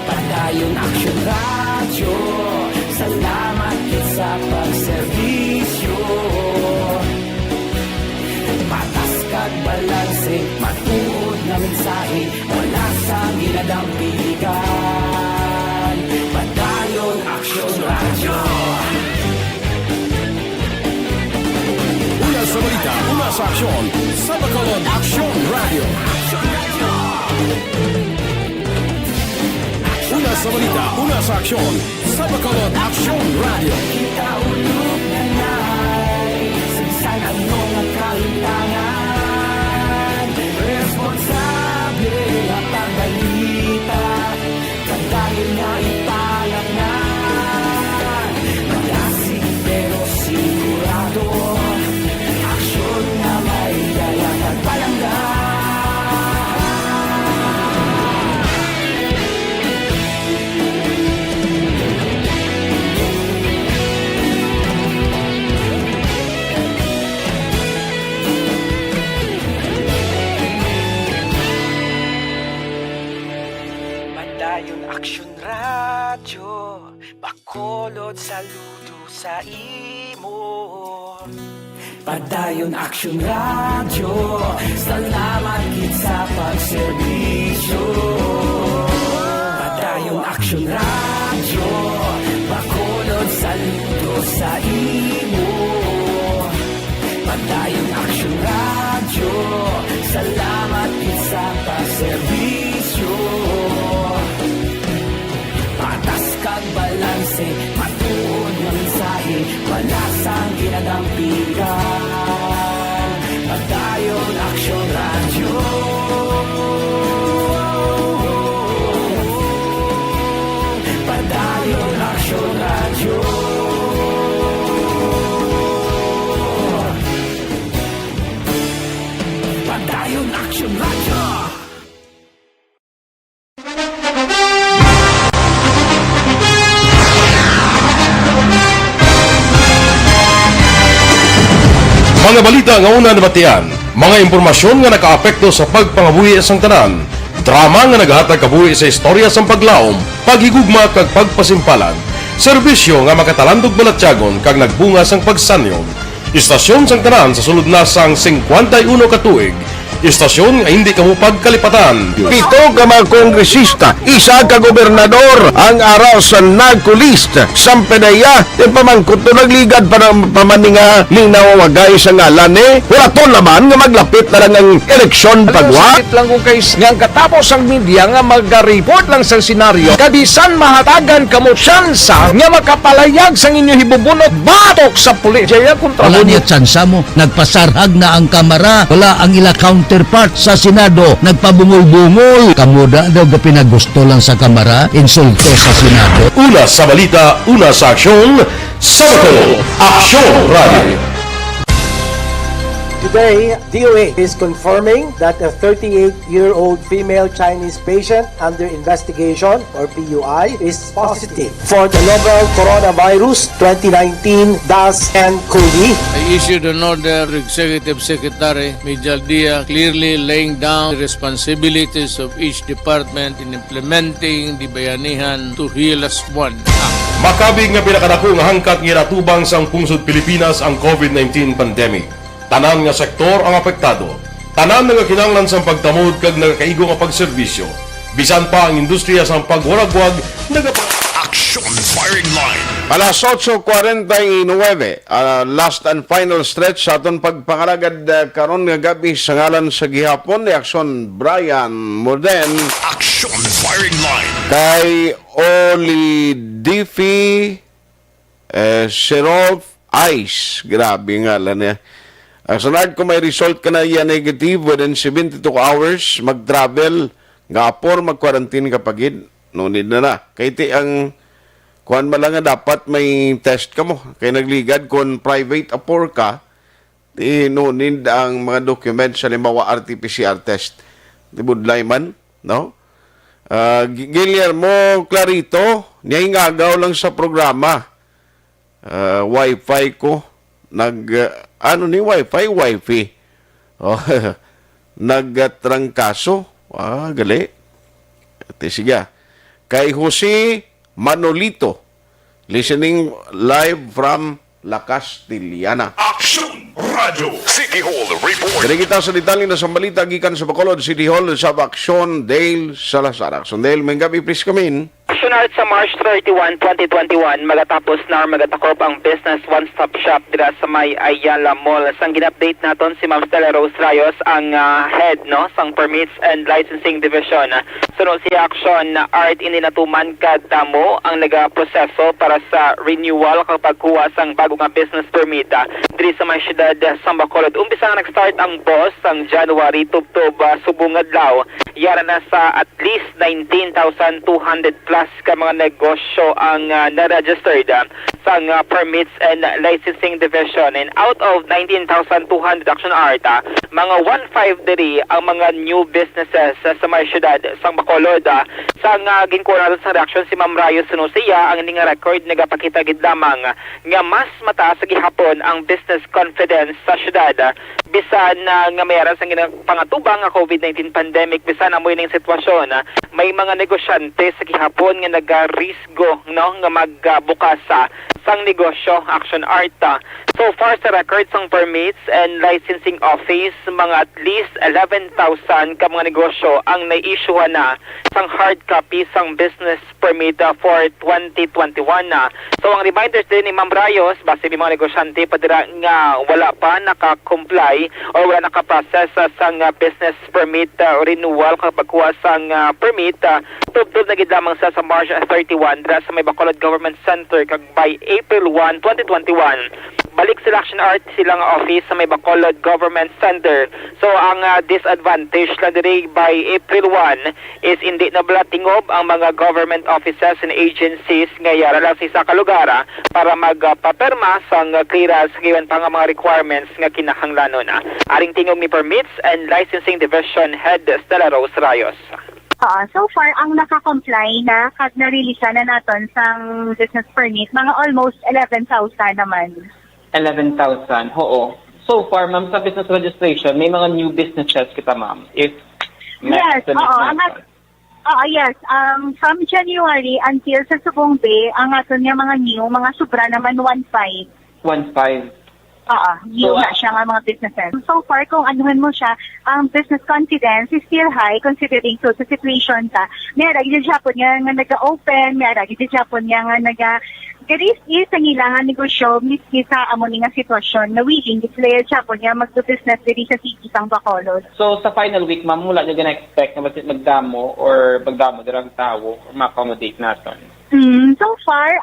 Padayon Aksyon radyo Salamat sa pagserbisyo Patas kag balanse Matuod na mensahe Wala sang ginadampiligan Padayon Aksyon radyo Una sa balita, una sa aksyon, sa Bacolod Aksyon Radio. Una sa balita, una sa aksyon, sa Bacolod Aksyon Radio. Kita ulog na na'y Sinsan ang mga kalintangan Responsable at ang balita Dahil nga ipalag na Magasig pero sigurado Aksyon na may dalang at palanggan Padayon Aksyon radyo Bacolod saludo sa imo Padayon Aksyon radyo Salamat gid sa pagserbisyo Padayon Aksyon radyo Bacolod saludo sa imo Padayon Aksyon radyo Salamat gid sa pagserbisyo Patas kag balanse Matuod na mensahe Wala sang ginadampigan Padayon Aksyon radyo Padayon Aksyon radyo Padayon Aksyon radyo Mga balita nga una nabatian, mga impormasyon nga nakaapekto sa pagpangabuhi sang tanan, drama nga naghatag kabuhi sa istorya sang paglaom, paghigugma kag pagpasimpalan, serbisyo nga makatalandog balatyagon kag nagbunga sang pagsanyon, istasyon sang tanan sa sulod na sang 51 ka tuig, Istasyon nga hindi kamo pagkalipatan. Pito ka mga kongresista, isa ka gobernador ang araw sa nagkulist sa pedaya di pamangkot to nagligad para pamaninga linaw wagay sa ngalan wala to naman nga maglapit na lang ang eleksyon pagwa. Sakit lang kung kays nga katapos ang media nga mag-report lang sa senaryo kabisan mahatagan kamo tsansa nga makapalayag sa inyo hibubunot batok sa pulis. Jaya kontra Wala niya tsansa mo, nagpasarhag na ang kamara, wala ang ila counterpart sa Senado, nagpabungol-bungol. Kamuda daw pinagusto lang sa kamara, insulto sa Senado. Una sa balita, una sa aksyon, sa Bacolod, Aksyon Radio. Today, DOA is confirming that a 38-year-old female Chinese patient under investigation, or PUI, is positive for the novel coronavirus 2019-10-CoV. I issued an order, Executive Secretary Mijal Dia, clearly laying down the responsibilities of each department in implementing the Bayanihan to Heal as One Act. Makabig nga pinakadako nga hangkat nga natubang sa pungsod Pilipinas ang COVID-19 pandemic. Tanan nga sektor ang apektado. Tanan nga kinahanglan sa pagtamod kag nagakaigo nga pagserbisyo. Bisan pa ang industriya sa pagwaragwag Aksyon Firing Line. Alas 8:49, last and final stretch sa aton pagpangalagad karon nga gabi sa ngalan sa gihapon ni Aksyon Brian Morden. Aksyon Firing Line. Kay Oli Diffie Sherov Ice. Grabe nga lang niya. Ang sunod ko may result ka na yan negative within 72 hours, mag-travel, nga apor, mag-quarantine ka pagid, no need na na. Kaya ti ang kuhan lang nga dapat may test ka mo. Kaya nagligad kung private apor ka, ti no need ang mga documents sa limawa RT-PCR test. Di budlay man, no? Guillermo Clarito, niya ingagaw lang sa programa. Wi-Fi ko, Wi-Fi. Oh, nagtrangkaso. Gali. Sige. Kay Jose Manolito, listening live from La Castellana. Aksyon Radio City Hall Report. Dili kita sa detalye na sa balita gikan sa Bacolod City Hall sa Aksyon Dale Salazar. Aksyon Dale, may gabi, please come in. Aksyonar sa March 31, 2021, magatapos na magatakop ang Business One-Stop Shop dira sa may Ayala Mall. Sang gin-update naton si Ma'am Stella Rose Rayos, ang head sang Permits and Licensing Division. Sunod si Aksyon Art ini natuman kadamo ang nagaproseso para sa renewal kapag kuha sang bagong business permit diri sa may syudad sa Bacolod. Umpisa nga nag-start ang boss sang January tubtob subong adlaw. Yara na sa at least 19,200 plus ka mga negosyo ang na-registered sa Permits and Licensing Division. And out of 19,200 Action Art, mga 1,500 diri ang mga new businesses sa may syudad sa Bacolod. Sa ginkuha natin sa reaction si Ma'am Rayo Sunusia, ang nga record nagapakita gid lamang nga mas mataas sa gihapon ang business confidence sa syudad. Bisan nga mayroon sa pangatubang nga COVID-19 pandemic, bisan amoy ning sitwasyon, may mga negosyante sa gihapon nga nagarisgo nga magbukas sang negosyo Action Art. So far sa record sang Permits and Licensing Office, mga at least 11,000 ka mga negosyo ang na-issue na sang hard copy sang business permit for 2021 So ang reminders din ni Ma'am Rayos, base ni mga negosyante padira nga wala pa naka-comply o wala naka-process sang business permit renewal kapag kuha sang permit, tubtob na gid lamang sa March 31 dira sa may Bacolod Government Center kag by April 1, 2021 balik sila Action Art silang office sa may Bacolod Government Center. So ang disadvantage lang diri by April 1 is hindi na bala tingob ang mga government offices and agencies nga yara lang sa isa ka lugar para magpaperma sang clearance given pa nga mga requirements nga kinahanglanon. Aring tingog ni Permits and Licensing Division Head Stella Rose Rayos. So far, ang naka-comply na kad na-release na naton sang business permit, mga almost 11,000 naman. 11,000, oo. So far, ma'am, sa business registration, may mga new businesses kita, ma'am. If yes, yes. From January until sa Subong Bay, ang aton nga mga new, mga sobra naman 1,500. 1,500. Yun na siya nga mga businesses. So far, kung anuhan mo siya, ang business confidence is still high considering so sa situation ta. Mera, yung Japon nga nag-open, mera, yung Japon nga Garis is ang ilangan negosyo miski sa amon nga sitwasyon na willing display Japon nga mag-business diri sa city sang Bacolod. So sa final week, ma'am, wala nyo gina-expect na basit magdamo or magdamo dirang tao or ma-accommodate natin? So far,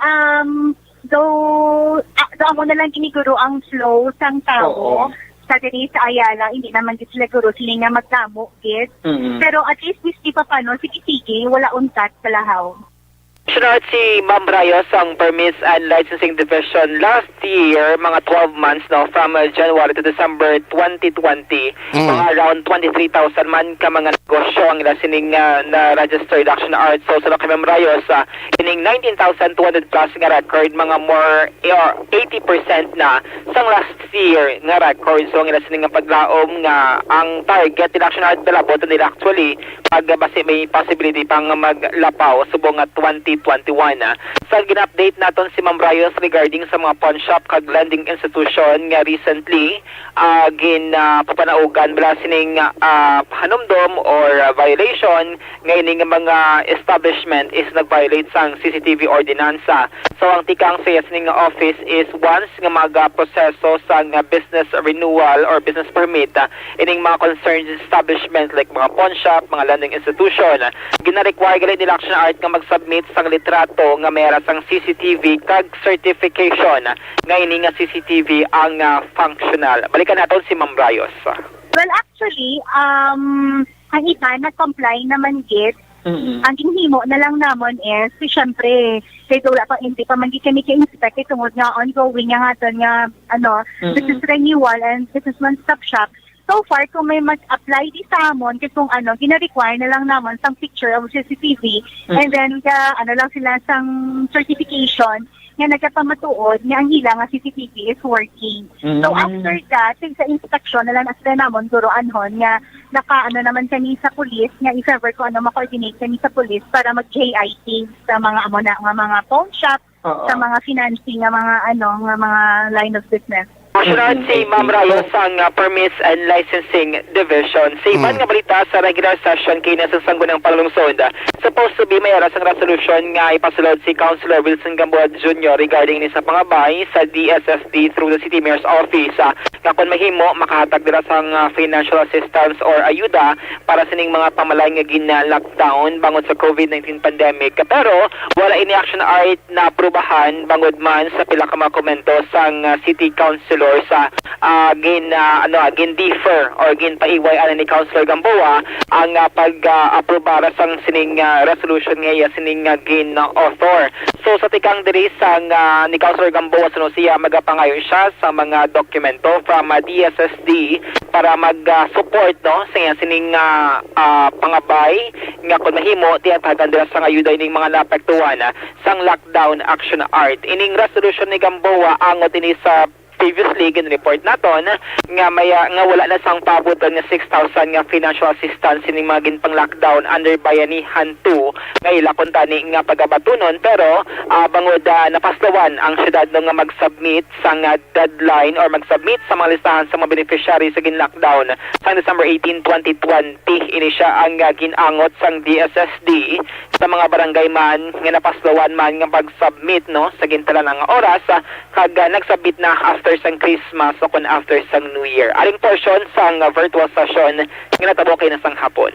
though amo na lang kiniguro ang flow sang tao sa diri sa Ayala, hindi naman gid sila guro sila nga magdamo gid. Pero at least miski pa paano, sige wala untat sa lahaw. Sunod si Ma'am Rayos ang Permits and Licensing Division last year, mga 12 months from January to December 2020. Mga around 23,000 man ka mga negosyo ang sining na registered action art. So sa kay Ma'am Rayos, ining 19,200 plus nga record, mga more or 80% na sang last year nga record. So ang sining nga paglaom nga ang target nila action art nila boto nila actually pagbasi may possibility pang maglapaw subong at 2021. Sa gin-update naton si Ma'am Rayos regarding sa mga pawn shop kag lending institution nga recently papanaugan bala sining hanumdom or violation ngayon nga mga establishment is nag-violate sang CCTV ordinansa. So ang tikang sa sining office is once nga mag-proseso sang business renewal or business permit ining mga concerned establishment like mga pawn shop, mga lending institution, gina-require galit nila action art nga mag-submit sang litrato nga mayroon sang CCTV kag certification nga ini nga CCTV ang functional. Balikan naton si Ma'am Rayos. Well, actually, ang iba nag-comply naman git. Ang hinimo na lang namon is, siyempre, kaya wala pa, hindi pa man kami ka-inspect tungod nga ongoing nga nga business renewal and business one-stop shop. So far, kung may mag-apply di sa amon, kung gina-require na lang naman sang picture of CCTV, and then lang sila sang certification, nga nagkapamatuod nga ang hila nga CCTV is working. So after that, sa inspection na lang as namon, guroanhon nga naman kami sa police, nga if ever ko ma-coordinate kami sa police para mag-JIT sa mga mga pawn shop, sa mga financing nga mga line of business. Sunod si Ma'am Rayos ang Permits and Licensing Division. Sa iban nga balita sa regular session kay nasa Sangguniang Panlungsod, supposed to be may aras ang resolution nga ipasulod si Councilor Wilson Gamboa Jr. regarding ni sa pangabay sa DSSD through the City Mayor's Office. Nga kung mahimo, makahatag nila sang financial assistance or ayuda para sa ning mga pamalay nga gina-lockdown bangod sa COVID-19 pandemic. Pero wala ini action art na aprubahan bangod man sa pila ka mga komento sang City Councilor sa gin-defer or gin-paiway ni Councilor Gamboa ang pag-aprobara sang sining resolution nga sining gin-author. So sa tikang diri sang ni Councilor Gamboa siya magapangayon siya sa mga dokumento from DSSD para mag-support sa sining pangabay nga kung mahimo tiyatagan dira sang ayuda ining mga naapektuhan sang lockdown action art. Ining resolution ni Gamboa angot ini sa previously gin-report naton nga wala na sang pabuton nga 6,000 nga financial assistance ining mga ginpang lockdown under Bayanihan 2 nga ila kuntani nga pagabatunon pero bangod napaslawan ang syudad nga mag-submit sang deadline or mag-submit sa mga listahan sa mga beneficiary sa gin-lockdown sang December 18, 2020 ini siya ang ginangot sang DSSD sa mga barangay man nga napaslawan man nga pag-submit sa gintalan nga oras kag nagsubmit na after sang Christmas o kung after sang New Year. Aling portion sang virtual session nga natabo kay na sang hapon.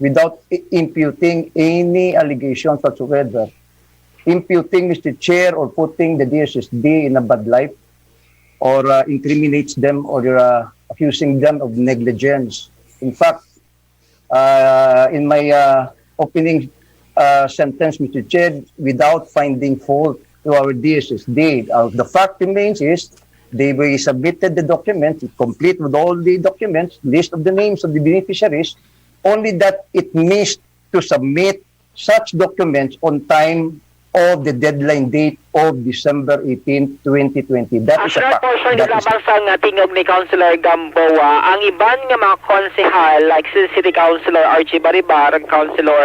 Without imputing any allegations whatsoever, imputing Mr. Chair or putting the DSSD in a bad light or incriminates them or accusing them of negligence. In fact, in my opening sentence, Mr. Chair, without finding fault to our DSSD. The fact remains is they submitted the documents, complete with all the documents, list of the names of the beneficiaries, only that it missed to submit such documents on time of the deadline date of December 18, 2020. That is a National fact. portion That is lamang sa tingog ni Councilor Gamboa, ang iban nga mga konsehal like si City Councilor Archie Baribar, Councilor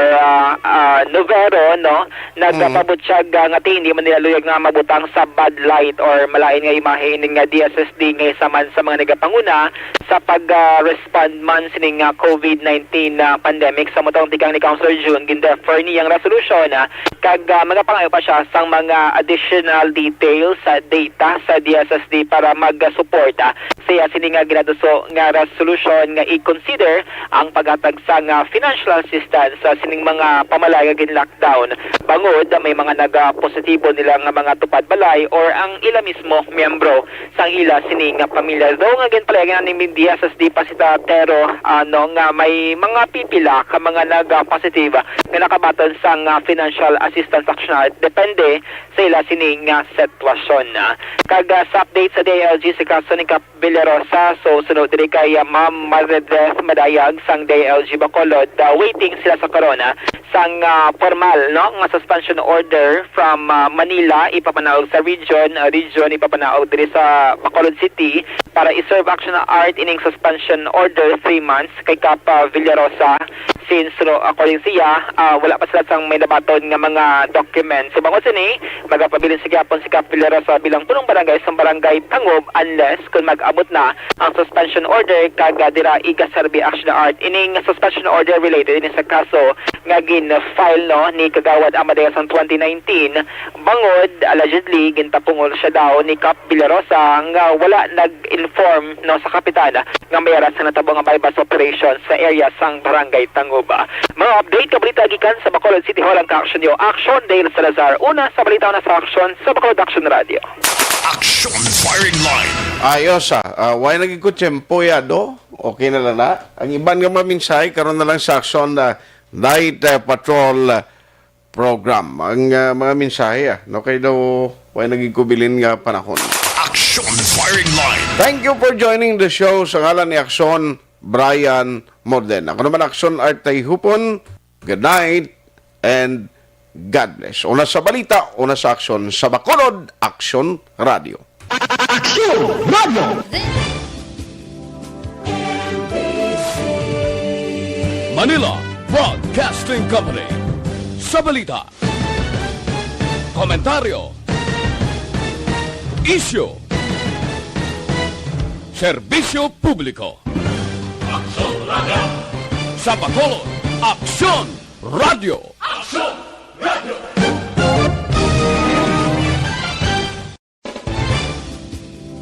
Novero, no, nagpabutyag nga hindi man nila luyag nga mabutang sa bad light or malain nga imahe ining nga DSSD nga saman sa mga nagapanguna sa pag-respond man sining COVID-19 pandemic sa mutong tigang ni Councilor June gindefer niyang resolution kag magapangayo pa siya sang mga additional details sa data sa DSSD para mag-support siya sining nga ginaduso nga resolution nga i-consider ang paghatag sa financial assistance sa sining mga pamalaya gin lockdown bangod may mga nag-positibo nilang mga tupad balay or ang ila mismo miyembro sang ila sining pamilya do nga gin pala nga ni DSSD pa si Tatero nga may mga pipila ka mga nag-positive nga nakabaton sang financial assistance action depende sa ila sining sitwasyon. Kag sa update sa DILG si kaso ni Cap Villarosa, so sunod diri kay Ma'am Maredres Madayag sang DILG Bacolod, waiting sila sa corona sang formal nga suspension order from Manila ipapanaog sa region ipapanaog diri sa Bacolod City para i-serve action art ining suspension order 3 months kay Cap Villarosa since according siya wala pa sila sang may nabaton nga mga documents. So bangod sini magapabilin si Cap Villarosa bilang punong barangay sa barangay Tangob unless kung mag-abot na ang suspension order kag dira iga-serve action art ining suspension order related ini sa kaso nga gin-file ni Kagawad Amadeo sang 2019 bangod allegedly gintapungol siya daw ni Cap Villarosa nga wala nag-inform sa kapitan nga mayara sa natabong nga bypass operation sa area sang barangay Tangoba. Mga update ka balita gikan sa Bacolod City Hall ang ka-action yo. Aksyon Dale Salazar. Una sa balita na sa aksyon sa Bacolod Action Radio. Action Firing Line. Ayos why naging ko tiyempo do? Okay na lang na. Ang iban nga maminsay, karon na lang sa aksyon na night patrol program. Ang mga mensahe no kay daw why naging kubilin nga panahon. Action Firing Line. Thank you for joining the show sa ngalan ni Aksyon Brian Morden. Ako naman Aksyon Art Tayhupon. Good night and God bless. Una sa balita, una sa aksyon sa Bacolod Action Radio. Action Radio. Manila Broadcasting Company. Sa balita, komentaryo, isyu, serbisyo publiko. Action Radio. Sa Bacolod Action Radio. Action Radio.